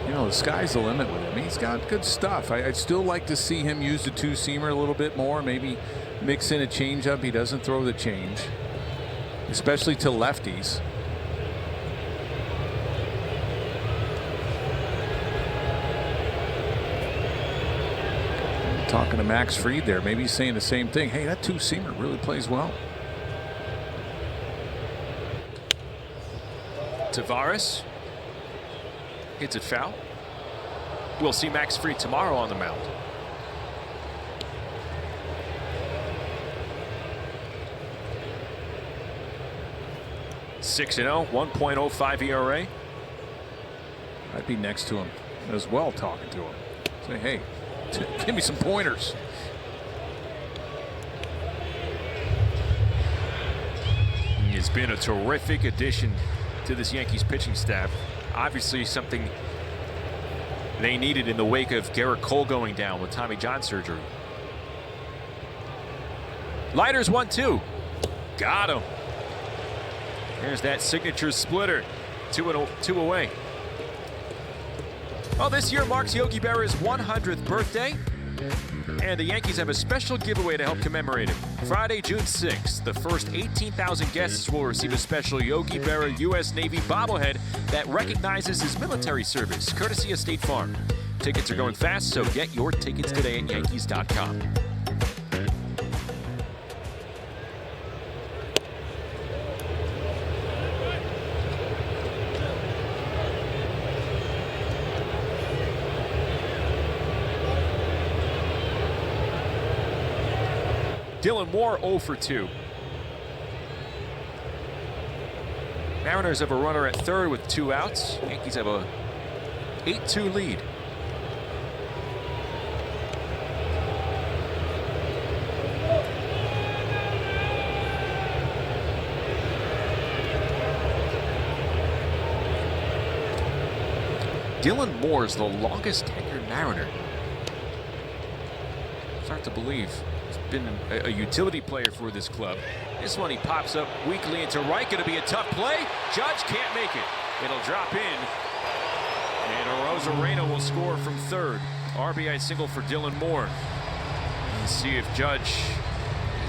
You know, the sky's the limit with him. He's got good stuff. I'd still like to see him use the 2-seamer a little bit more, maybe mix in a changeup. He doesn't throw the change, especially to lefties. Talking to Max Fried there, maybe he's saying the same thing. Hey, that 2-seamer really plays well. Tavares hits it foul. We'll see Max Fried tomorrow on the mound. (6-0), 1.05 ERA. I'd be next to him as well, talking to him. Say, hey, give me some pointers. He has been a terrific addition to this Yankees pitching staff. Obviously something they needed in the wake of Garrett Cole going down with Tommy John surgery. Lighters 1-2. Got him. There's that signature splitter. 2 away. Well, this year marks Yogi Berra's 100th birthday, and the Yankees have a special giveaway to help commemorate it. Friday, June 6th, the first 18,000 guests will receive a special Yogi Berra U.S. Navy bobblehead that recognizes his military service, courtesy of State Farm. Tickets are going fast, so get your tickets today at Yankees.com. Dylan Moore 0 for 2. Mariners have a runner at 3rd with 2 outs. Yankees have a 8-2 lead. Dylan Moore is the longest tenured Mariner. It's hard to believe. Been a utility player for this club. This one he pops up weakly into right. Going to be a tough play. Judge can't make it. It'll drop in. And Rosarena will score from 3rd. RBI single for Dylan Moore. Let's see if Judge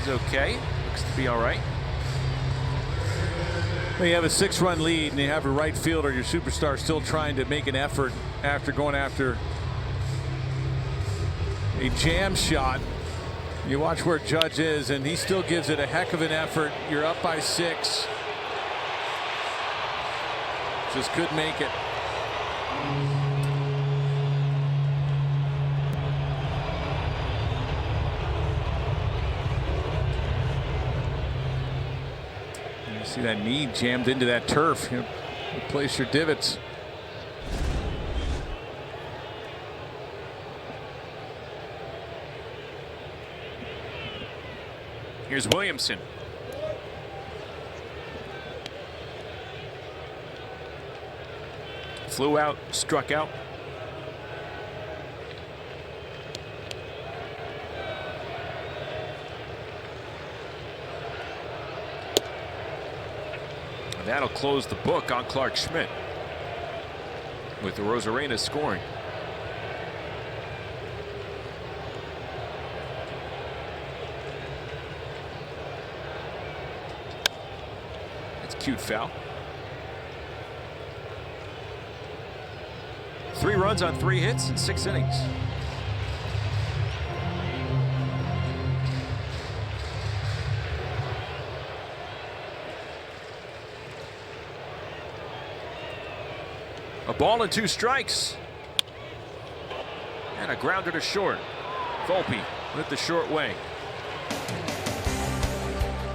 is okay. Looks to be all right. Well, you have a 6-run lead and you have a right fielder, your superstar, still trying to make an effort after going after a jam shot. You watch where Judge is, and he still gives it a heck of an effort. You're up by 6. Just couldn't make it. You see that knee jammed into that turf. You replace your divots. Here's Williamson. Flew out, struck out. And that'll close the book on Clark Schmidt, with the Rosarena scoring. That's a cute foul. 3 runs on 3 hits in 6 innings. A ball and 2 strikes. And a grounder to short. Volpe with the short way.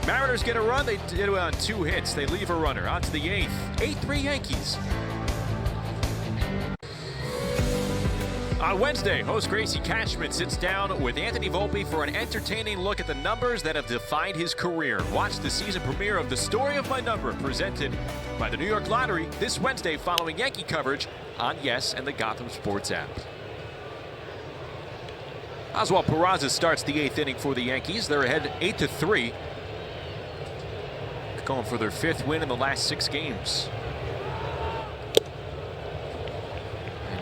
Mariners get a run. They did it on 2 hits. They leave a runner. On to the 8th. 8-3 Yankees. On Wednesday, host Gracie Cashman sits down with Anthony Volpe for an entertaining look at the numbers that have defined his career. Watch the season premiere of The Story of My Number, presented by the New York Lottery, this Wednesday following Yankee coverage on Yes and the Gotham Sports app. Oswald Peraza starts the 8th inning for the Yankees. They're ahead 8-3. Going for their 5th win in the last 6 games.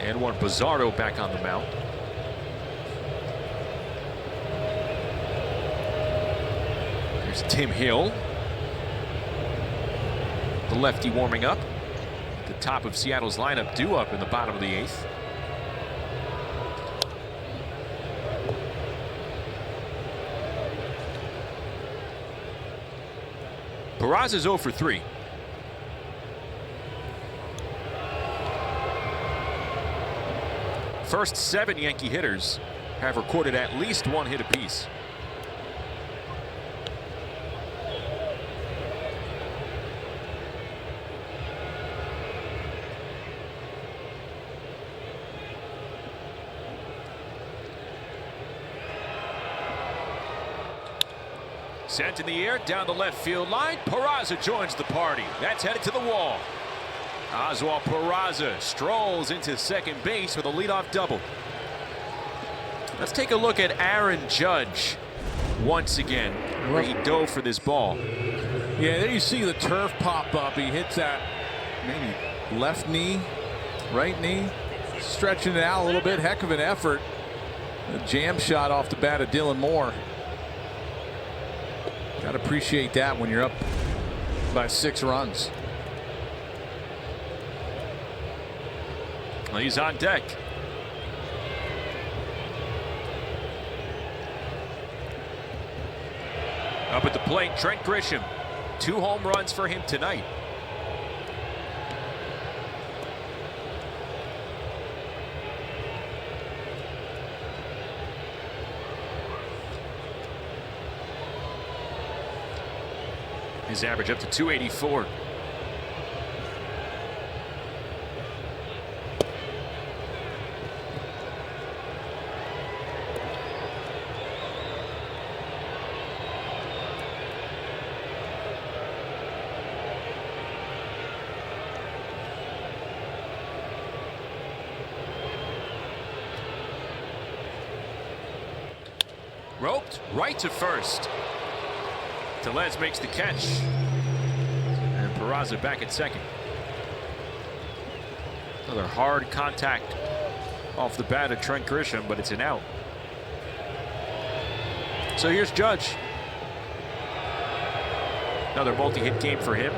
Edward Bizarro back on the mound. There's Tim Hill, the lefty, warming up. The top of Seattle's lineup due up in the bottom of the 8th. Peraza's 0 for 3. First 7 Yankee hitters have recorded at least 1 hit apiece. Sent in the air down the left field line. Peraza joins the party. That's headed to the wall. Oswald Peraza strolls into second base with a leadoff double. Let's take a look at Aaron Judge once again, where he dove for this ball. Yeah, there you see the turf pop up. He hits that maybe left knee, right knee, stretching it out a little bit. Heck of an effort. A jam shot off the bat of Dylan Moore. Got to appreciate that when you're up by 6 runs. Well, he's on deck. Up at the plate, Trent Grisham. 2 home runs for him tonight. His average up to 284. Roped right to first. Tellez makes the catch. And Peraza back at second. Another hard contact off the bat of Trent Grisham, but it's an out. So here's Judge. Another multi-hit game for him.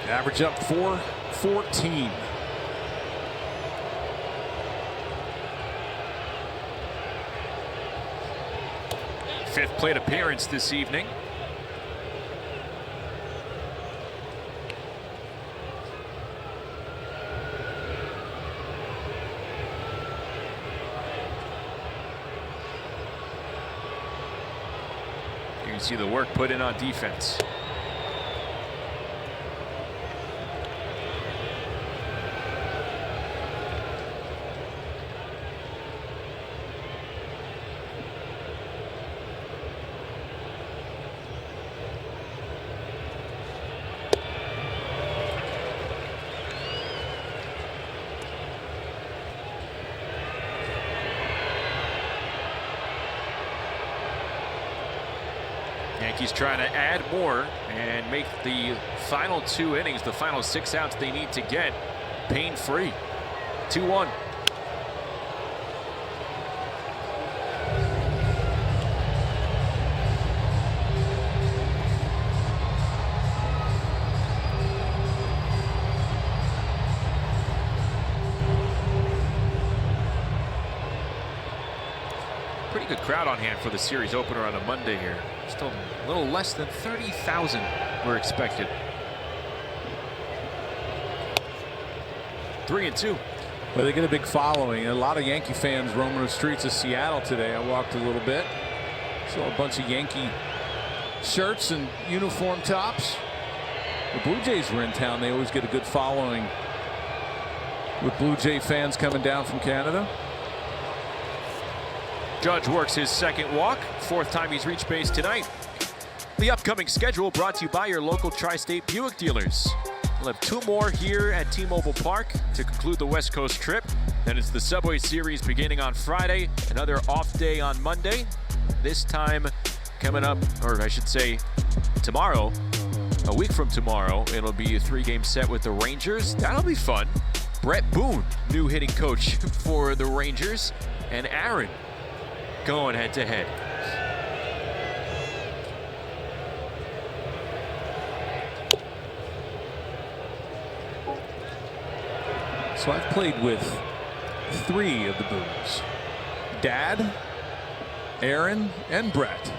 Average up 414. Fifth plate appearance this evening. You can see the work put in on defense. Yankees trying to add more and make the final 2 innings, the final 6 outs they need to get, pain-free. 2-1. Pretty good crowd on hand for the series opener on a Monday here. Still a little less than 30,000 were expected. 3-2. Well, they get a big following. A lot of Yankee fans roaming the streets of Seattle today. I walked a little bit. Saw a bunch of Yankee shirts and uniform tops. The Blue Jays were in town. They always get a good following with Blue Jay fans coming down from Canada. Judge works his second walk, 4th time he's reached base tonight. The upcoming schedule brought to you by your local Tri-State Buick dealers. We'll have 2 more here at T-Mobile Park to conclude the West Coast trip. Then it's the Subway Series beginning on Friday, another off day on Monday. This time coming up, or I should say tomorrow, a week from tomorrow, it'll be a 3-game set with the Rangers. That'll be fun. Brett Boone, new hitting coach for the Rangers, and Aaron going head-to-head. So I've played with 3 of the Boones. Dad, Aaron, and Brett.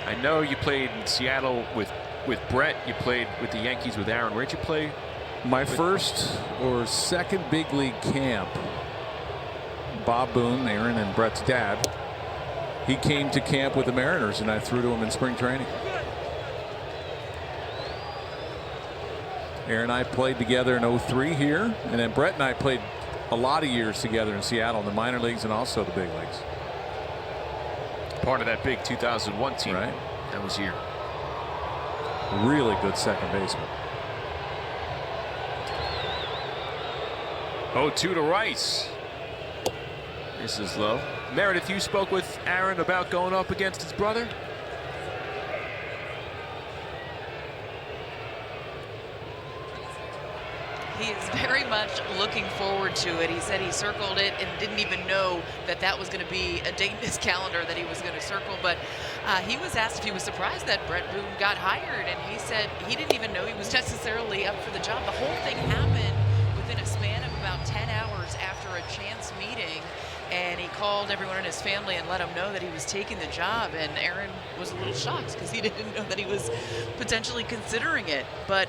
I know you played in Seattle with Brett. You played with the Yankees with Aaron. Where'd you play? My first or second big league camp, Bob Boone, Aaron and Brett's dad, he came to camp with the Mariners and I threw to him in spring training. Aaron and I played together in '03 here, and then Brett and I played a lot of years together in Seattle in the minor leagues and also the big leagues. Part of that big 2001 team. Right. That was here. Really good second baseman. 0-2 to Rice. This is low. Meredith, you spoke with Aaron about going up against his brother? He is very much looking forward to it. He said he circled it and didn't even know that that was going to be a date in his calendar that he was going to circle. But he was asked if he was surprised that Brett Boone got hired, and he said he didn't even know he was necessarily up for the job. The whole thing happened within a span of about 10 hours after a chance meeting, and he called everyone in his family and let them know that he was taking the job. And Aaron was a little shocked because he didn't know that he was potentially considering it. But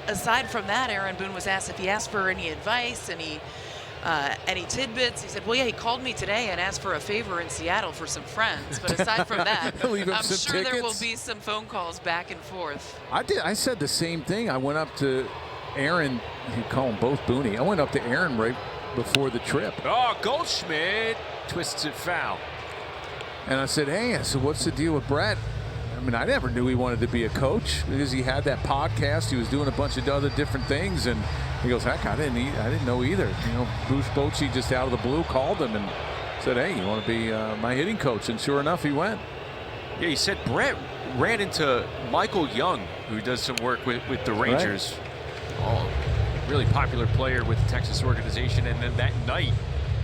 aside from that, Aaron Boone was asked if he asked for any advice, any tidbits. He said, well, yeah, he called me today and asked for a favor in Seattle for some friends. But aside from that, I'm sure there will be some phone calls back and forth. I said the same thing. I went up to Aaron. You call them both Booney. I went up to Aaron right before the trip. Oh, Goldschmidt twists it foul. And I said, hey, so what's the deal with Brett? I mean, I never knew he wanted to be a coach because he had that podcast. He was doing a bunch of other different things, and he goes, heck, I didn't know either. You know, Bruce Bochy just out of the blue called him and said, hey, you want to be my hitting coach? And sure enough, he went. Yeah, he said Brett ran into Michael Young, who does some work with the Rangers. Right. Oh, really popular player with the Texas organization. And then that night,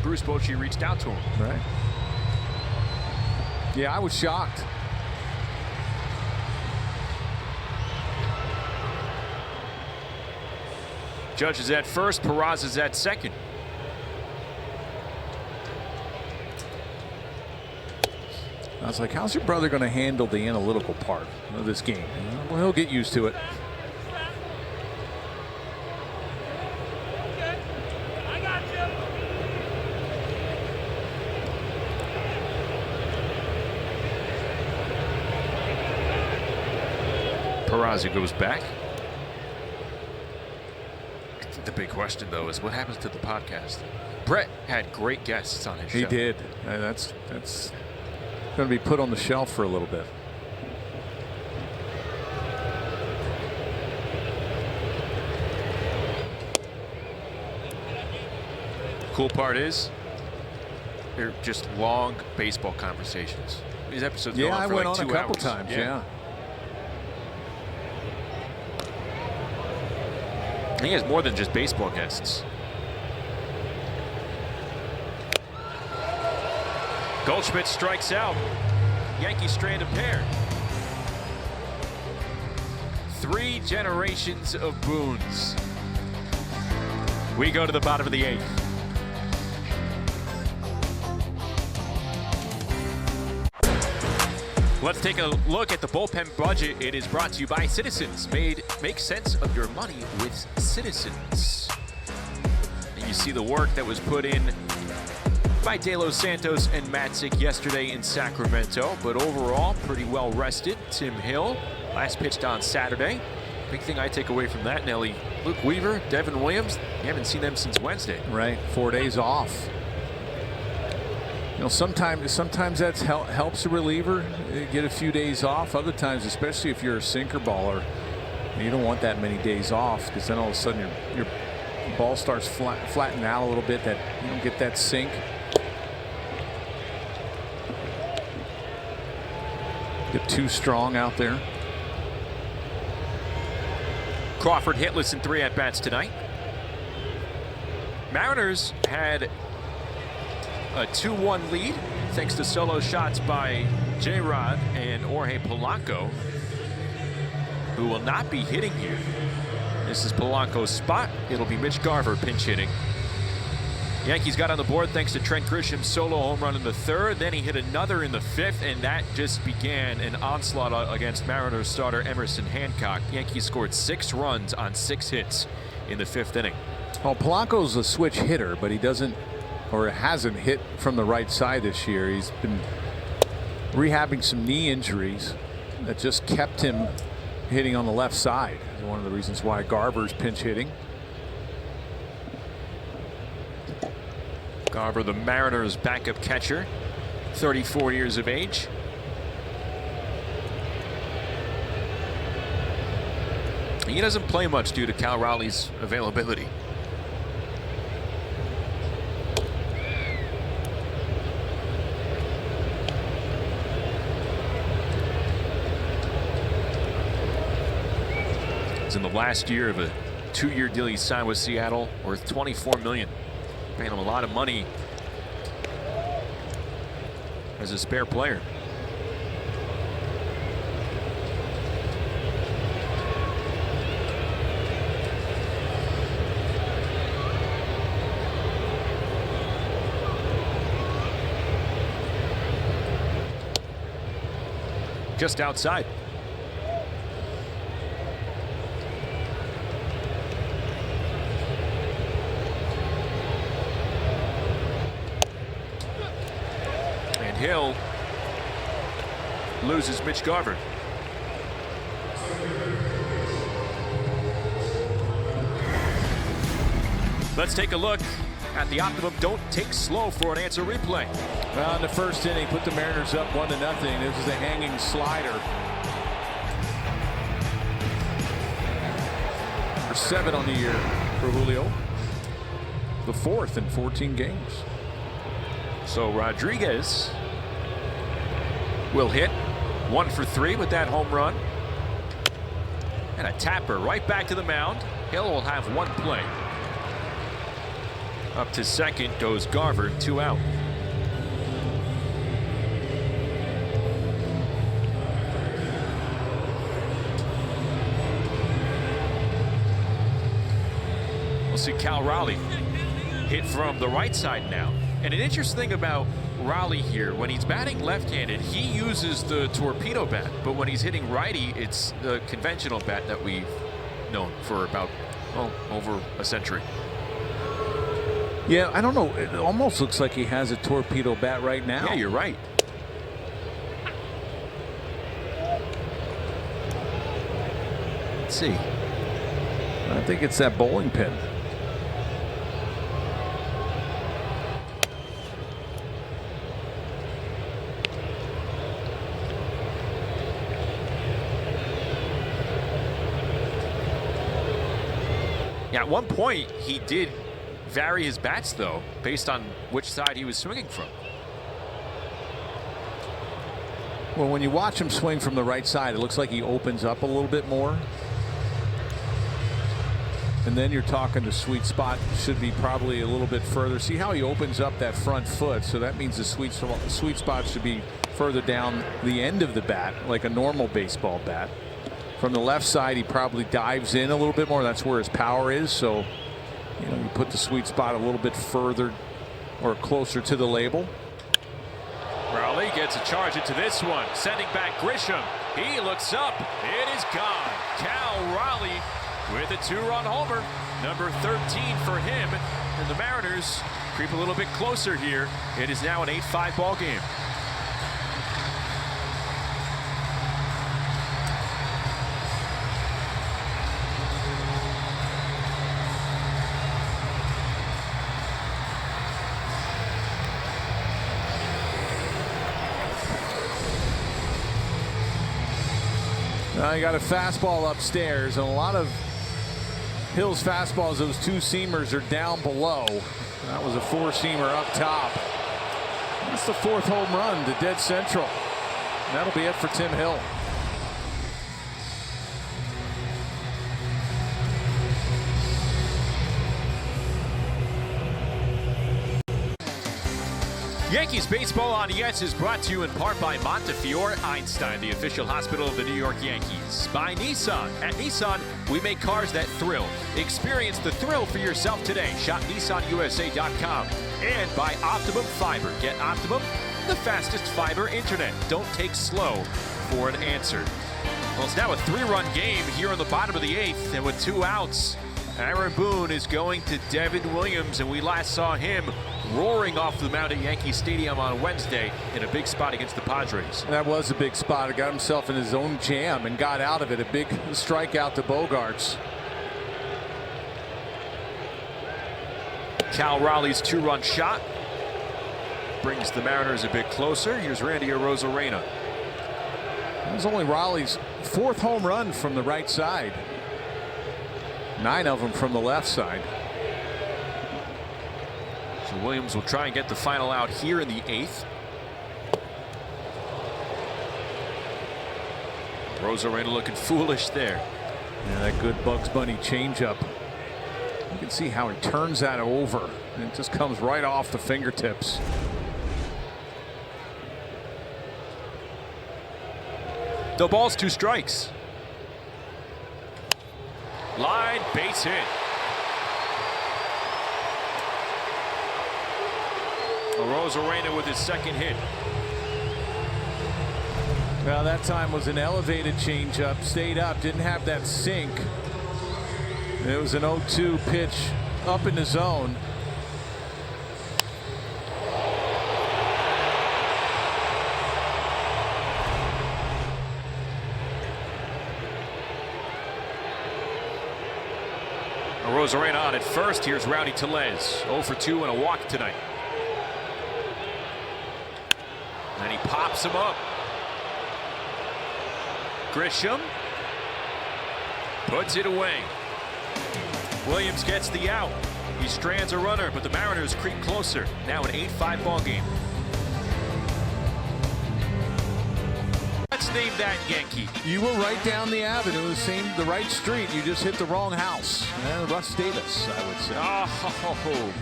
Bruce Bochy reached out to him. Right. Yeah, I was shocked. Judge is at first, Peraza is at second. I was like, how's your brother going to handle the analytical part of this game? Well, he'll get used to it. Peraza goes back. The big question, though, is what happens to the podcast? Brett had great guests on his show. He did. And that's going to be put on the shelf for a little bit. Cool part is they're just long baseball conversations. these episodes Yeah, go on I for went like on 2 a couple hours. times. Yeah. He has more than just baseball guests. Goldschmidt strikes out. Yankees strand a pair. 3 generations of Boones. We go to the bottom of the 8th. Let's take a look at the bullpen budget. It is brought to you by Citizens. Make sense of your money with Citizens. And you see the work that was put in by De Los Santos and Matzik yesterday in Sacramento, but overall pretty well rested. Tim Hill last pitched on Saturday. Big thing I take away from that, Nelly, Luke Weaver, Devin Williams, you haven't seen them since Wednesday. Right, 4 days off. You know, sometimes that helps a reliever get a few days off. Other times, especially if you're a sinker baller, you don't want that many days off, because then all of a sudden your ball starts flattening out a little bit. That you don't get that sink. Get too strong out there. Crawford hitless in 3 at-bats tonight. Mariners had a 2-1 lead thanks to solo shots by J-Rod and Jorge Polanco, who will not be hitting here. This is Polanco's spot. It'll be Mitch Garver pinch hitting. Yankees got on the board thanks to Trent Grisham's solo home run in the 3rd. Then he hit another in the 5th, and that just began an onslaught against Mariners starter Emerson Hancock. Yankees scored 6 runs on 6 hits in the 5th inning. Well, Polanco's a switch hitter, but he doesn't, or hasn't hit from the right side this year. He's been rehabbing some knee injuries that just kept him hitting on the left side. One of the reasons why Garver's pinch hitting. Garver, the Mariners' backup catcher, 34 years of age. He doesn't play much due to Cal Raleigh's availability. It's in the last year of a 2-year deal he signed with Seattle, worth $24 million. Paying him a lot of money as a spare player. Just outside. Hill loses Mitch Garver. Let's take a look at the optimum don't take slow for an answer replay. Well, in the 1st inning, put the Mariners up 1-0. This is a hanging slider. Number 7 on the year for Julio. The 4th in 14 games. So Rodriguez will hit 1 for 3 with that home run. And a tapper right back to the mound. Hill will have 1 play. Up to second goes Garver, 2 out. We'll see Cal Raleigh hit from the right side now. And an interesting thing about Raleigh here, when he's batting left-handed, he uses the torpedo bat, but when he's hitting righty, it's the conventional bat that we've known for about, over a century. Yeah, I don't know. It almost looks like he has a torpedo bat right now. Yeah, you're right. Let's see. I think it's that bowling pin. Yeah, at one point he did vary his bats though, based on which side he was swinging from. Well, when you watch him swing from the right side, it looks like he opens up a little bit more. And then you're talking the sweet spot should be probably a little bit further. See how he opens up that front foot, so that means the sweet spot should be further down the end of the bat, like a normal baseball bat. From the left side, he probably dives in a little bit more. That's where his power is. So, you know, you put the sweet spot a little bit further or closer to the label. Raleigh gets a charge into this one, sending back Grisham. He looks up. It is gone. Cal Raleigh with a 2-run homer, number 13 for him. And the Mariners creep a little bit closer here. It is now an 8-5 ball game. Now you got a fastball upstairs, and a lot of Hill's fastballs, those 2-seamers are down below. That was a 4-seamer up top. That's the 4th home run to dead central. And that'll be it for Tim Hill. Yankees baseball on Yes is brought to you in part by Montefiore Einstein, the official hospital of the New York Yankees. By Nissan. At Nissan, we make cars that thrill. Experience the thrill for yourself today. Shop NissanUSA.com. And by Optimum Fiber. Get Optimum, the fastest fiber internet. Don't take slow for an answer. Well, it's now a 3-run game here on the bottom of the 8th, and with 2 outs, Aaron Boone is going to Devin Williams, and we last saw him roaring off the mound at Yankee Stadium on Wednesday in a big spot against the Padres. That was a big spot. He got himself in his own jam and got out of it. A big strikeout to Bogarts. Cal Raleigh's 2-run shot brings the Mariners a bit closer. Here's Randy Arozarena. It was only Raleigh's 4th home run from the right side. 9 of them from the left side. So Williams will try and get the final out here in the 8th. Arozarena looking foolish there. Yeah, that good Bugs Bunny changeup. You can see how he turns that over, and it just comes right off the fingertips. No balls, 2 strikes. Line base hit. Arozarena with his 2nd hit. Well, that time was an elevated changeup, stayed up, didn't have that sink. It was an 0-2 pitch up in the zone. Arozarena on at first. Here's Rowdy Tellez. 0 for 2 and a walk tonight. And he pops him up. Grisham puts it away. Williams gets the out. He strands a runner, but the Mariners creep closer. Now an 8-5 ball game. Let's name that Yankee. You were right down the avenue, the right street. You just hit the wrong house. Russ Davis, I would say. Oh.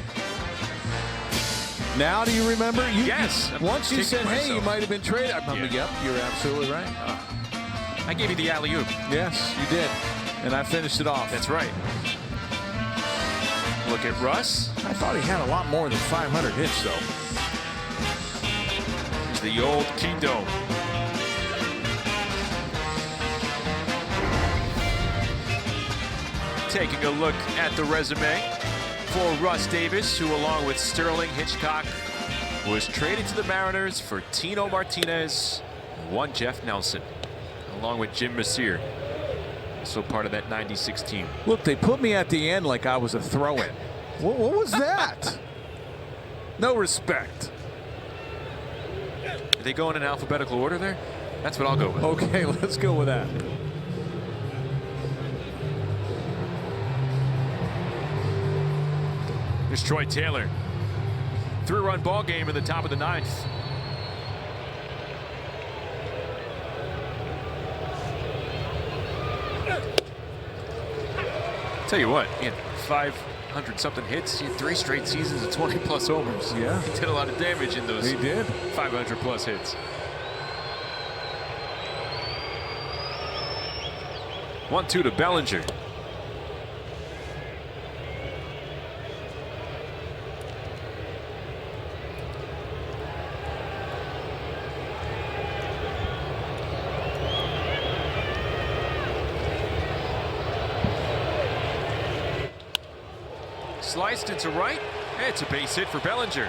Now do you remember? Yes. Once you said, myself. hey, you might have been traded. Yeah. Yep, you're absolutely right. I gave you the alley-oop. Yes, you did. And I finished it off. That's right. Look at Russ. I thought he had a lot more than 500 hits, though. Here's the old Kingdom. Taking a look at the resume for Russ Davis, who along with Sterling Hitchcock was traded to the Mariners for Tino Martinez and one Jeff Nelson, along with Jim Messier, also part of that 96 team. Look, they put me at the end like I was a throw-in. What was that? No respect. Did they go in an alphabetical order there? That's what I'll go with. Okay, let's go with that. There's Troy Taylor. 3-run ball game in the top of the 9th. Tell you what, he had 500 something hits. He had 3 straight seasons of 20 plus homers. Yeah. He did a lot of damage in those. He did. 500 plus hits. 1-2 to Bellinger. Sliced into right. It's a base hit for Bellinger.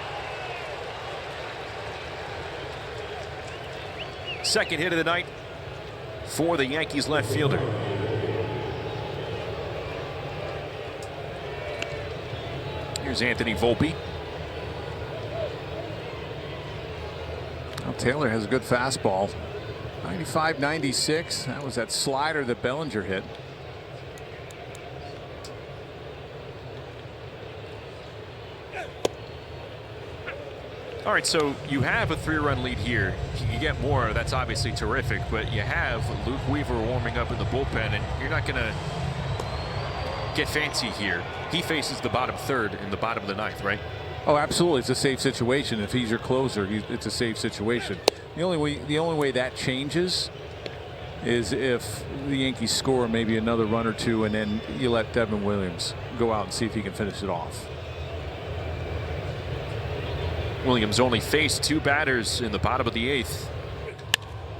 Second hit of the night for the Yankees left fielder. Here's Anthony Volpe. Well, Taylor has a good fastball. 95, 96. That was that slider that Bellinger hit. All right, so you have a 3-run lead here. If you can get more, that's obviously terrific, but you have Luke Weaver warming up in the bullpen, and you're not going to get fancy here. He faces the bottom third in the bottom of the ninth, right? Oh, absolutely. It's a safe situation. If he's your closer, it's a safe situation. The only way that changes is if the Yankees score maybe another run or two, and then you let Devin Williams go out and see if he can finish it off. Williams only faced 2 batters in the bottom of the 8th.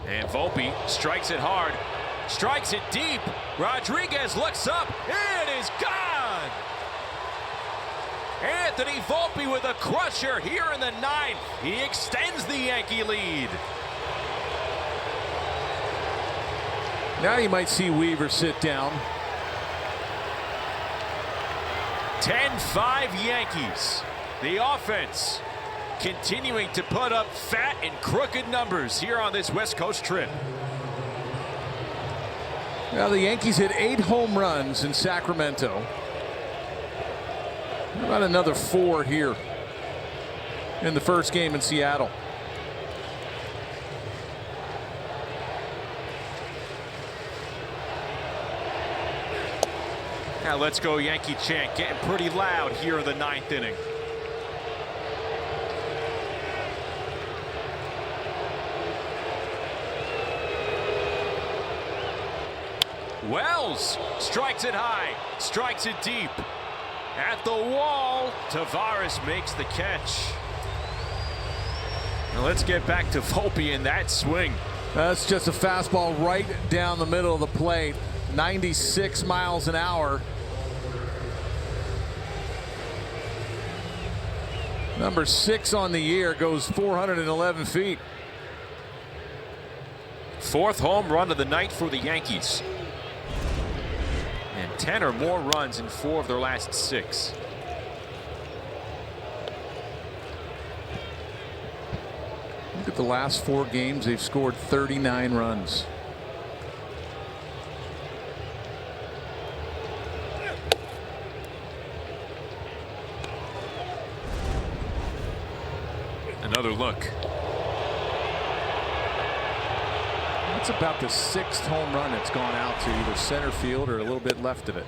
And Volpe strikes it hard, strikes it deep. Rodriguez looks up. It is gone. Anthony Volpe with a crusher here in the 9th. He extends the Yankee lead. Now you might see Weaver sit down. 10-5 Yankees. The offense continuing to put up fat and crooked numbers here on this West Coast trip. Now the Yankees hit 8 home runs in Sacramento. How about another 4 here in the first game in Seattle? Now let's go Yankee chant getting pretty loud here in the 9th inning. Wells strikes it high, strikes it deep. At the wall, Tavares makes the catch. Now let's get back to Volpe in that swing. That's just a fastball right down the middle of the plate. 96 miles an hour. Number 6 on the year, goes 411 feet. 4th home run of the night for the Yankees. And 10 or more runs in 4 of their last 6. Look at the last 4 games. They've scored 39 runs. Another look. That's about the 6th home run that's gone out to either center field or a little bit left of it.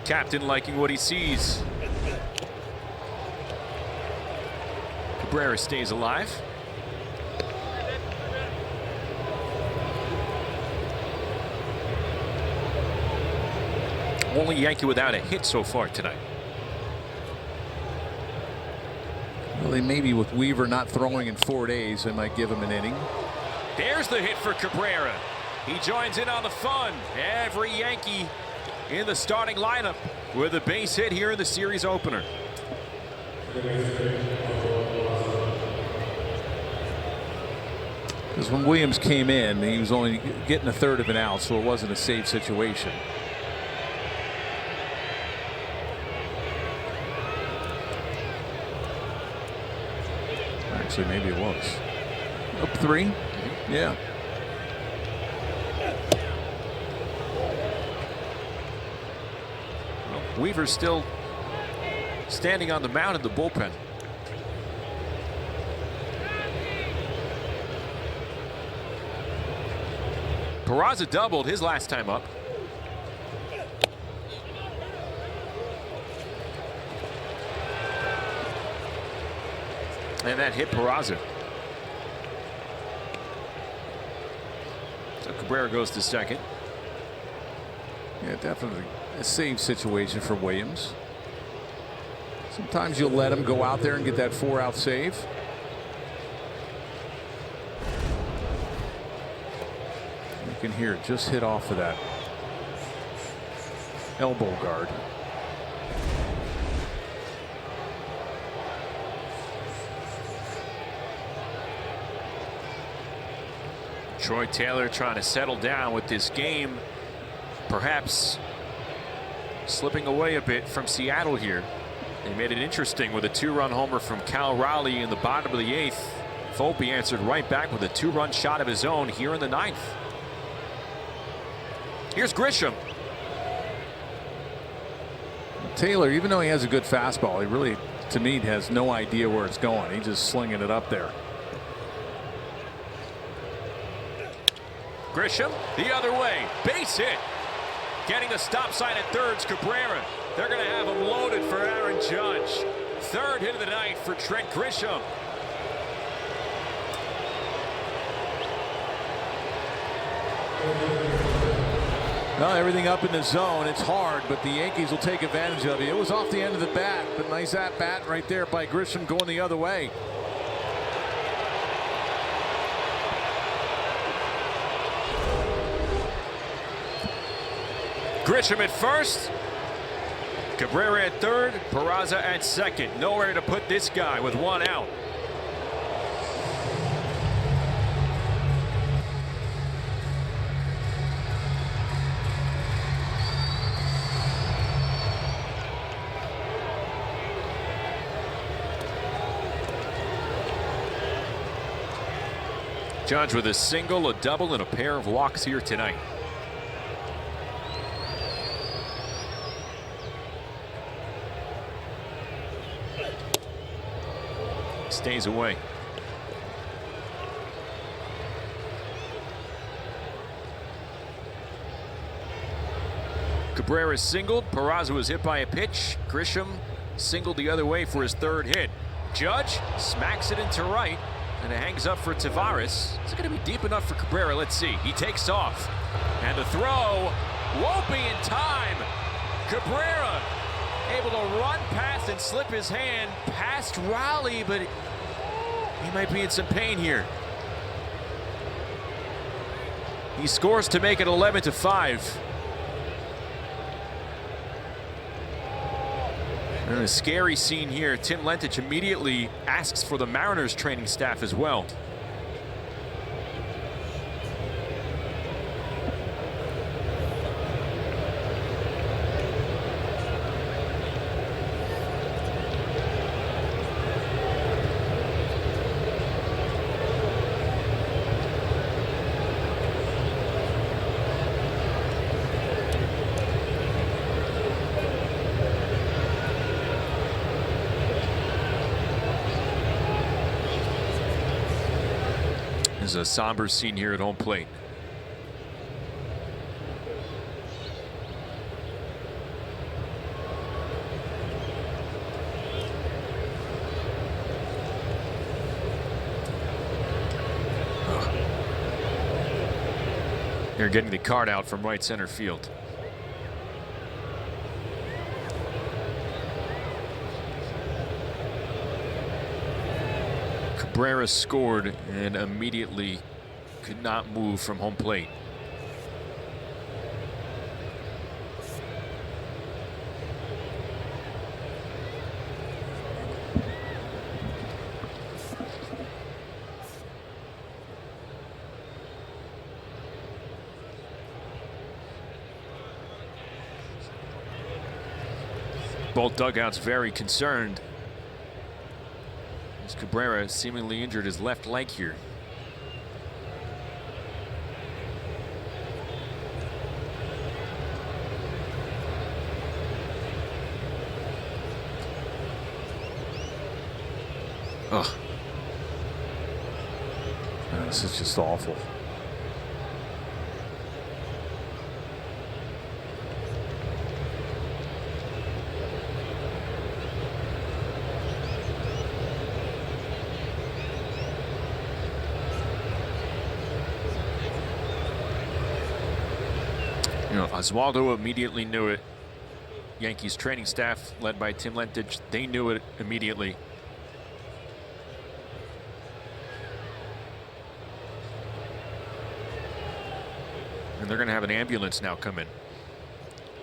Captain liking what he sees. Cabrera stays alive. Only Yankee without a hit so far tonight. Well, they maybe with Weaver not throwing in 4 days, they might give him an inning. There's the hit for Cabrera. He joins in on the fun. Every Yankee in the starting lineup with a base hit here in the series opener. Because when Williams came in, he was only getting a third of an out, so it wasn't a safe situation. Actually, maybe it was. Up 3? Yeah. Weaver's still standing on the mound in the bullpen. Peraza doubled his last time up. And that hit Peraza. So Cabrera goes to second. Yeah, definitely a save situation for Williams. Sometimes you'll let him go out there and get that 4-out save. You can hear it just hit off of that elbow guard. Troy Taylor trying to settle down with this game, perhaps slipping away a bit from Seattle here. They made it interesting with a 2-run homer from Cal Raleigh in the bottom of the 8th. Volpe answered right back with a 2-run shot of his own here in the 9th. Here's Grisham. Taylor, even though he has a good fastball, he really, to me, has no idea where it's going. He's just slinging it up there. Grisham the other way, base hit. Getting a stop sign at third's Cabrera. They're going to have him loaded for Aaron Judge. 3rd hit of the night for Trent Grisham. Well, everything up in the zone. It's hard, but the Yankees will take advantage of it. It was off the end of the bat, but nice at bat right there by Grisham going the other way. Grisham at first. Cabrera at third. Peraza at second. Nowhere to put this guy with 1 out. Judge with a single, a double, and a pair of walks here tonight. Stays away. Cabrera singled. Peraza was hit by a pitch. Grisham singled the other way for his 3rd hit. Judge smacks it into right, and it hangs up for Tavares. Is it going to be deep enough for Cabrera? Let's see. He takes off, and the throw won't be in time. Cabrera able to run past and slip his hand past Raleigh, but he might be in some pain here. He scores to make it 11-5. And a scary scene here. Tim Lentich immediately asks for the Mariners training staff as well. There's a somber scene here at home plate. They're getting the card out from right center field. Cabrera scored and immediately could not move from home plate. Both dugouts very concerned. As Cabrera seemingly injured his left leg here. Ugh. This is just awful. Oswaldo immediately knew it. Yankees training staff, led by Tim Lentich, they knew it immediately. And they're going to have an ambulance now come in.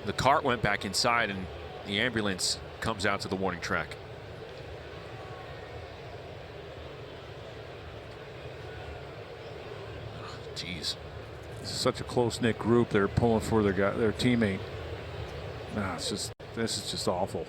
The cart went back inside, and the ambulance comes out to the warning track. Jeez. This is such a close-knit group. They're pulling for their teammate. Nah, this is just awful.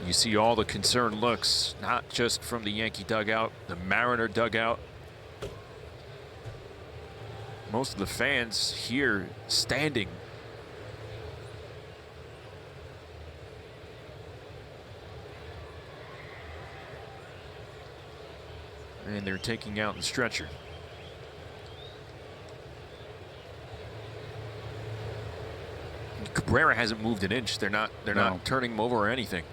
You see all the concerned looks, not just from the Yankee dugout, the Mariner dugout. Most of the fans here standing. And they're taking out the stretcher. Cabrera hasn't moved an inch. They're not turning him over or anything.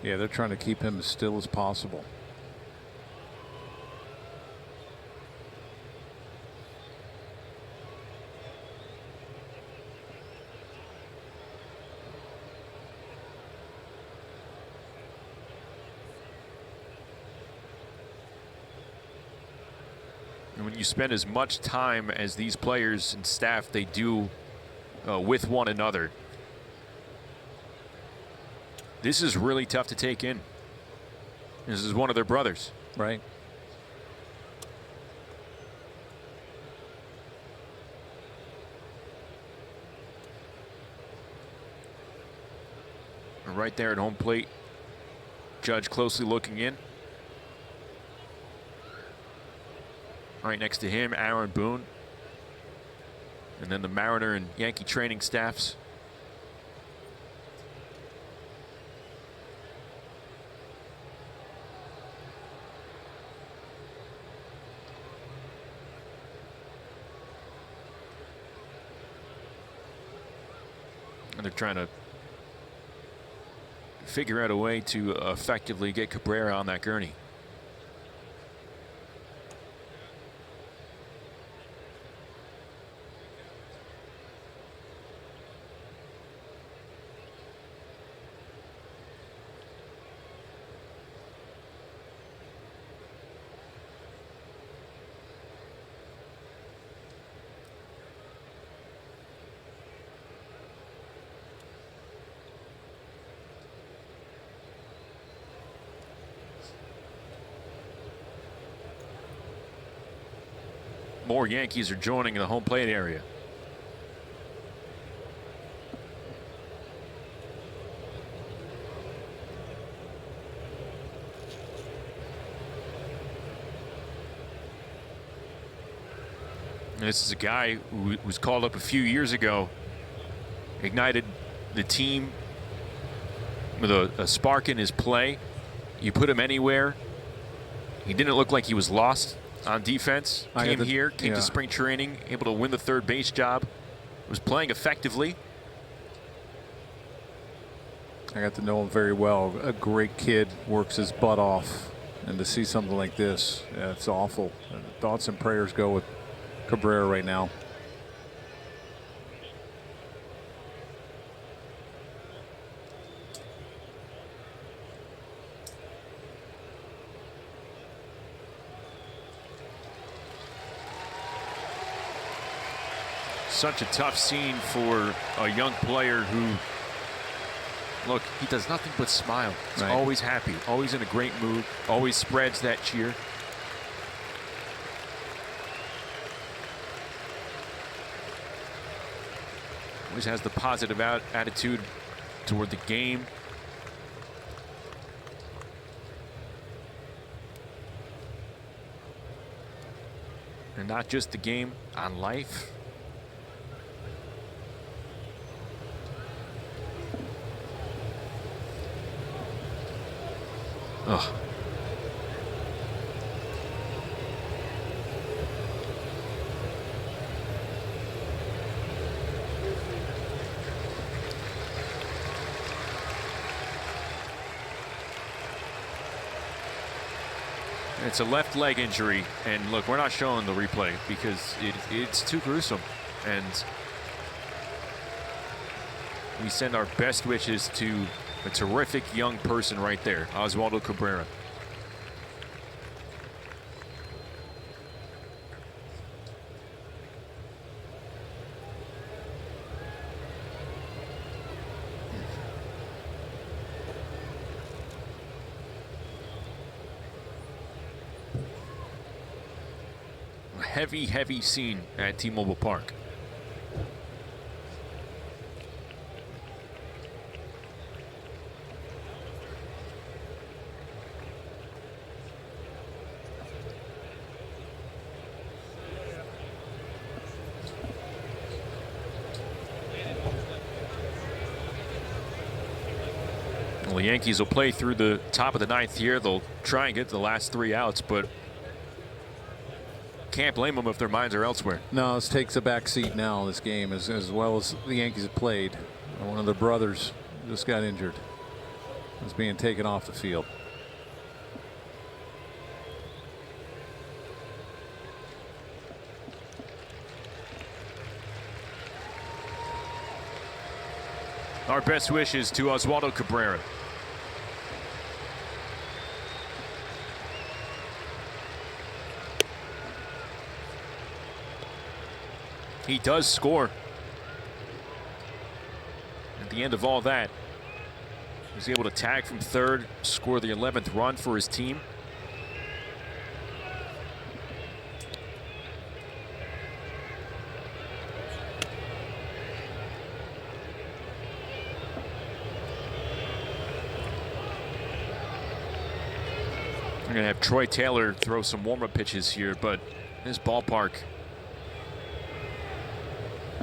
Yeah, they're trying to keep him as still as possible. And when you spend as much time as these players and staff they do with one another, this is really tough to take in. This is one of their brothers. Right. And right there at home plate, Judge closely looking in. Right next to him, Aaron Boone. And then the Mariner and Yankee training staffs. And they're trying to figure out a way to effectively get Cabrera on that gurney. More Yankees are joining the home plate area. And this is a guy who was called up a few years ago, ignited the team with a spark in his play. You put him anywhere, he didn't look like he was lost on defense. Came to spring training, able to win the third base job. Was playing effectively. I got to know him very well. A great kid, works his butt off. And to see something like this, yeah, it's awful. Thoughts and prayers go with Cabrera right now. Such a tough scene for a young player who, look, he does nothing but smile. He's always happy, always in a great mood, always spreads that cheer. Always has the positive attitude toward the game. And not just the game, on life. Ugh. It's a left leg injury, and look, we're not showing the replay because it's too gruesome, and we send our best wishes to a terrific young person right there, Oswaldo Cabrera. Heavy scene at T-Mobile Park. Well, the Yankees will play through the top of the ninth here. They'll try and get the last 3 outs, but can't blame them if their minds are elsewhere. No, this takes a back seat now in this game, as well as the Yankees have played. One of their brothers just got injured. Is being taken off the field. Our best wishes to Oswaldo Cabrera. He does score. At the end of all that, he was able to tag from third, score the 11th run for his team. We're going to have Troy Taylor throw some warm-up pitches here, but this ballpark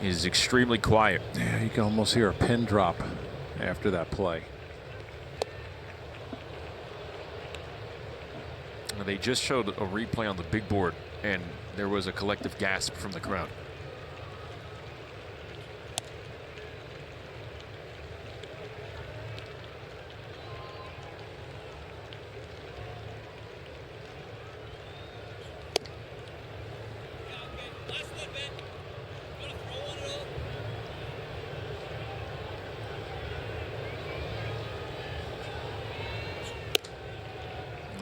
is extremely quiet. Yeah, you can almost hear a pin drop after that play. They just showed a replay on the big board, and there was a collective gasp from the crowd.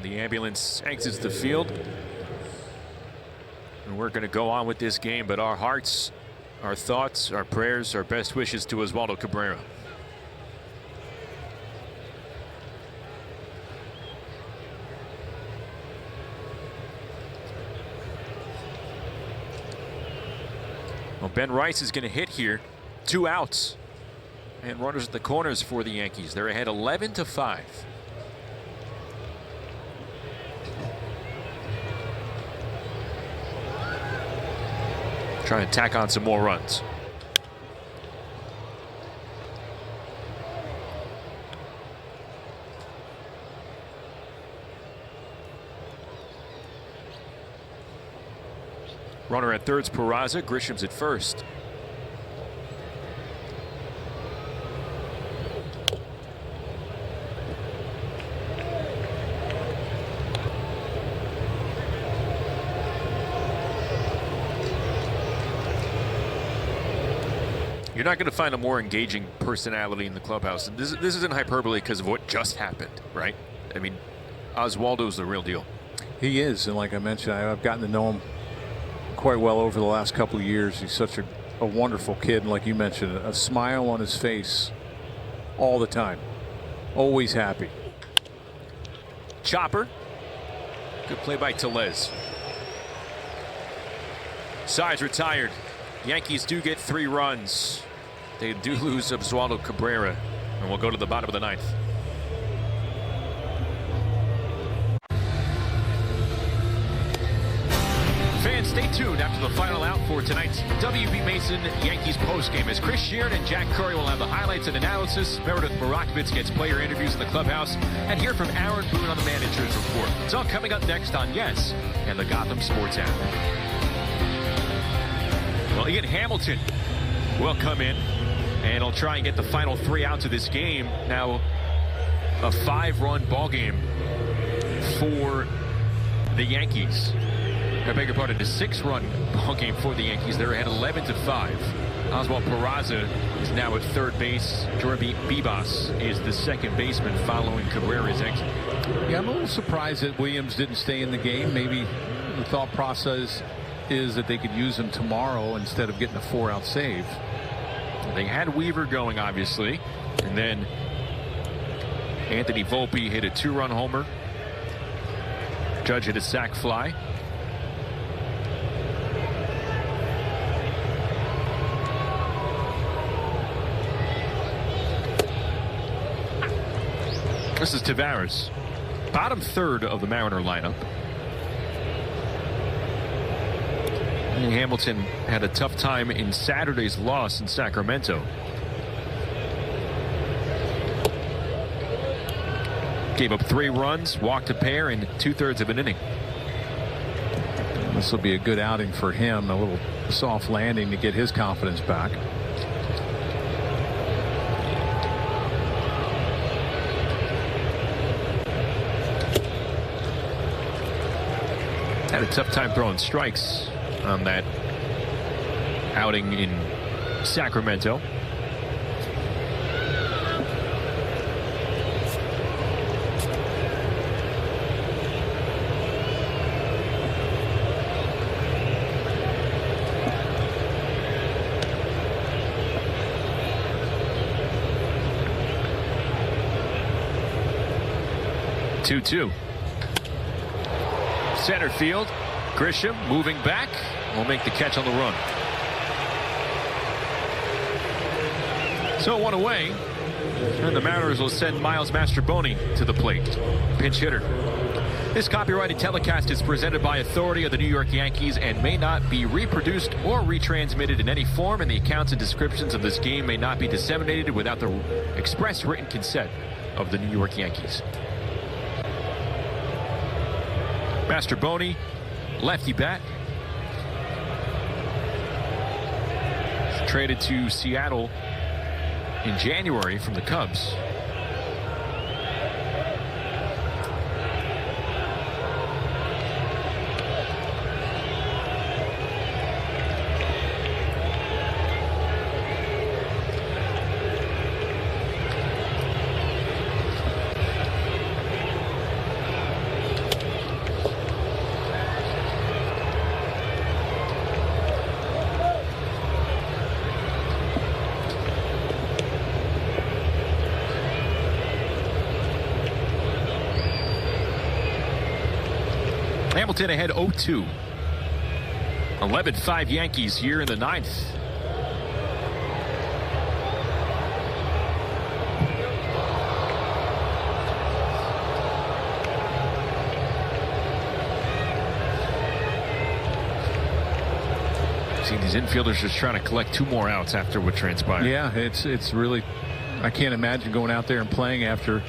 The ambulance exits the field, and we're going to go on with this game, but our hearts, our thoughts, our prayers, our best wishes to Oswaldo Cabrera. Well, Ben Rice is going to hit here. 2 outs and runners at the corners for the Yankees. They're ahead 11-5. Trying to tack on some more runs. Runner at third's Peraza. Grisham's at first. You're not going to find a more engaging personality in the clubhouse. And this isn't hyperbole because of what just happened, right? I mean, Oswaldo's the real deal. He is, and like I mentioned, I've gotten to know him quite well over the last couple of years. He's such a wonderful kid, and like you mentioned, a smile on his face all the time. Always happy. Chopper. Good play by Tellez. Sides retired. Yankees do get 3 runs. They do lose Oswaldo Cabrera, and we'll go to the bottom of the 9th. Fans Stay tuned after the final out for tonight's W.B. Mason Yankees postgame as Chris Sheard and Jack Curry will have the highlights and analysis. Meredith Morakovitz gets player interviews in the clubhouse, and hear from Aaron Boone on the Managers Report. It's all coming up next on Yes and the Gotham Sports app. Well, Ian Hamilton will come in, and he'll try and get the final 3 outs of this game. Now, a 5-run ball game for the Yankees. I beg your pardon, a 6-run ball game for the Yankees. They're ahead 11-5. Oswald Peraza is now at third base. Jorge Bibas is the second baseman following Cabrera's exit. Yeah, I'm a little surprised that Williams didn't stay in the game. Maybe the thought process is that they could use him tomorrow instead of getting a 4-out save. They had Weaver going, obviously, and then Anthony Volpe hit a 2-run homer. Judge hit a sac fly. This is Tavares, bottom third of the Mariner lineup. And Hamilton had a tough time in Saturday's loss in Sacramento. Gave up 3 runs, walked a pair in 2/3 of an inning. This will be a good outing for him, a little soft landing to get his confidence back. Had a tough time throwing strikes on that outing in Sacramento. Two. Center field. Grisham moving back will make the catch on the run. So 1 away, and the Mariners will send Miles Mastrobuoni to the plate, pinch hitter. This copyrighted telecast is presented by authority of the New York Yankees and may not be reproduced or retransmitted in any form, and the accounts and descriptions of this game may not be disseminated without the express written consent of the New York Yankees. Mastrobuoni, lefty bat. Traded to Seattle in January from the Cubs. Hamilton ahead 0-2. 11-5 Yankees here in the 9th. See, these infielders just trying to collect 2 more outs after what transpired. Yeah, it's really, I can't imagine going out there and playing after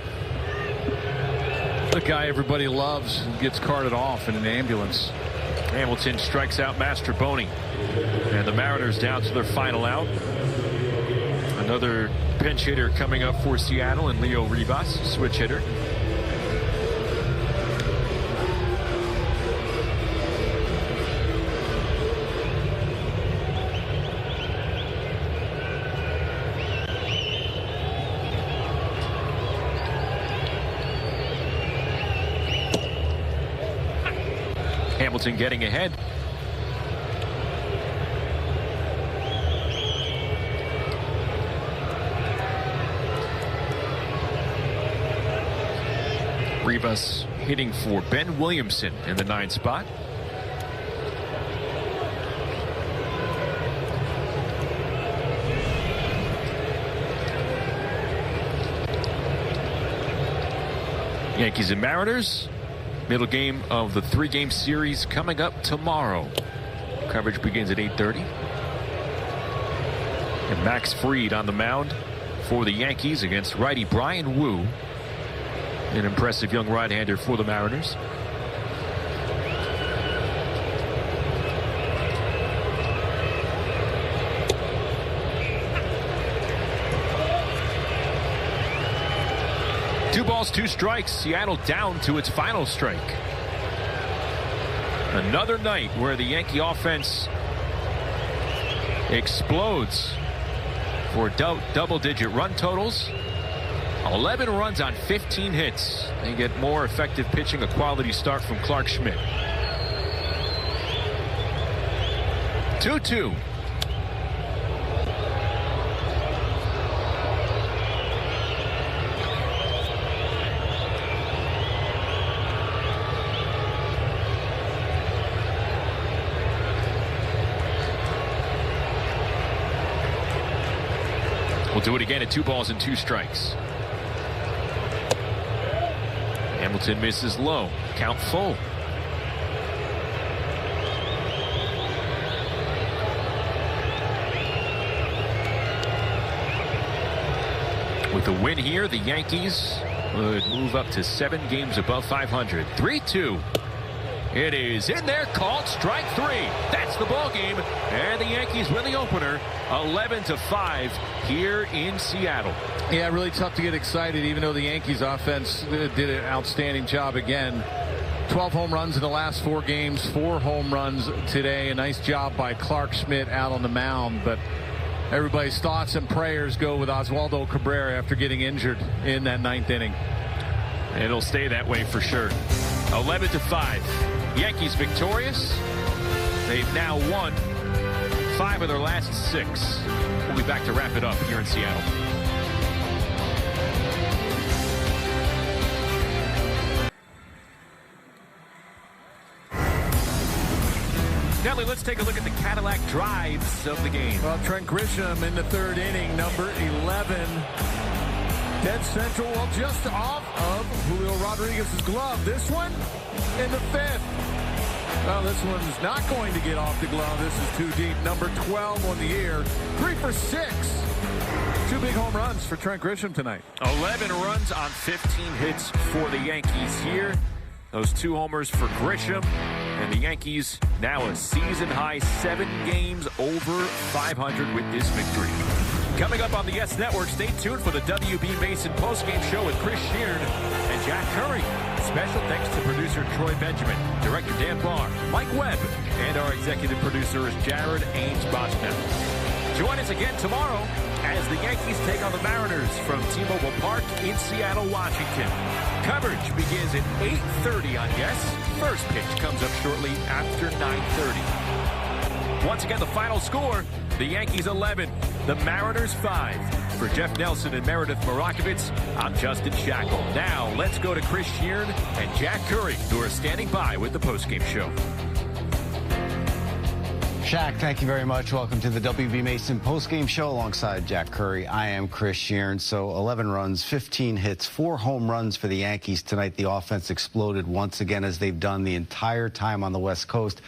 the guy everybody loves gets carted off in an ambulance. Hamilton strikes out Mastrobuoni, and the Mariners down to their final out. Another pinch hitter coming up for Seattle, and Leo Rivas, switch hitter. Hamilton getting ahead. Rivas hitting for Ben Williamson in the 9th spot. Yankees and Mariners. Middle game of the 3-game series coming up tomorrow. Coverage begins at 8:30. And Max Fried on the mound for the Yankees against righty Brian Wu, an impressive young right-hander for the Mariners. Two balls, two strikes. Seattle down to its final strike. Another night where the Yankee offense explodes for double-digit run totals. 11 runs on 15 hits. They get more effective pitching, a quality start from Clark Schmidt. 2-2. We'll do it again at 2 balls and 2 strikes. Hamilton misses low. Count full. With a win here, the Yankees would move up to 7 games above 500. 3-2. It is in there, called strike 3. That's the ball game, and the Yankees win the opener 11-5 here in Seattle. Yeah, really tough to get excited, even though the Yankees offense did an outstanding job again. 12 home runs in the last 4 games, 4 home runs today. A nice job by Clark Schmidt out on the mound, but everybody's thoughts and prayers go with Oswaldo Cabrera after getting injured in that 9th inning. It'll stay that way for sure. 11-5. Yankees victorious. They've now won 5 of their last 6. We'll be back to wrap it up here in Seattle. Nelly, let's take a look at the Cadillac drives of the game. Well, Trent Grisham in the 3rd inning, number 11. Dead central, well, just off of Julio Rodriguez's glove. This one in the 5th. Well, this one's not going to get off the glove. This is too deep. Number 12 on the year. 3 for 6. 2 big home runs for Trent Grisham tonight. 11 runs on 15 hits for the Yankees here. Those 2 homers for Grisham. And the Yankees now a season-high 7 games over 500 with this victory. Coming up on the YES Network, stay tuned for the W.B. Mason postgame show with Chris Sheard and Jack Curry. Special thanks to producer Troy Benjamin, director Dan Barr, Mike Webb, and our executive producer is Jared Ames-Boschman. Join us again tomorrow as the Yankees take on the Mariners from T-Mobile Park in Seattle, Washington. Coverage begins at 8:30 on YES. First pitch comes up shortly after 9:30. Once again, the final score, the Yankees 11, the Mariners 5. For Jeff Nelson and Meredith Morakovitz, I'm Justin Shackle. Now, let's go to Chris Sheard and Jack Curry, who are standing by with the postgame show. Shaq, thank you very much. Welcome to the W.B. Mason postgame show alongside Jack Curry. I am Chris Sheeran. So 11 runs, 15 hits, 4 home runs for the Yankees tonight. The offense exploded once again, as they've done the entire time on the West Coast.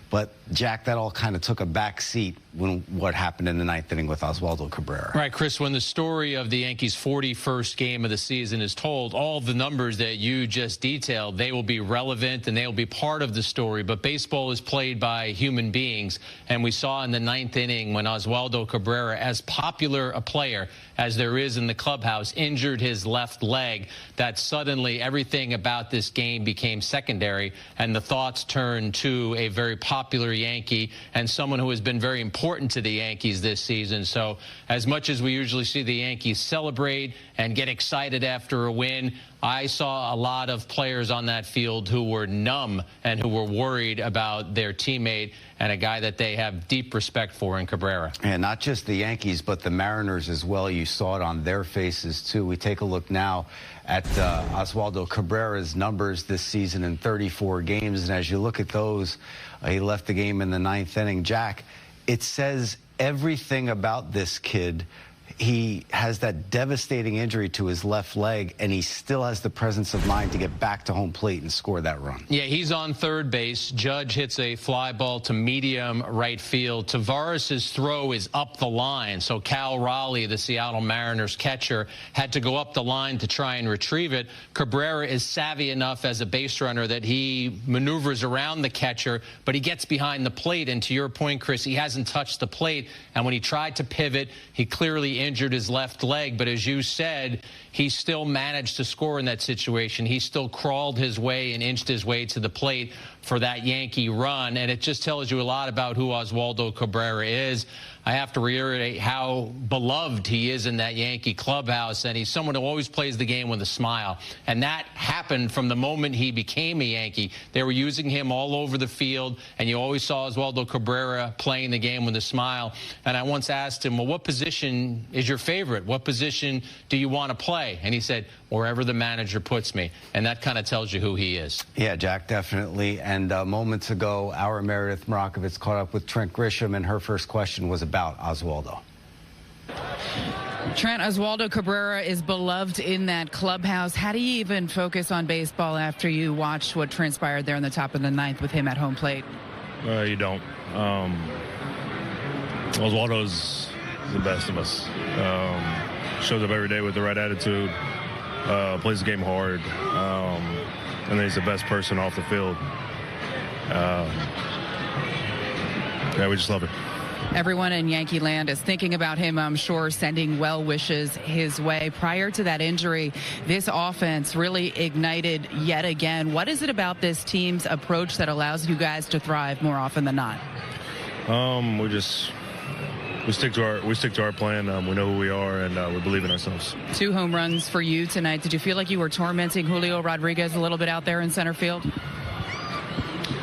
But, Jack, that all kind of took a back seat when what happened in the 9th inning with Oswaldo Cabrera. Right, Chris, when the story of the Yankees' 41st game of the season is told, all the numbers that you just detailed, they will be relevant and they will be part of the story. But baseball is played by human beings, and we saw in the 9th inning when Oswaldo Cabrera, as popular a player as there is in the clubhouse, injured his left leg, that suddenly everything about this game became secondary, and the thoughts turned to a very popular Yankee and someone who has been very important to the Yankees this season. So as much as we usually see the Yankees celebrate and get excited after a win, I saw a lot of players on that field who were numb and who were worried about their teammate and a guy that they have deep respect for in Cabrera. And not just the Yankees, but the Mariners as well. You saw it on their faces, too. We take a look now at Oswaldo Cabrera's numbers this season in 34 games. And as you look at those, he left the game in the 9th inning. Jack, it says everything about this kid he has that devastating injury to his left leg, and he still has the presence of mind to get back to home plate and score that run. Yeah, he's on third base. Judge hits a fly ball to medium right field. Tavares' throw is up the line, so Cal Raleigh, the Seattle Mariners catcher, had to go up the line to try and retrieve it. Cabrera is savvy enough as a base runner that he maneuvers around the catcher, but he gets behind the plate, and to your point, Chris, he hasn't touched the plate, and when he tried to pivot, he clearly injured his left leg, but as you said, he still managed to score in that situation. He still crawled his way and inched his way to the plate for that Yankee run, and it just tells you a lot about who Oswaldo Cabrera is. I have to reiterate how beloved he is in that Yankee clubhouse, and he's someone who always plays the game with a smile. And that happened from the moment he became a Yankee. They were using him all over the field, and you always saw Oswaldo Cabrera playing the game with a smile. And I once asked him, well, what position is your favorite? What position do you want to play? And he said, wherever the manager puts me. And that kind of tells you who he is. Yeah, Jack, definitely. And moments ago, our Meredith Morakovitz caught up with Trent Grisham, and her first question was about Oswaldo. Trent, Oswaldo Cabrera is beloved in that clubhouse. How do you even focus on baseball after you watched what transpired there in the top of the ninth with him at home plate? You don't. Oswaldo's the best of us. Shows up every day with the right attitude. Plays the game hard, and then he's the best person off the field. Yeah, we just love it. Everyone in Yankee land is thinking about him, I'm sure, sending well wishes his way. Prior to that injury, this offense really ignited yet again. What is it about this team's approach that allows you guys to thrive more often than not? We stick to our plan. We know who we are, and we believe in ourselves. 2 home runs for you tonight. Did you feel like you were tormenting Julio Rodriguez a little bit out there in center field?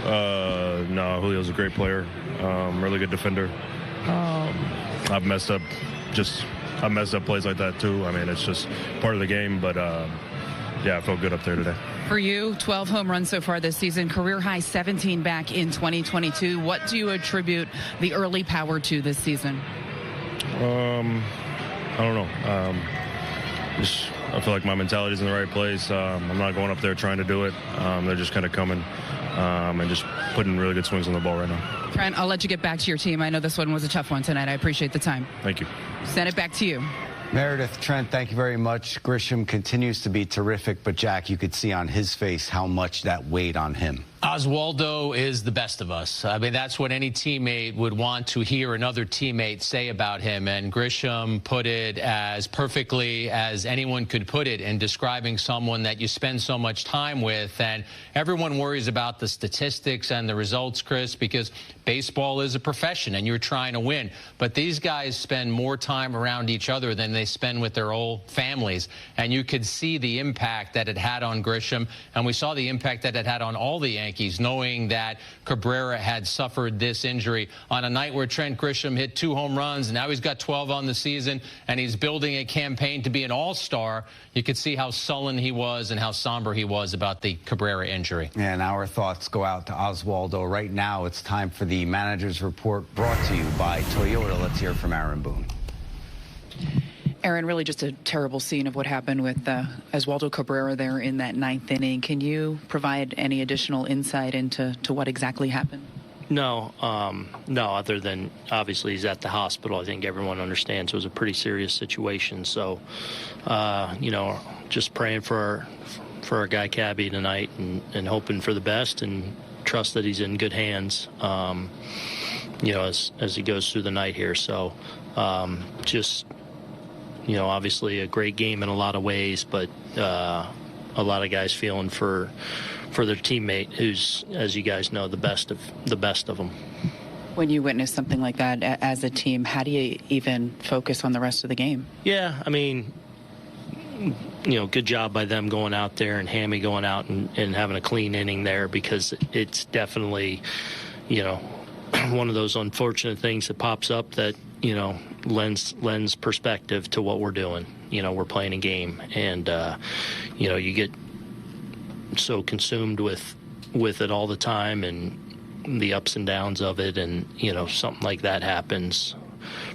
No, Julio's a great player, really good defender. I've messed up plays like that too. I mean, it's just part of the game, but yeah, I felt good up there today. For you, 12 home runs so far this season, career high 17 back in 2022. What do you attribute the early power to this season? I don't know. I feel like my mentality's in the right place. I'm not going up there trying to do it. They're just kind of coming and just putting really good swings on the ball right now. Trent, I'll let you get back to your team. I know this one was a tough one tonight. I appreciate the time. Thank you. Send it back to you. Meredith, Trent, thank you very much. Grisham continues to be terrific, but Jack, you could see on his face how much that weighed on him. Oswaldo is the best of us. I mean, that's what any teammate would want to hear another teammate say about him. And Grisham put it as perfectly as anyone could put it in describing someone that you spend so much time with. And everyone worries about the statistics and the results, Chris, because baseball is a profession and you're trying to win. But these guys spend more time around each other than they spend with their old families. And you could see the impact that it had on Grisham. And we saw the impact that it had on all the Yankees, knowing that Cabrera had suffered this injury on a night where Trent Grisham hit 2 home runs, and now he's got 12 on the season, and he's building a campaign to be an all-star. You could see how sullen he was and how somber he was about the Cabrera injury. And our thoughts go out to Oswaldo. Right now, it's time for the manager's report brought to you by Toyota. Let's hear from Aaron Boone. Aaron, really just a terrible scene of what happened with Oswaldo Cabrera there in that 9th inning. Can you provide any additional insight into what exactly happened? No, other than obviously he's at the hospital. I think everyone understands it was a pretty serious situation. So, just praying for our guy Cabby tonight and hoping for the best and trust that he's in good hands, as he goes through the night here. So, obviously a great game in a lot of ways, but a lot of guys feeling for their teammate, who's, as you guys know, the best of them. When you witness something like that as a team, how do you even focus on the rest of the game? Yeah, I mean, good job by them going out there and Hammy going out and having a clean inning there, because it's definitely, one of those unfortunate things that pops up that, lends perspective to what we're doing. We're playing a game, and you get so consumed with it all the time and the ups and downs of it, and something like that happens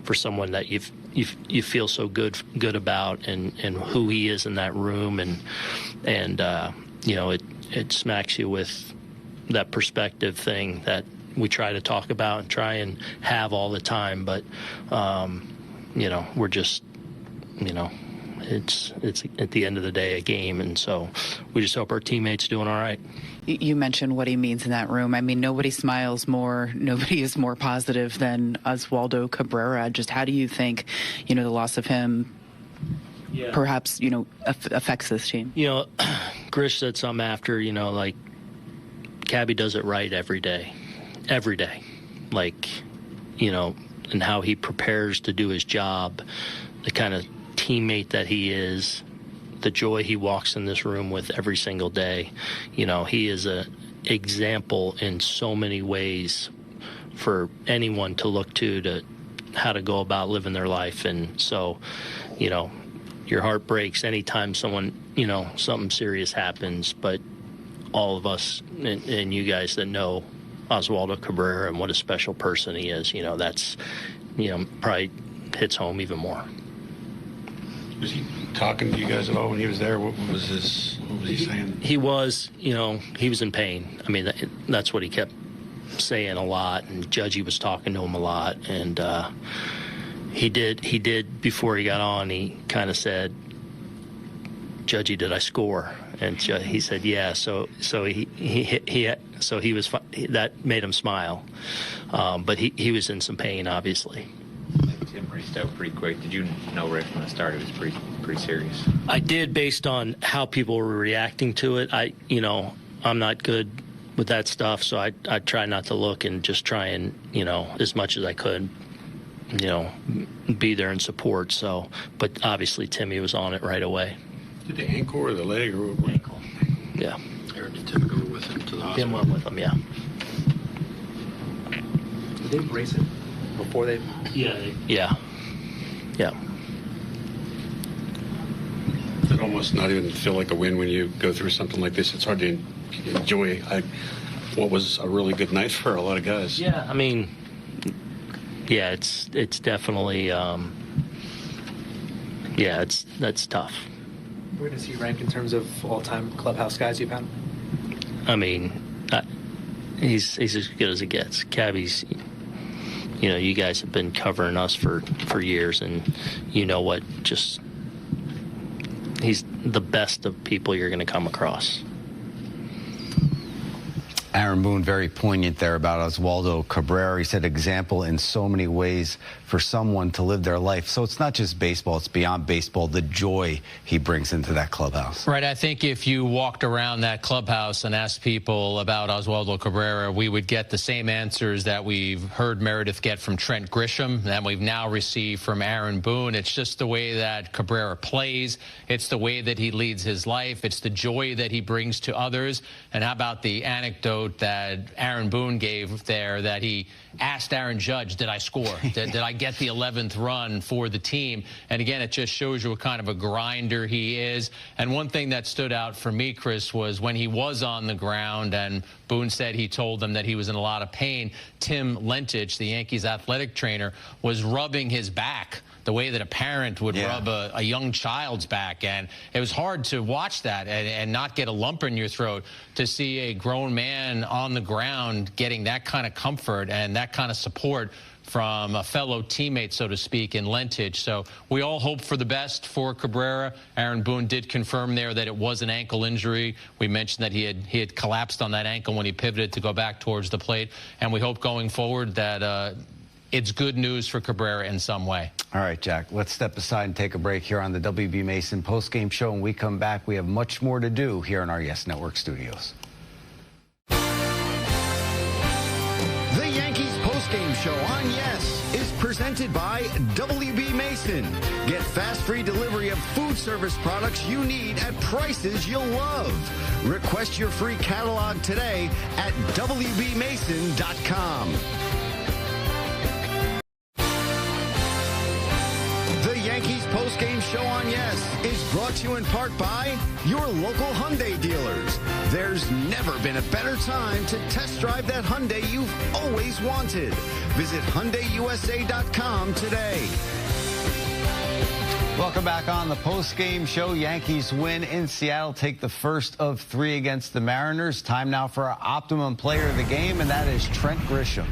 for someone that you feel so good about and who he is in that room, and it smacks you with that perspective thing that we try to talk about and try and have all the time, but we're just it's at the end of the day a game, and so we just hope our teammates doing all right. You mentioned what he means in that room. I mean, nobody smiles more, nobody is more positive than Oswaldo Cabrera. Just how do you think, the loss of him perhaps, affects this team? Grish said something after, like, Cabby does it right every day. Like, and how he prepares to do his job, the kind of teammate that he is, the joy he walks in this room with every single day. He is an example in so many ways for anyone to look to how to go about living their life. And so, your heart breaks anytime someone, something serious happens, but all of us and you guys that know Oswaldo Cabrera and what a special person he is, that's, probably hits home even more. Was he talking to you guys at all when he was there? What was he saying? He was, he was in pain. I mean, that's what he kept saying a lot, and Judgy was talking to him a lot, and he did before he got on, he kind of said, Judgy, did I score? And he said, yeah. So he was, that made him smile. But he was in some pain, obviously. Tim raced out pretty quick. Did you know right from the start it was pretty serious? I did, based on how people were reacting to it. I'm not good with that stuff, so I try not to look and just try and, as much as I could, be there in support. So, but obviously Timmy was on it right away. Did the ankle or the leg or what? Ankle. Yeah. Or did Tim go with him to the hospital? Tim went with him, yeah. Did they brace it before they? Yeah. It almost not even feel like a win when you go through something like this. It's hard to enjoy what was a really good night for a lot of guys. Yeah, I mean, yeah, it's definitely, that's tough. Where does he rank in terms of all-time clubhouse guys you've had? I mean, he's as good as it gets. Cabby's, you guys have been covering us for years, and he's the best of people you're going to come across. Aaron Boone, very poignant there about Oswaldo Cabrera. He said example in so many ways for someone to live their life. So it's not just baseball, it's beyond baseball, the joy he brings into that clubhouse. Right, I think if you walked around that clubhouse and asked people about Oswaldo Cabrera, we would get the same answers that we've heard Meredith get from Trent Grisham, that we've now received from Aaron Boone. It's just the way that Cabrera plays. It's the way that he leads his life. It's the joy that he brings to others. And how about the anecdote that Aaron Boone gave there, that he asked Aaron Judge, did I score? Did I get the 11th run for the team? And again, it just shows you what kind of a grinder he is. And one thing that stood out for me, Chris, was when he was on the ground and Boone said he told them that he was in a lot of pain, Tim Lentich, the Yankees athletic trainer, was rubbing his back the way that a parent would rub a young child's back. And it was hard to watch that and not get a lump in your throat, to see a grown man on the ground getting that kind of comfort and that kind of support from a fellow teammate, so to speak, in Lentich. So we all hope for the best for Cabrera. Aaron Boone did confirm there that it was an ankle injury. We mentioned that he had collapsed on that ankle when he pivoted to go back towards the plate. And we hope going forward that it's good news for Cabrera in some way. All right, Jack, let's step aside and take a break here on the WB Mason postgame show. When we come back, we have much more to do here in our Yes Network studios. The Yankees postgame show on Yes is presented by WB Mason. Get fast free delivery of food service products you need at prices you'll love. Request your free catalog today at WBMason.com. The Yankees postgame show on Yes is brought to you in part by your local Hyundai dealers. There's never been a better time to test drive that Hyundai you've always wanted. Visit HyundaiUSA.com today. Welcome back on the post-game show. Yankees win in Seattle, take the first of 3 against the Mariners. Time now for our optimum player of the game, and that is Trent Grisham.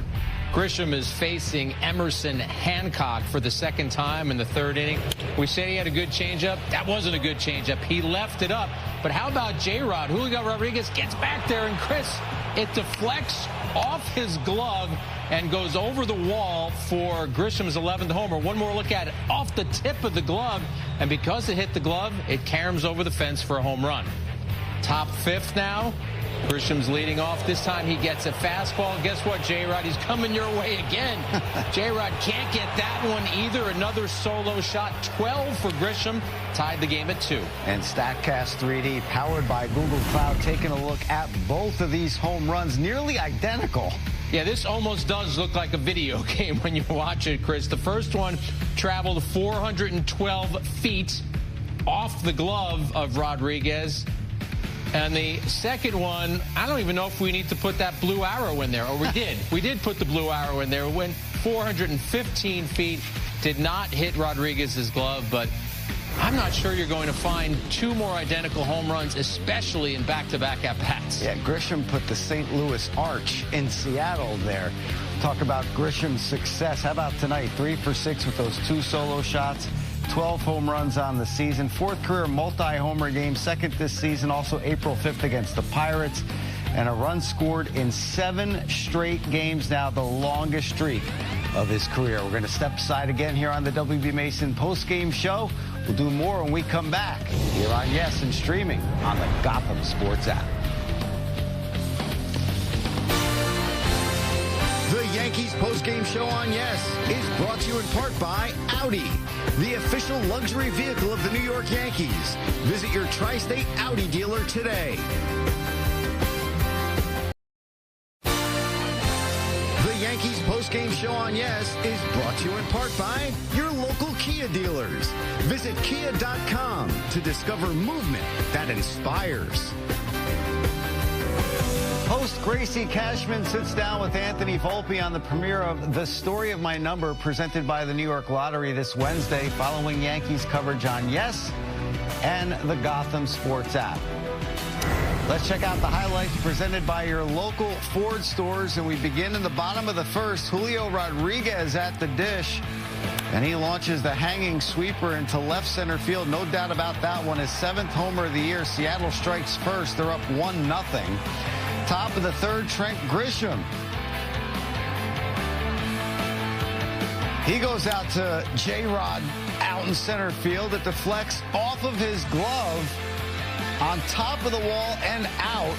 Grisham is facing Emerson Hancock for the second time in the 3rd inning. We said he had a good changeup. That wasn't a good changeup. He left it up. But how about J-Rod? Julio Rodriguez gets back there, and Chris, it deflects off his glove and goes over the wall for Grisham's 11th homer. One more look at it. Off the tip of the glove, and because it hit the glove, it caroms over the fence for a home run. Top 5th now. Grisham's leading off. This time he gets a fastball. Guess what, J-Rod? He's coming your way again. J-Rod can't get that one either. Another solo shot. 12 for Grisham. Tied the game at 2. And StatCast 3D, powered by Google Cloud, taking a look at both of these home runs. Nearly identical. Yeah, this almost does look like a video game when you watch it, Chris. The first one traveled 412 feet off the glove of Rodriguez. And the second one, I don't even know if we need to put that blue arrow in there. Or we did. We did put the blue arrow in there. It went 415 feet. Did not hit Rodriguez's glove, but I'm not sure you're going to find 2 more identical home runs, especially in back-to-back at-bats. Yeah, Grisham put the St. Louis Arch in Seattle there. Talk about Grisham's success. How about tonight? 3 for 6 with those 2 solo shots. 12 home runs on the season. 4th career multi-homer game. 2nd this season. Also April 5th against the Pirates. And a run scored in 7 straight games now, the longest streak of his career. We're going to step aside again here on the WB Mason post-game show. We'll do more when we come back here on Yes and streaming on the Gotham Sports app. The Yankees postgame show on Yes is brought to you in part by Audi, the official luxury vehicle of the New York Yankees. Visit your tri-state Audi dealer today. The Yankees postgame show on Yes is brought to you in part by your local Kia dealers. Visit Kia.com to discover movement that inspires. Host Gracie Cashman sits down with Anthony Volpe on the premiere of The Story of My Number, presented by the New York Lottery this Wednesday, following Yankees coverage on Yes and the Gotham Sports app. Let's check out the highlights presented by your local Ford stores, and we begin in the bottom of the 1st. Julio Rodriguez at the dish, and he launches the hanging sweeper into left center field. No doubt about that one. His 7th homer of the year. Seattle strikes first. They're up 1-0. Top of the 3rd, Trent Grisham. He goes out to J-Rod out in center field. It deflects off of his glove on top of the wall and out.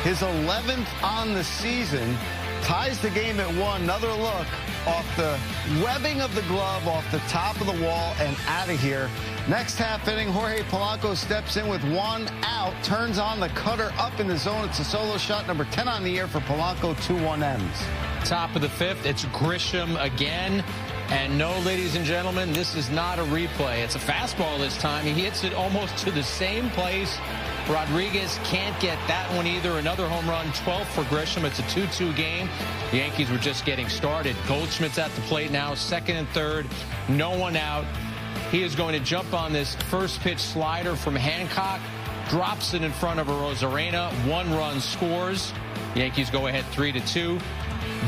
His 11th on the season. Ties the game at 1. Another look off the webbing of the glove off the top of the wall and out of here. Next half inning, Jorge Polanco steps in with 1 out, turns on the cutter up in the zone. It's a solo shot, number 10 on the year for Polanco. 2-1 ends. Top of the 5th, it's Grisham again. And no, ladies and gentlemen, this is not a replay. It's a fastball this time. He hits it almost to the same place. Rodriguez can't get that one either. Another home run, 12 for Grisham. It's a 2-2 game. The Yankees were just getting started. Goldschmidt's at the plate now, 2nd and 3rd. No one out. He is going to jump on this first pitch slider from Hancock. Drops it in front of Rosarena. 1 run scores. Yankees go ahead 3-2.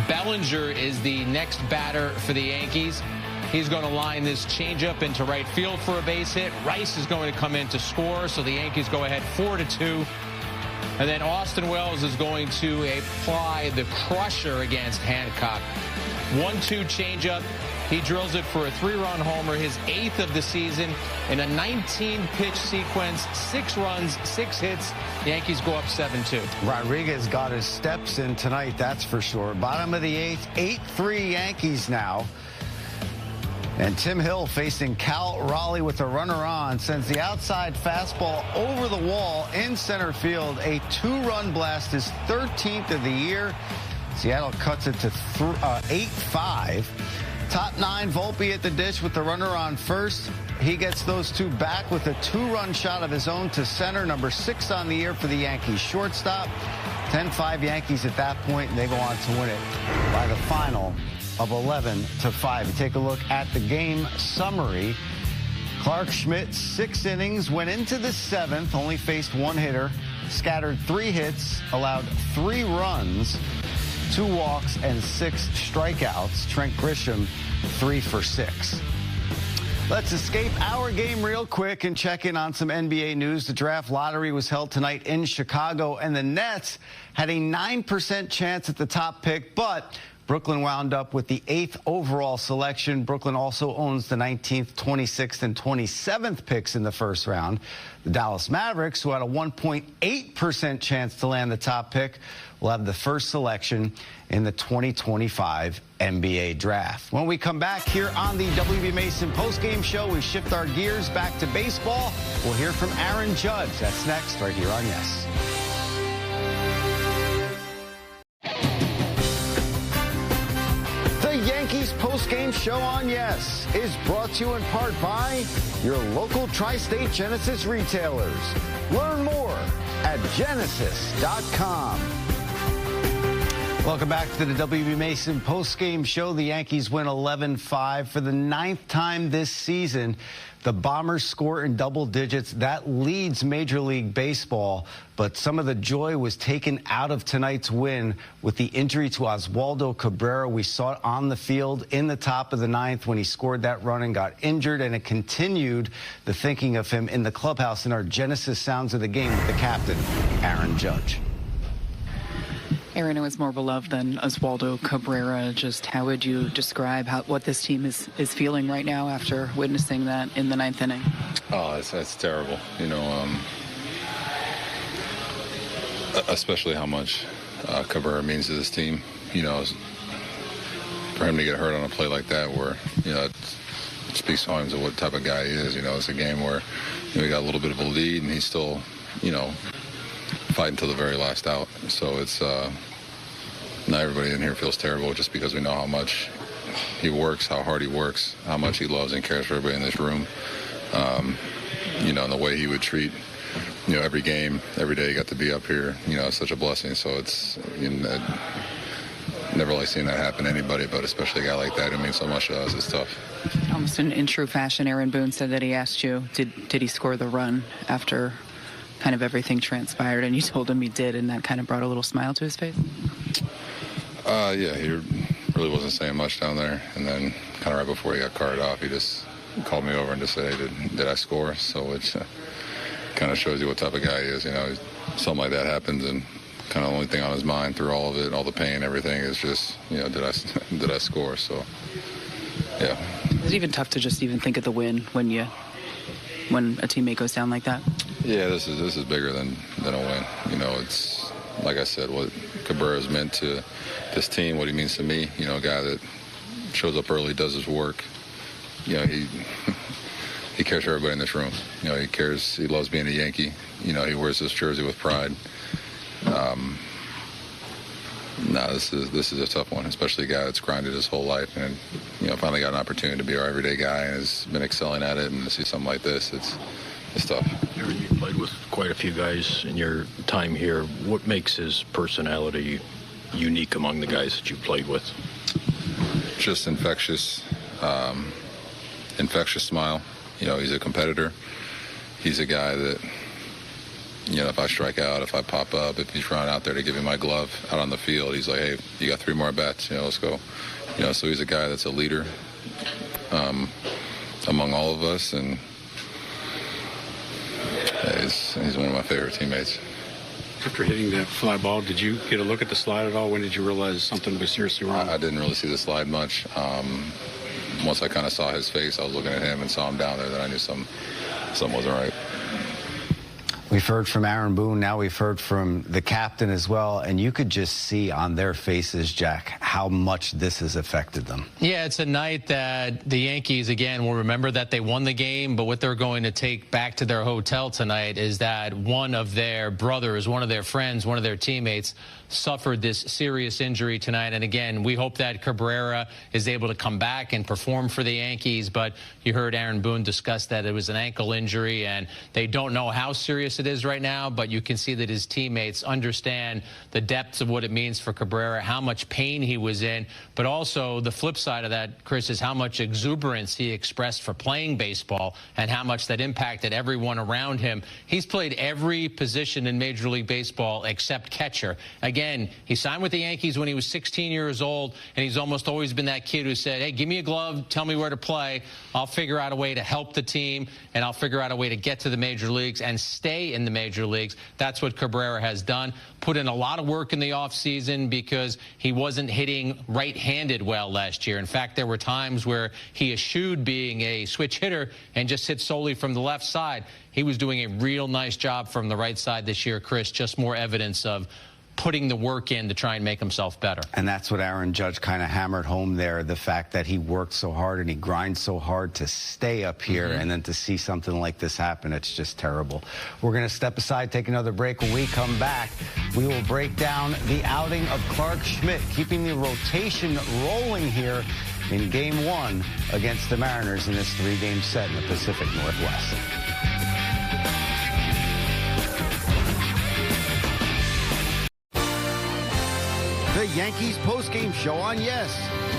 Bellinger is the next batter for the Yankees. He's going to line this changeup into right field for a base hit. Rice is going to come in to score, so the Yankees go ahead 4-2. And then Austin Wells is going to apply the crusher against Hancock. 1-2 changeup. He drills it for a 3-run homer, his 8th of the season in a 19-pitch sequence, 6 runs, 6 hits. The Yankees go up 7-2. Rodriguez got his steps in tonight, that's for sure. Bottom of the 8th, 8-3 Yankees now. And Tim Hill facing Cal Raleigh with a runner on, sends the outside fastball over the wall in center field. A 2-run blast, his 13th of the year. Seattle cuts it to 8-5. Top 9, Volpe at the dish with the runner on first. He gets those 2 back with a 2-run shot of his own to center. Number 6 on the year for the Yankees shortstop. 10-5 Yankees at that point, and they go on to win it by the final of 11-5. You take a look at the game summary. Clark Schmidt, 6 innings, went into the 7th, only faced 1 hitter, scattered 3 hits, allowed 3 runs, 2 walks, and 6 strikeouts. Trent Grisham, 3 for 6. Let's escape our game real quick and check in on some NBA news. The draft lottery was held tonight in Chicago, and the Nets had a 9% chance at the top pick, but Brooklyn wound up with the 8th overall selection. Brooklyn also owns the 19th, 26th, and 27th picks in the first round. The Dallas Mavericks, who had a 1.8% chance to land the top pick, will have the first selection in the 2025 NBA draft. When we come back here on the WB Mason postgame show, we shift our gears back to baseball. We'll hear from Aaron Judge. That's next right here on Yes. The Yankees postgame show on Yes is brought to you in part by your local Tri-State Genesis retailers. Learn more at genesis.com. Welcome back to the WB Mason postgame show. The Yankees win 11-5 for the 9th time this season. The Bombers score in double digits. That leads Major League Baseball. But some of the joy was taken out of tonight's win with the injury to Oswaldo Cabrera. We saw it on the field in the top of the 9th when he scored that run and got injured, and it continued the thinking of him in the clubhouse in our Genesis Sounds of the Game with the captain, Aaron Judge. Aaron, it was more beloved than Oswaldo Cabrera. Just how would you describe what this team is feeling right now after witnessing that in the 9th inning? Oh, that's terrible. You know, especially how much Cabrera means to this team. You know, for him to get hurt on a play like that, where it speaks volumes of what type of guy he is. You know, it's a game where he got a little bit of a lead, and he's still, fighting until the very last out. So it's not everybody in here feels terrible just because we know how much he works, how hard he works, how much he loves and cares for everybody in this room. And the way he would treat every game, every day he got to be up here, it's such a blessing. So it's never really seen that happen to anybody, but especially a guy like that who means so much to us. It's tough. Almost in true fashion, Aaron Boone said that he asked you, did he score the run after kind of everything transpired, and you told him he did, and that kind of brought a little smile to his face? Yeah, he really wasn't saying much down there, and then kind of right before he got carted off, he just called me over and just said, hey, did I score? So it kind of shows you what type of guy he is. Something like that happens, and kind of the only thing on his mind through all of it, all the pain, everything, is just, did I score? So, yeah. Is it even tough to just even think of the win when a teammate goes down like that? Yeah, this is bigger than a win. It's like I said, what Cabrera's meant to this team, what he means to me. A guy that shows up early, does his work. He cares for everybody in this room. He cares. He loves being a Yankee. He wears this jersey with pride. This is a tough one, especially a guy that's grinded his whole life and finally got an opportunity to be our everyday guy and has been excelling at it. And to see something like this, it's tough. Aaron, you played with quite a few guys in your time here. What makes his personality unique among the guys that you played with? Just infectious smile. He's a competitor. He's a guy that, if I strike out, if I pop up, if he's running out there to give me my glove out on the field, he's like, hey, you got 3 more at bats, let's go. So he's a guy that's a leader among all of us, and he's one of my favorite teammates. After hitting that fly ball, did you get a look at the slide at all? When did you realize something was seriously wrong? I didn't really see the slide much. Once I kind of saw his face, I was looking at him and saw him down there, then I knew something wasn't right. We've heard from Aaron Boone. Now we've heard from the captain as well. And you could just see on their faces, Jack, how much this has affected them. Yeah, it's a night that the Yankees, again, will remember that they won the game. But what they're going to take back to their hotel tonight is that one of their brothers, one of their friends, one of their teammates suffered this serious injury tonight. And again, we hope that Cabrera is able to come back and perform for the Yankees. But you heard Aaron Boone discuss that it was an ankle injury, and they don't know how serious it is right now, but you can see that his teammates understand the depths of what it means for Cabrera, how much pain he was in, but also the flip side of that, Chris, is how much exuberance he expressed for playing baseball and how much that impacted everyone around him. He's played every position in Major League Baseball except catcher. Again, he signed with the Yankees when he was 16 years old, and he's almost always been that kid who said, hey, give me a glove, tell me where to play. I'll figure out a way to help the team, and I'll figure out a way to get to the major leagues and stay in the major leagues. That's what Cabrera has done. Put in a lot of work in the offseason because he wasn't hitting right-handed well last year. In fact, there were times where he eschewed being a switch hitter and just hit solely from the left side. He was doing a real nice job from the right side this year, Chris. Just more evidence of putting the work in to try and make himself better. And that's what Aaron Judge kind of hammered home there, the fact that he worked so hard and he grinds so hard to stay up here, and then to see something like this happen, it's just terrible. We're going to step aside, take another break. When we come back, we will break down the outing of Clarke Schmidt, keeping the rotation rolling here in Game 1 against the Mariners in this 3-game set in the Pacific Northwest. The Yankees postgame show on Yes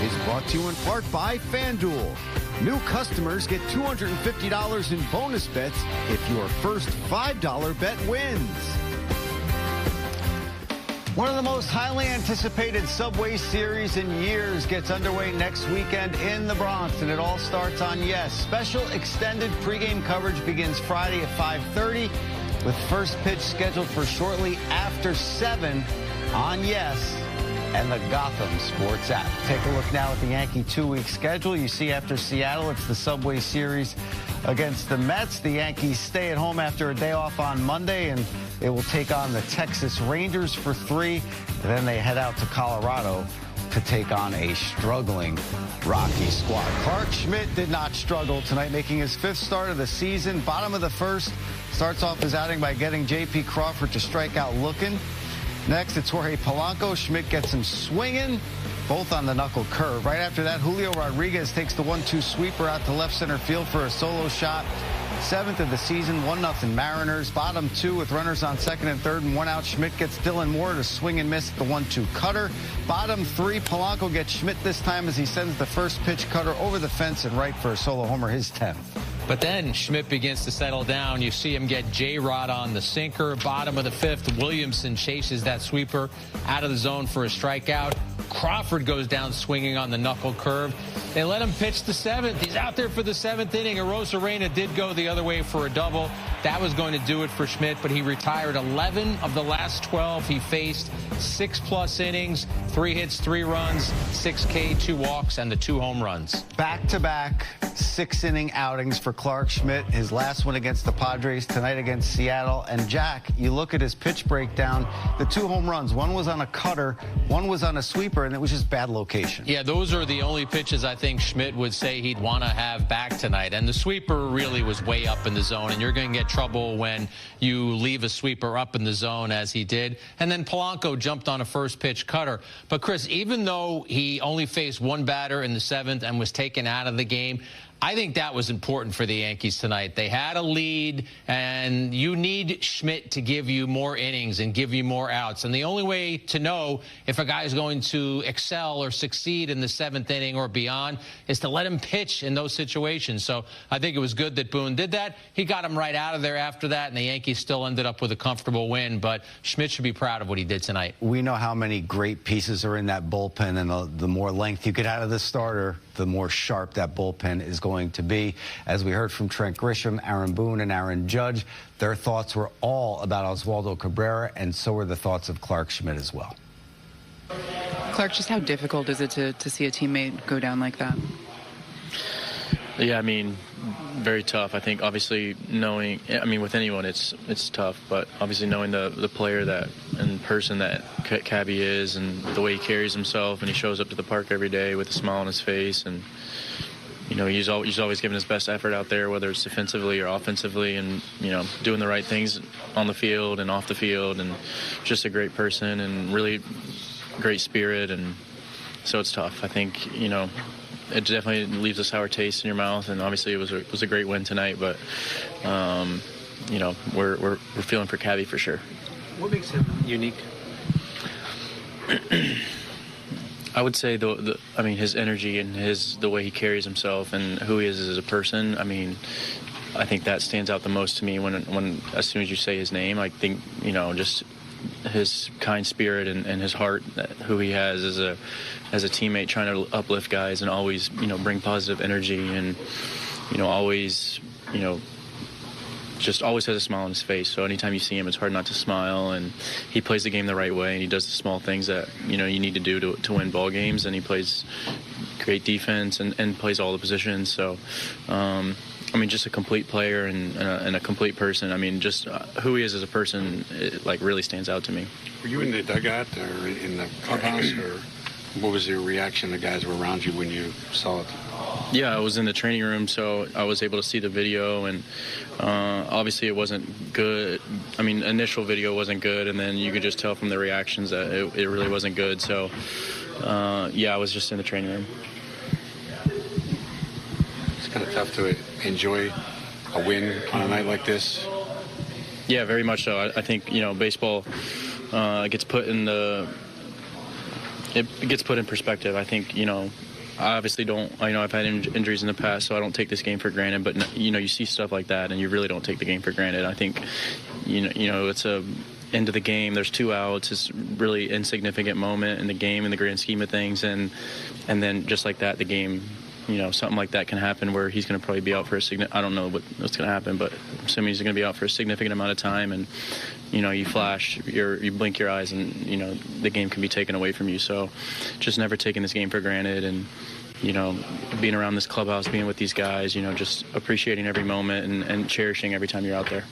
is brought to you in part by FanDuel. New customers get $250 in bonus bets if your first $5 bet wins. One of the most highly anticipated Subway Series in years gets underway next weekend in the Bronx, and it all starts on Yes. Special extended pregame coverage begins Friday at 5:30, with first pitch scheduled for shortly after 7 on Yes and the Gotham Sports app. Take a look now at the Yankee 2-week schedule. You see after Seattle, it's the Subway Series against the Mets. The Yankees stay at home after a day off on Monday, and they will take on the Texas Rangers for 3. And then they head out to Colorado to take on a struggling Rocky squad. Clarke Schmidt did not struggle tonight, making his 5th start of the season. Bottom of the 1st, starts off his outing by getting J.P. Crawford to strike out looking. Next, it's Jorge Polanco. Schmidt gets him swinging, both on the knuckle curve. Right after that, Julio Rodriguez takes the 1-2 sweeper out to left center field for a solo shot. 7th of the season, 1-0 Mariners. Bottom 2 with runners on 2nd and 3rd and 1 out. Schmidt gets Dylan Moore to swing and miss at the 1-2 cutter. Bottom 3, Polanco gets Schmidt this time as he sends the first pitch cutter over the fence and right for a solo homer, his 10th. But then Schmidt begins to settle down. You see him get J-Rod on the sinker. Bottom of the 5th, Williamson chases that sweeper out of the zone for a strikeout. Crawford goes down swinging on the knuckle curve. They let him pitch the 7th. He's out there for the 7th inning. Arozarena did go the other way for a double. That was going to do it for Schmidt, but he retired 11 of the last 12 he faced. 6+ innings, 3 hits, 3 runs, 6 K, 2 walks, and the 2 home runs. Back-to-back 6-inning outings for Clarke Schmidt. His last one against the Padres, tonight against Seattle. And Jack, you look at his pitch breakdown, the 2 home runs. One was on a cutter, one was on a sweeper, and it was just bad location. Yeah, those are the only pitches I think Schmidt would say he'd want to have back tonight. And the sweeper really was way up in the zone, and you're going to get trouble when you leave a sweeper up in the zone as he did. And then Polanco jumped on a first pitch cutter. But Chris, even though he only faced 1 batter in the 7th and was taken out of the game, I think that was important for the Yankees tonight. They had a lead, and you need Schmidt to give you more innings and give you more outs. And the only way to know if a guy is going to excel or succeed in the 7th inning or beyond is to let him pitch in those situations. So I think it was good that Boone did that. He got him right out of there after that, and the Yankees still ended up with a comfortable win. But Schmidt should be proud of what he did tonight. We know how many great pieces are in that bullpen, and the more length you get out of the starter, the more sharp that bullpen is going to be. As we heard from Trent Grisham, Aaron Boone, and Aaron Judge, their thoughts were all about Oswaldo Cabrera, and so were the thoughts of Clarke Schmidt as well. Clarke, just how difficult is it to see a teammate go down like that? Yeah, I mean, very tough. I think obviously knowing, I mean, with anyone it's tough, but obviously knowing the player that and person that Cabby is, and the way he carries himself, and he shows up to the park every day with a smile on his face, and you know, he's always giving his best effort out there, whether it's defensively or offensively, and you know, doing the right things on the field and off the field, and just a great person and really great spirit. And so it's tough. I think, you know, it definitely leaves a sour taste in your mouth, and obviously it was a great win tonight, but you know, we're feeling for Cabby for sure. What makes him unique? I would say I mean, his energy and the way he carries himself and who he is as a person. I mean, I think that stands out the most to me when as soon as you say his name. I think, you know, just his kind spirit and his heart, who he has as a teammate, trying to uplift guys and always, you know, bring positive energy and, you know, always, you know, just always has a smile on his face. So anytime you see him, it's hard not to smile. And he plays the game the right way, and he does the small things that, you know, you need to do to win ball games. And he plays great defense and plays all the positions. So, I mean, just a complete player and a complete person. I mean, just who he is as a person, it, like, really stands out to me. Were you in the dugout or in the clubhouse, or what was your reaction? The guys were around you when you saw it. Yeah, I was in the training room, so I was able to see the video, and obviously it wasn't good. I mean, initial video wasn't good, and then you could just tell from the reactions that it really wasn't good. So, yeah, I was just in the training room. It's kind of tough to enjoy a win on a night like this. Yeah, very much so. I think, you know, baseball gets put in perspective. I think, you know, I obviously don't, you know, I've had injuries in the past, so I don't take this game for granted. But, you know, you see stuff like that, and you really don't take the game for granted. I think, you know, it's a end of the game. There's 2 outs. It's really insignificant moment in the game in the grand scheme of things. And then just like that, the game, you know, something like that can happen where he's going to probably be out for I don't know what's going to happen, but I'm assuming he's going to be out for a significant amount of time. And, you know, you flash, you blink your eyes, and, you know, the game can be taken away from you. So just never taking this game for granted, and, you know, being around this clubhouse, being with these guys, you know, just appreciating every moment and cherishing every time you're out there.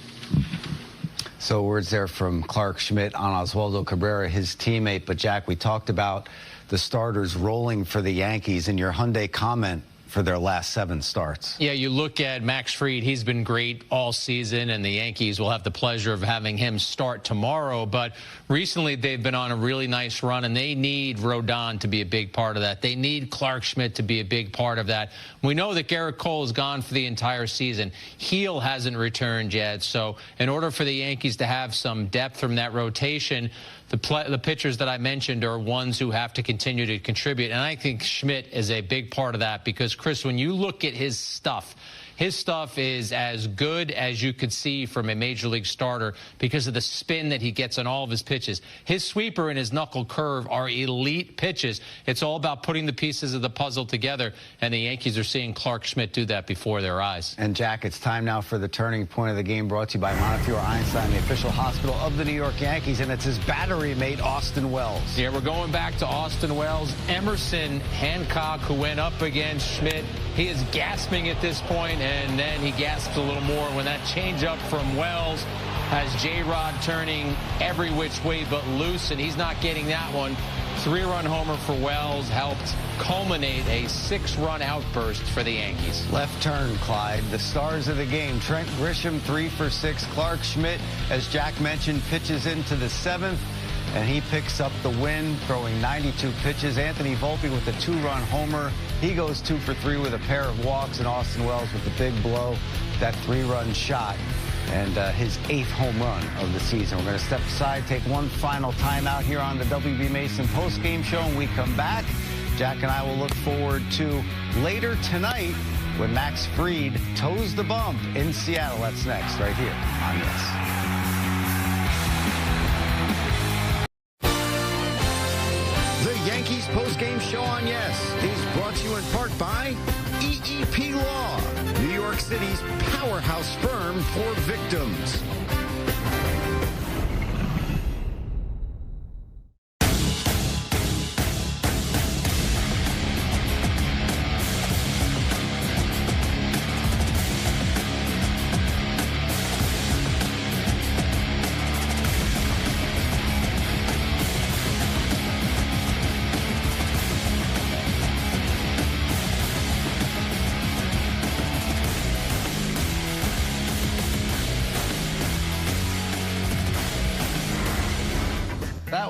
So words there from Clark Schmidt on Oswaldo Cabrera, his teammate. But, Jack, we talked about the starters rolling for the Yankees and your Hyundai comment for their last 7 starts. Yeah, you look at Max Fried. He's been great all season, and the Yankees will have the pleasure of having him start tomorrow. But recently they've been on a really nice run, and they need Rodon to be a big part of that. They need Clark Schmidt to be a big part of that. We know that Garrett Cole is gone for the entire season. Heel hasn't returned yet. So in order for the Yankees to have some depth from that rotation, the pitchers that I mentioned are ones who have to continue to contribute. And I think Schmidt is a big part of that because, Chris, when you look at his stuff is as good as you could see from a major league starter because of the spin that he gets on all of his pitches. His sweeper and his knuckle curve are elite pitches. It's all about putting the pieces of the puzzle together, and the Yankees are seeing Clark Schmidt do that before their eyes. And, Jack, it's time now for the turning point of the game, brought to you by Montefiore Einstein, the official hospital of the New York Yankees, and it's his battery mate, Austin Wells. Yeah, we're going back to Austin Wells. Emerson Hancock, who went up against Schmidt, he is gasping at this point, and then he gasps a little more when that changeup from Wells has J-Rod turning every which way but loose, and he's not getting that one. 3-run homer for Wells helped culminate a 6-run outburst for the Yankees. Left turn, Clyde. The stars of the game. Trent Grisham, 3 for 6. Clark Schmidt, as Jack mentioned, pitches into the 7th. And he picks up the win, throwing 92 pitches. Anthony Volpe with a 2-run homer. He goes 2 for 3 with a pair of walks. And Austin Wells with the big blow, that 3-run shot. And his 8th home run of the season. We're going to step aside, take one final timeout here on the WB Mason postgame show. When we come back, Jack and I will look forward to later tonight when Max Fried toes the bump in Seattle. That's next, right here on Yes. Yankees postgame show on Yes is brought to you in part by EEP Law, New York City's powerhouse firm for victims.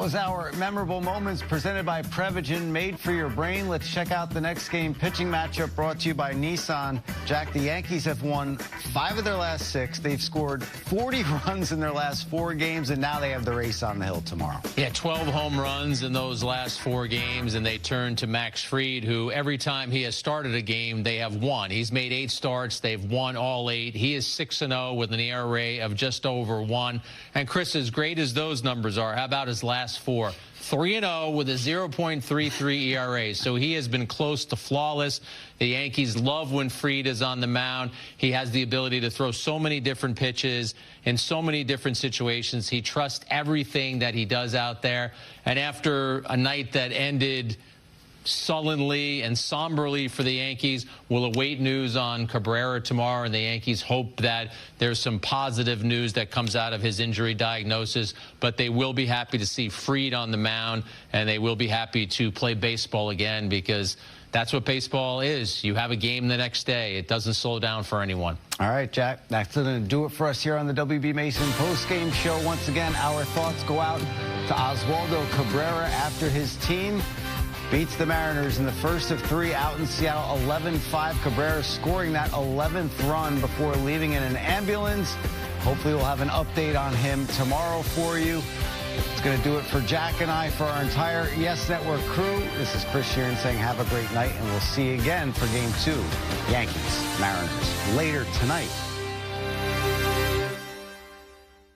was our memorable moments presented by Prevagen, made for your brain. Let's check out the next game pitching matchup brought to you by Nissan. Jack, the Yankees have won 5 of their last 6. They've scored 40 runs in their last 4 games, and now they have the race on the hill tomorrow. Yeah, 12 home runs in those last 4 games, and they turn to Max Fried, who every time he has started a game, they have won. He's made 8 starts. They've won all 8. He is 6-0 with an ERA of just over 1. And Chris, as great as those numbers are, how about his last 4? 3-0 with a 0.33 ERA. So he has been close to flawless. The Yankees love when Fried is on the mound. He has the ability to throw so many different pitches in so many different situations. He trusts everything that he does out there. And after a night that ended sullenly and somberly for the Yankees, we'll await news on Cabrera tomorrow, and the Yankees hope that there's some positive news that comes out of his injury diagnosis. But they will be happy to see Fried on the mound, and they will be happy to play baseball again, because that's what baseball is. You have a game the next day. It doesn't slow down for anyone. All right, Jack, that's going to do it for us here on the WB Mason postgame show. Once again, our thoughts go out to Oswaldo Cabrera after his team beats the Mariners in the first of 3 out in Seattle, 11-5. Cabrera scoring that 11th run before leaving in an ambulance. Hopefully we'll have an update on him tomorrow for you. It's going to do it for Jack and I, for our entire Yes Network crew. This is Chris Sheeran saying have a great night, and we'll see you again for Game 2, Yankees-Mariners, later tonight.